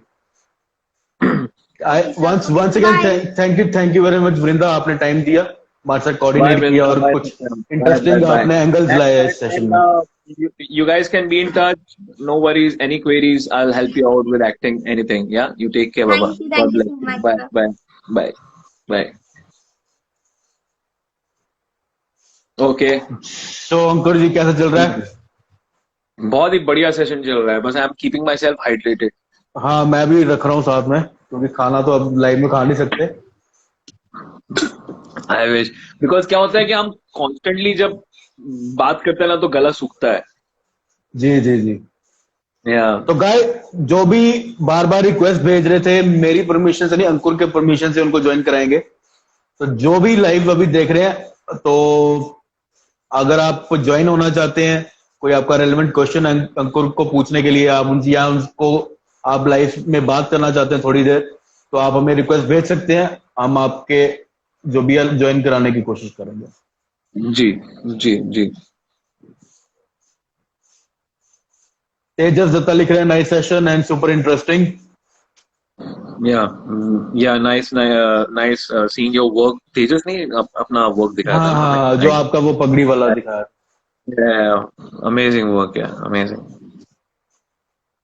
Speaker 4: once again thank you very much वृंदा, आपने टाइम दिया, हमारे साथ कोऑर्डिनेट किया और कुछ इंटरेस्टिंग आपने एंगल्स लाए इस सेशन में.
Speaker 7: You guys can be in touch. No worries. Any queries, I'll help you out with acting. Anything. Yeah. You take care, Baba.
Speaker 5: Thank you so much.
Speaker 7: Bye. Okay.
Speaker 4: So अंकुर जी कैसा चल रहा है?
Speaker 7: बहुत ही बढ़िया सेशन चल रहा है. बस I am keeping my self hydrated.
Speaker 4: हाँ, मैं भी रख रहा हूँ साथ में, क्योंकि खाना तो अब लाइव में खा नहीं सकते.
Speaker 7: I wish. Because क्या होता है कि हम कॉन्स्टेंटली जब बात करते हैं ना तो गला सूखता है.
Speaker 4: जी. तो गाय जो भी बार बार रिक्वेस्ट भेज रहे थे, मेरी परमिशन से नहीं, अंकुर के परमिशन से उनको ज्वाइन कराएंगे. तो जो भी लाइव अभी देख रहे हैं, तो अगर आप ज्वाइन होना चाहते हैं, कोई आपका रेलेवेंट क्वेश्चन अंकुर को पूछने के लिए, आप उनसे या उनको आप लाइव में बात करना चाहते हैं थोड़ी देर, तो आप हमें रिक्वेस्ट भेज सकते हैं. हम आपके जो भी ज्वाइन कराने की कोशिश करेंगे.
Speaker 7: जी.
Speaker 4: तेजस दत्ता लिख रहे हैं, nice session and super interesting.
Speaker 7: या नाइस सीइंग योर वर्क. तेजस ने अपना वर्क दिखाया था.
Speaker 4: हाँ, जो आपका वो पगड़ी वाला दिखाया.
Speaker 7: Amazing work.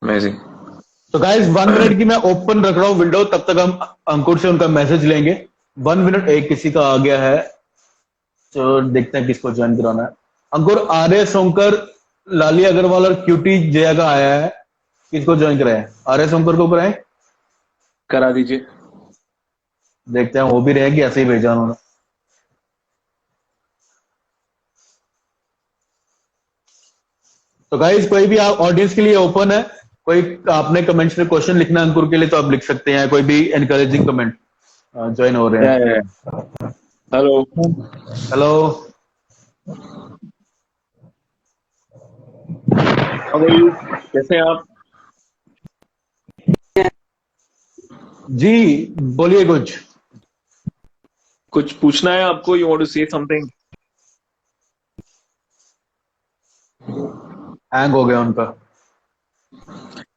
Speaker 7: अमेजिंग.
Speaker 4: तो गाइस 1 मिनट की मैं ओपन रख रहा हूँ विंडो, तब तक हम अंकुर से उनका मैसेज लेंगे. 1 मिनट. एक किसी का आ गया है, तो देखते हैं किसको ज्वाइन कराना है. अंकुर, आर्य सोंकर, लाली अग्रवाल और क्यूटी जया का आया है, किसको ज्वाइन कराए? आर्य सोंकर को कराए,
Speaker 7: करा दीजिए.
Speaker 4: देखते हैं वो भी रहेगी, ऐसे ही भेजा उन्होंने. तो गाइस कोई भी ऑडियंस के लिए ओपन है, कोई आपने कमेंट्स में क्वेश्चन लिखना है अंकुर के लिए तो आप लिख सकते हैं, कोई भी एनकरेजिंग कमेंट. ज्वाइन हो रहे हैं. हेलो.
Speaker 7: कैसे हैं आप?
Speaker 4: जी बोलिए. कुछ
Speaker 7: पूछना है आपको? You want to say something?
Speaker 4: Hang हो गया उनका।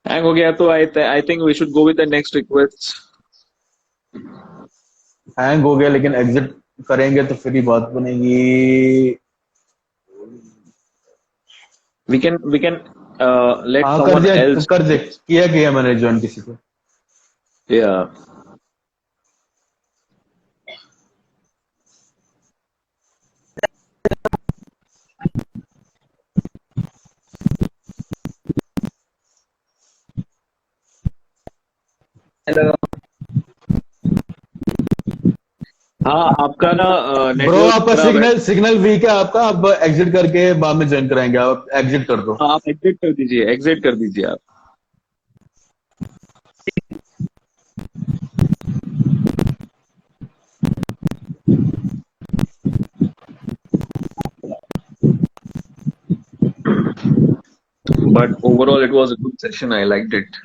Speaker 7: हैंग हो गया तो I think we should go with the next request.
Speaker 4: Hang हो गया लेकिन एग्जिट करेंगे तो फिर ही बात बनेगी।
Speaker 7: वी कैन लेट
Speaker 4: हाँ
Speaker 7: समवन एल्स।
Speaker 4: कर दे, किया मैंने ज्वाइन किसी को।
Speaker 7: या
Speaker 3: हेलो।
Speaker 7: हाँ आपका ना
Speaker 4: ब्रो
Speaker 7: नेटवर्क
Speaker 4: आपका
Speaker 7: खराब है।
Speaker 4: सिग्नल वीक है आपका, आप एग्जिट करके बाद में ज्वाइन कराएंगे, आप एग्जिट कर दो।
Speaker 7: हाँ, आप एग्जिट कर दीजिए आप। But overall it was a good session, I liked it.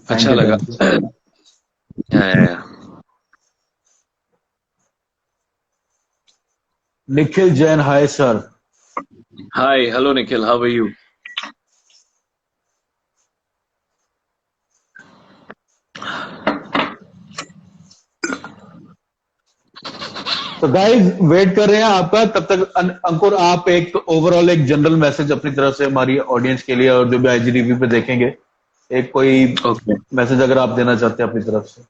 Speaker 7: अच्छा लगा। yeah.
Speaker 4: Nikhil Jain, hi sir.
Speaker 7: Hi, hello Nikhil, how are you?
Speaker 4: तो गाइस वेट कर रहे हैं आपका, तब तक अंकुर आप एक ओवरऑल एक जनरल मैसेज अपनी तरफ से हमारी ऑडियंस के लिए और जो भी आईजी रिव्यू पे देखेंगे, एक कोई
Speaker 7: Okay.
Speaker 4: मैसेज अगर आप देना चाहते हैं अपनी तरफ से।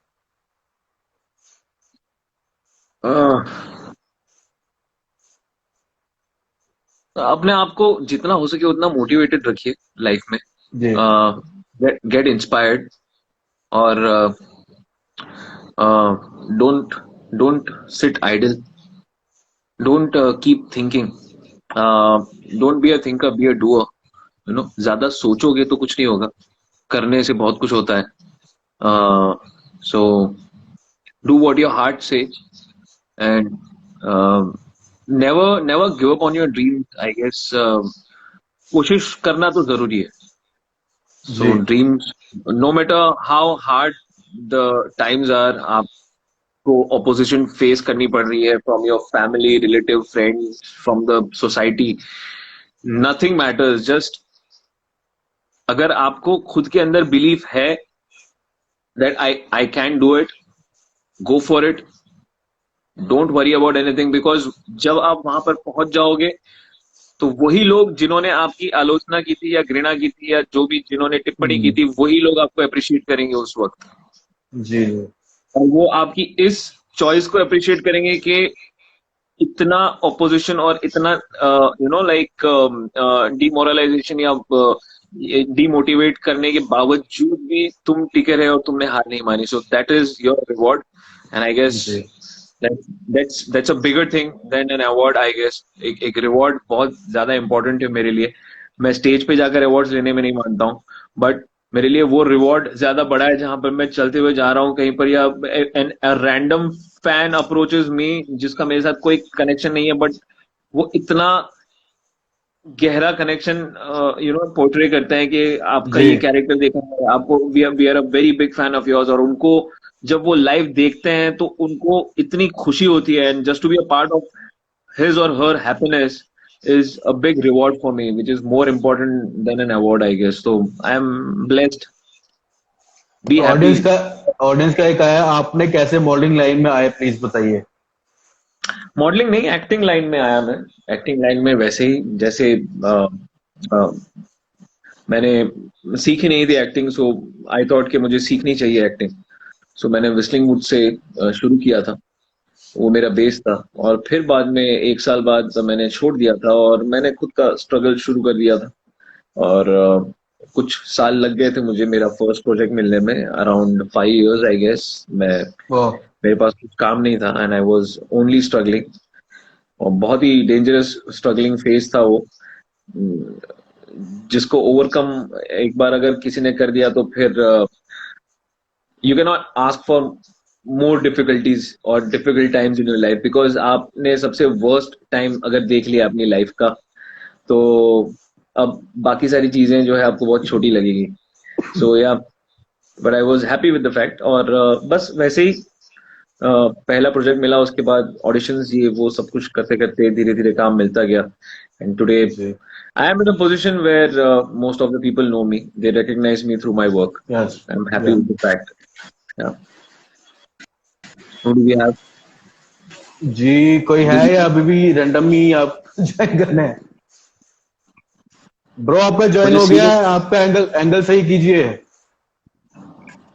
Speaker 7: अपने आप को जितना हो सके उतना मोटिवेटेड रखिए लाइफ में।
Speaker 4: जी
Speaker 7: गेट इंस्पायर्ड और don't sit idle, don't keep thinking, don't be a thinker, be a doer. You know, ज्यादा सोचोगे तो कुछ नहीं होगा, करने से बहुत कुछ होता है। So do what your heart से and never give up on your dream. I guess कोशिश करना तो जरूरी है। So dreams, no matter how hard the times are, आपको ऑपोजिशन फेस करनी पड़ रही है from your family, relative, friends, from the society, nothing matters. Just अगर आपको खुद के अंदर बिलीफ है that I can do it, go for it, don't worry about anything. Because जब आप वहां पर पहुंच जाओगे तो वही लोग जिन्होंने आपकी आलोचना की थी या घृणा की थी या जो भी जिन्होंने टिप्पणी की थी, वही लोग आपको अप्रिशिएट करेंगे उस वक्त।
Speaker 4: जी
Speaker 7: और वो आपकी इस चॉइस को अप्रिशिएट करेंगे कि इतना ऑपोजिशन और इतना यू नो लाइक डिमोरलाइजेशन या डिमोटिवेट करने के बावजूद भी तुम टिके रहे और तुमने हार नहीं मानी। So that is your reward and I guess that's a bigger thing than an award, I guess. एक रिवॉर्ड बहुत ज्यादा इंपॉर्टेंट है मेरे लिए। मैं स्टेज पे जाकर अवार्ड्स लेने में नहीं मानता हूँ, बट मेरे लिए वो रिवॉर्ड ज्यादा बड़ा है जहां पर मैं चलते हुए जा रहा हूँ कहीं पर, या रैंडम फैन अप्रोचेस मी जिसका मेरे साथ कोई कनेक्शन नहीं है, बट वो इतना गहरा कनेक्शन यू नो पोर्ट्रे करते हैं कि आपका ये कैरेक्टर देखा है, आपको we are a very big fan of yours. और उनको जब वो लाइव देखते हैं तो उनको इतनी खुशी होती है, and just to be a part of his और her happiness is a big reward for me, which is more important than an award, I guess. So I am blessed. Be happy.
Speaker 4: Audience का एक आया, आपने कैसे मॉडलिंग लाइन में आए, प्लीज बताइए।
Speaker 7: मॉडलिंग नहीं, एक्टिंग लाइन में आया मैं। एक्टिंग लाइन में वैसे ही जैसे मैंने सीखी नहीं थी एक्टिंग, सो आई थॉट कि मुझे सीखनी चाहिए एक्टिंग। सो मैंने विस्लिंग वुड से शुरू किया था, वो मेरा बेस था। और फिर बाद में 1 साल बाद मैंने छोड़ दिया था और मैंने खुद का स्ट्रगल शुरू कर दिया था। और कुछ साल लग गए थे मुझे मेरा फर्स्ट प्रोजेक्ट मिलने में, अराउंड 5 years आई गेस। मेरे पास कुछ काम नहीं था and I was only struggling, और बहुत ही डेंजरस स्ट्रगलिंग फेज था वो, जिसको ओवरकम एक बार अगर किसी ने कर दिया तो फिर you can not ask for more difficulties or difficult times in your life, because आपने सबसे worst time अगर देख लिया अपनी लाइफ का, तो अब बाकी सारी चीजें जो है आपको बहुत छोटी लगेगी। So yeah, but I was happy with the fact। और बस वैसे ही पहला प्रोजेक्ट मिला, उसके बाद ऑडिशंस, ये वो सब कुछ करते करते धीरे धीरे काम मिलता गया, एंड टुडे
Speaker 4: जी
Speaker 7: I am in a position where most of the people know me, they recognize me through my work,
Speaker 4: yes
Speaker 7: I am happy with the fact. Who do we have?
Speaker 4: जी, कोई है या अभी भी रैंडम ही आप ज्वाइन करना है? ब्रो आपका ज्वाइन
Speaker 7: मुझे
Speaker 4: हो गया
Speaker 7: सीरियस,
Speaker 4: है, आपका एंगल एंगल सही कीजिए।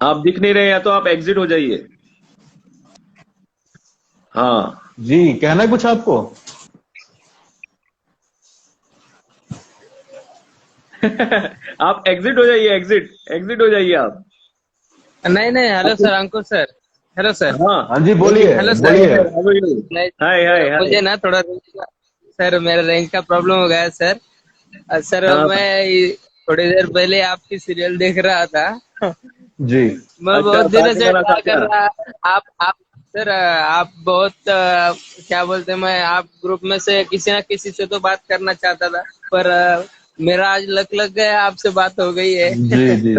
Speaker 7: आप दिख नहीं रहे, या तो आप एग्जिट हो जाइए। हाँ।
Speaker 4: जी, कहना है कुछ आपको?
Speaker 7: आप एग्जिट हो जाइए, एग्जिट हो जाइए आप।
Speaker 10: नहीं नहीं, हेलो सर, अंकुर सर, हेलो सर।
Speaker 7: हाँ,
Speaker 4: हाँ जी, बोलिए
Speaker 10: हेलो सर।
Speaker 4: बोलिए।
Speaker 10: नहीं,
Speaker 7: हाय हाय हाय।
Speaker 10: मुझे ना थोड़ा रेंज का, सर मेरा रेंज का प्रॉब्लम हो गया है सर। सर
Speaker 7: हाँ,
Speaker 10: मैं थोड़ी देर पहले आपकी सीरियल देख रहा था।
Speaker 4: जी
Speaker 10: मैं
Speaker 7: अच्छा,
Speaker 10: बहुत दिनों से
Speaker 7: वाला था
Speaker 10: ट्राई कर
Speaker 7: क्या?
Speaker 10: रहा। आप सर, आप बहुत क्या बोलते हैं, मैं आप ग्रुप में से किसी ना किसी से तो बात करना चाहता था, पर मेरा आज लक लग गया, आपसे बात हो गई है।
Speaker 4: जी जी जी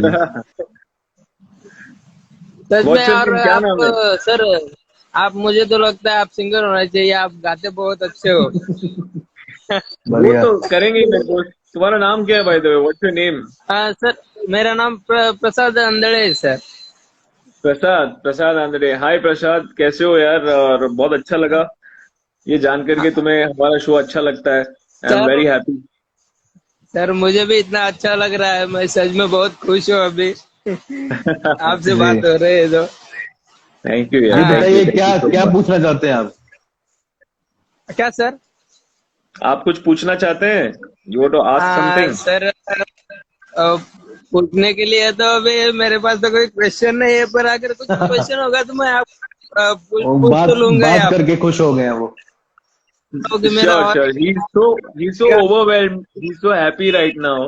Speaker 10: सच में।
Speaker 7: What's your
Speaker 10: और
Speaker 7: name? क्या
Speaker 10: आप
Speaker 7: नाम है?
Speaker 10: सर, आप, मुझे तो लगता है आप सिंगर होना चाहिए, आप गाते बहुत अच्छे हो।
Speaker 7: वो
Speaker 4: बढ़िया।
Speaker 7: तो करेंगे ही मेरे दोस्त। तुम्हारा नाम क्या है bye the way? What's your name?
Speaker 10: Sir मेरा नाम प्रसाद अंदड़े है सर।
Speaker 7: प्रसाद आंद्रे। हाय प्रसाद, कैसे हो यार? और बहुत अच्छा लगा ये जान करके तुम्हें हमारा शो अच्छा लगता है। I M
Speaker 10: sir
Speaker 7: very happy.
Speaker 10: Sir मुझे भी इतना अच्छा लग रहा है, मैं सच में बहुत खुश हूँ अभी। आपसे
Speaker 4: जी
Speaker 10: बात हो रही है तो।
Speaker 7: थैंक यू
Speaker 4: जी
Speaker 7: यार, थैंक
Speaker 4: बताइए,
Speaker 7: यू
Speaker 4: क्या
Speaker 7: सो
Speaker 4: क्या
Speaker 7: मच।
Speaker 4: पूछना चाहते हैं आप?
Speaker 10: क्या सर?
Speaker 7: आप कुछ पूछना चाहते हैं? You want to ask something?
Speaker 10: Sir पूछने के लिए तो अभी मेरे पास तो कोई क्वेश्चन नहीं है, पर अगर कुछ क्वेश्चन होगा तो मैं आप
Speaker 4: वो
Speaker 10: पूछ तो लूंगा ही
Speaker 4: बात
Speaker 10: आप,
Speaker 4: करके खुश हो गए हैं वो।
Speaker 10: क्योंकि मेरा
Speaker 7: श्योर
Speaker 10: और
Speaker 7: sure, he's so overwhelmed, he's so happy right now।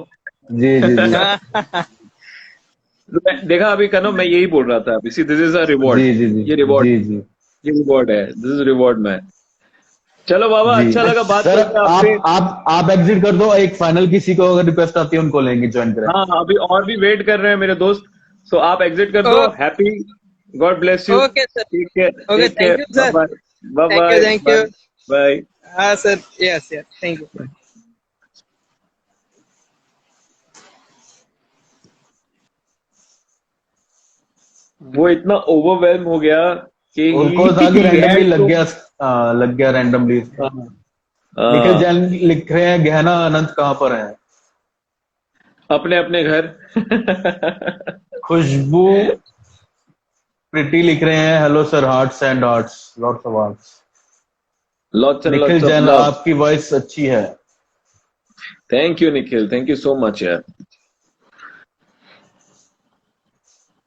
Speaker 4: जी जी जी
Speaker 7: देखा अभी कनो, मैं यही बोल रहा था अभी, see this is a reward.
Speaker 4: जी जी जी
Speaker 7: ये रिवॉर्ड,
Speaker 4: जी जी
Speaker 7: ये रिवॉर्ड है, दिस इज रिवॉर्ड मैन। चलो बाबा,
Speaker 4: जी
Speaker 7: अच्छा लगा बात
Speaker 4: सर,
Speaker 7: करके आपसे।
Speaker 4: आप एग्जिट कर दो, एक फाइनल किसी को अगर रिक्वेस्ट आती है उनको लेंगे, ज्वाइन करें।
Speaker 7: हाँ, अभी और भी वेट कर रहे हैं मेरे दोस्त, सो आप एग्जिट कर दो। Happy, God bless you.
Speaker 10: Okay sir.
Speaker 7: Take care,
Speaker 10: okay,
Speaker 7: take
Speaker 10: thank
Speaker 7: care,
Speaker 10: you sir.
Speaker 7: Bye bye
Speaker 10: thank you, thank
Speaker 7: bye
Speaker 10: you.
Speaker 7: Bye.
Speaker 10: हाँ sir, yes yes, thank you.
Speaker 7: वो इतना ओवरवेल्म हो गया कि
Speaker 4: उनको था कि
Speaker 7: he
Speaker 4: रैंडमली
Speaker 7: had to,
Speaker 4: लग गया रैंडमली। निखिल जैन लिख रहे हैं, गहना अनंत कहाँ पर है?
Speaker 7: अपने अपने घर।
Speaker 4: खुशबू प्रीति लिख रहे हैं, hello sir, hearts and hearts, lots of hearts.
Speaker 7: Lots and
Speaker 4: Nikhil
Speaker 7: lots of
Speaker 4: Jain,
Speaker 7: love.
Speaker 4: आपकी वॉइस अच्छी है।
Speaker 7: Thank you Nikhil, thank you so much यार।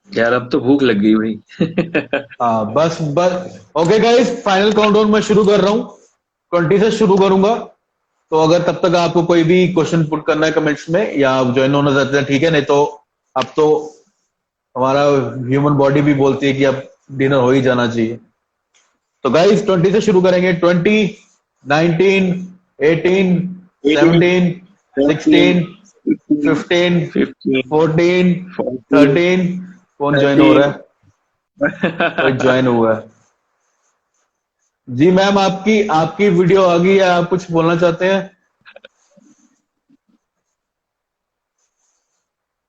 Speaker 7: यार अब तो भूख लग गई भाई।
Speaker 4: हाँ बस बस ओके गाइस, फाइनल काउंटडाउन मैं शुरू कर रहा हूँ, 20 से शुरू करूंगा। तो अगर तब तक आपको कोई भी क्वेश्चन पुट करना है कमेंट्स में, या आप ज्वाइन होना चाहते हैं, ठीक है, नहीं तो अब तो हमारा ह्यूमन बॉडी भी बोलती है कि अब डिनर हो ही जाना चाहिए। तो गाइस 20 से शुरू करेंगे। 20, 19, 18, 17, 16, 15, 14, 13। कौन ज्वाइन हो रहा है? कोई ज्वाइन हुआ है? जी मैम, आपकी आपकी वीडियो आ गई है, आप कुछ बोलना चाहते हैं?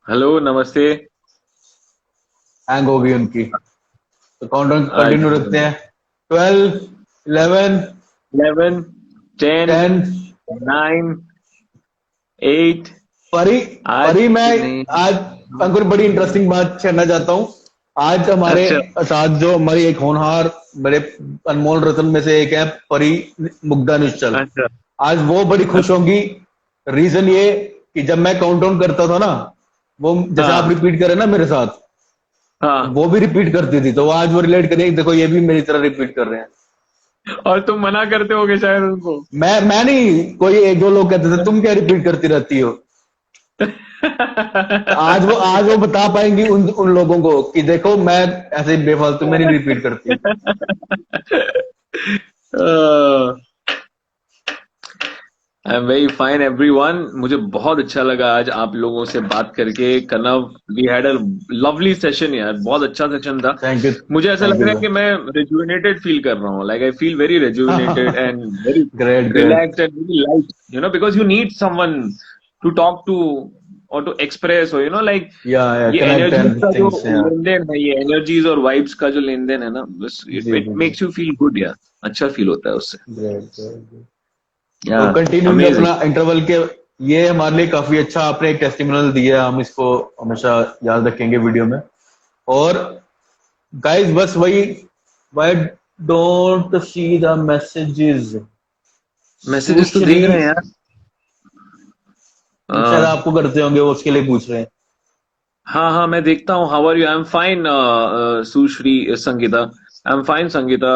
Speaker 7: हेलो, नमस्ते।
Speaker 4: हैंग हो गई उनकी, तो काउंटडाउन कंटिन्यू रखते हैं। 12, 11,
Speaker 7: 11, 10,
Speaker 4: 10।
Speaker 7: 9, 8।
Speaker 4: परी मैं आज अंकुर बड़ी इंटरेस्टिंग बात करना चाहता हूँ। आज हमारे साथ जो हमारी एक होनहार, बड़े अनमोल रत्न में से एक है, परी मुग्धा निश्चल। आज वो बड़ी खुश होंगी। रीजन ये कि जब मैं काउंटडाउन करता था ना, वो जैसे आप रिपीट करें ना मेरे साथ, वो भी रिपीट करती थी, तो वो आज वो रिलेट करें, देखो ये भी मेरी तरह रिपीट कर रहे हैं।
Speaker 7: और तुम मना करते होगे शायद उनको।
Speaker 4: मैं नहीं, कोई एक दो लोग कहते थे तुम क्या रिपीट करती रहती हो। आज वो बता पाएंगी उन लोगों को कि देखो मैं ऐसे बेफालतू में नहीं रिपीट करती।
Speaker 7: I am very fine everyone. मुझे बहुत अच्छा लगा आज आप लोगों से बात करके। कनव, we had a lovely session यार, बहुत अच्छा सेशन था।
Speaker 4: Thank you.
Speaker 7: मुझे ऐसा लग रहा है कि मैं rejuvenated फील कर रहा हूँ, like I feel very rejuvenated and very
Speaker 4: great great.
Speaker 7: relaxed and very light, you know, because you need someone to talk to or to express, or you know, like
Speaker 4: या
Speaker 7: ये
Speaker 4: कनेक्ट
Speaker 7: एनर्जी
Speaker 4: एंड
Speaker 7: का जो
Speaker 4: थिंग्स।
Speaker 7: लेन देन है, ये एनर्जीज और वाइब्स का जो लेन देन है ना, बस
Speaker 4: जी
Speaker 7: इट
Speaker 4: जी
Speaker 7: मेक्स यू फील गुड यार, अच्छा फील होता है उससे।
Speaker 4: Great great.
Speaker 7: या
Speaker 4: तो कंटिन्यूइंग
Speaker 7: अमेजिंग।
Speaker 4: अपना इंटरवल के, ये हमारे लिए काफी अच्छा आपने एक टेस्टिमोनियल दिया, हम इसको हमेशा याद रखेंगे वीडियो में। और गाइस बस वही, why don't see the messages,
Speaker 7: messages तो देख रहे हैं यार।
Speaker 4: शायद आपको करते होंगे, वो उसके लिए पूछ रहे हैं।
Speaker 7: हाँ हाँ, मैं देखता हूँ। How are you? I am fine Sushri Sangeeta, I am fine Sangeeta.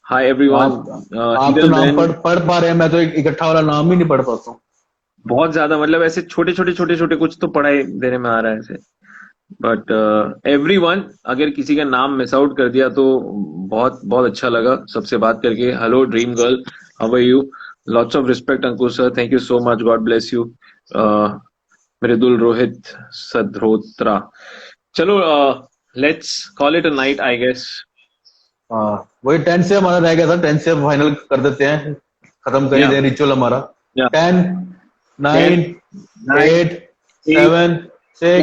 Speaker 7: Hi everyone.
Speaker 4: आप तो नाम पढ़ पा रहे हैं, मैं तो इकट्ठा वाला नाम ही नहीं पढ़ पाता हूँ।
Speaker 7: बहुत ज्यादा, मतलब ऐसे छोटे छोटे कुछ तो पढ़ाई देने में आ रहा है ऐसे, बट एवरीवन, अगर किसी का नाम मिस आउट कर दिया तो बहुत बहुत अच्छा लगा सबसे बात करके। Hello dream girl, how are you? Lots of respect Ankur sir, thank you so much, God bless you. Mridul Rohit Sadrotra. चलो let's call it a night I guess.
Speaker 4: हाँ, वही 10 से हमारा रह गया था, 10 से फाइनल कर देते हैं, खत्म कर ही दें रिचुअल हमारा। 10 9 8 7 6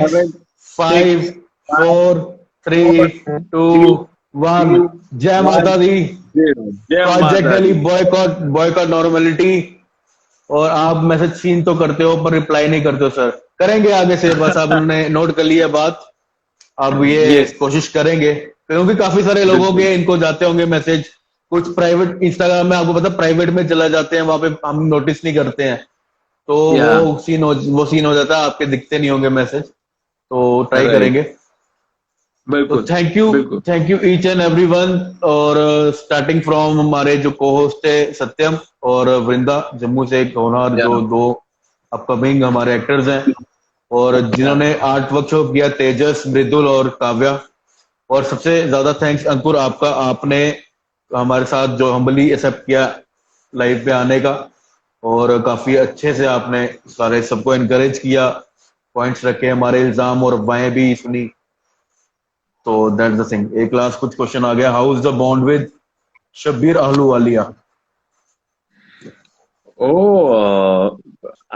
Speaker 4: 5 4 3 2 1। जय माता दी। Project daily boycott normality. और आप मैसेज सीन तो करते हो पर रिप्लाई नहीं करते हो सर, करेंगे आगे से, बस आपने नोट कर लिया बात, अब ये कोशिश करेंगे, क्योंकि काफी सारे लोगों के इनको जाते होंगे मैसेज, कुछ प्राइवेट इंस्टाग्राम में आपको पता प्राइवेट में चला जाते हैं, वहां पे हम नोटिस नहीं करते हैं, तो वो सीन हो जाता है, आपके दिखते नहीं होंगे मैसेज, तो ट्राई करेंगे। तो thank you each and everyone. और स्टार्टिंग फ्रॉम हमारे जो को होस्ट है सत्यम और वृंदा जम्मू से, एक होनहार जो 2 अपकमिंग हमारे एक्टर्स हैं, और जिन्होंने आर्ट वर्कशॉप किया तेजस, मृदुल और काव्या। और सबसे ज्यादा थैंक्स अंकुर आपका, आपने हमारे साथ जो हम्बली एक्सेप्ट किया लाइव पे आने का, और काफी अच्छे से आपने सारे सबको एनकरेज किया, पॉइंट्स रखे, हमारे इल्जाम और अफवाहें भी सुनी। तो दैट्स द थिंग। एक लास्ट कुछ क्वेश्चन आ गया, how is the bond with Shabbir Ahluwalia?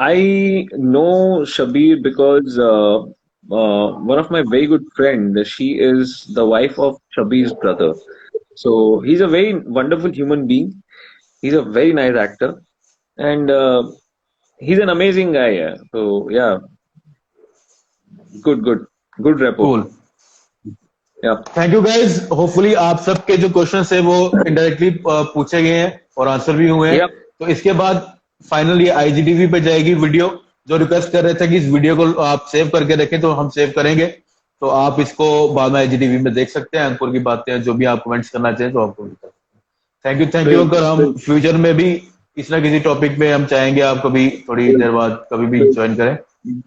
Speaker 7: I know Shabir because one of my very good friend, she is the wife of Shabir's brother. So he's a very wonderful human being. He's a very nice actor, and he's an amazing guy. Yeah. So yeah, good rapport.
Speaker 4: Cool.
Speaker 7: Yeah.
Speaker 4: Thank you guys. Hopefully आप सबके जो क्वेश्चन है वो इनडायरेक्टली पूछे गए हैं और आंसर भी हुए हैं। तो इसके बाद फाइनल ये IGTV पे जाएगी वीडियो, जो रिक्वेस्ट कर रहे थे कि इस वीडियो को आप सेव करके रखें, तो हम सेव करेंगे, तो आप इसको बाद में IGTV में देख सकते हैं। अंकुर की बातें जो भी आप कमेंट्स करना चाहें तो आपको थैंक यू अंकुर। हम फ्यूचर में भी किसी ना किसी टॉपिक पे हम चाहेंगे आप कभी थोड़ी देर बाद कभी भी ज्वाइन करें।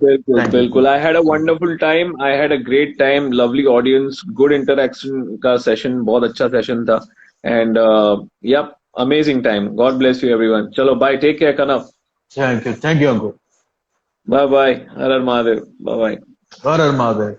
Speaker 7: बिल्कुल। I had a wonderful time. I had a great time. Lovely audience. Good interaction का session, बहुत अच्छा session था. And yep, amazing time. God bless you everyone. चलो bye. Take care Kanav.
Speaker 4: Thank you Ankur.
Speaker 7: Bye bye. Her her Mahadev. Bye bye.
Speaker 4: Her her Mahadev.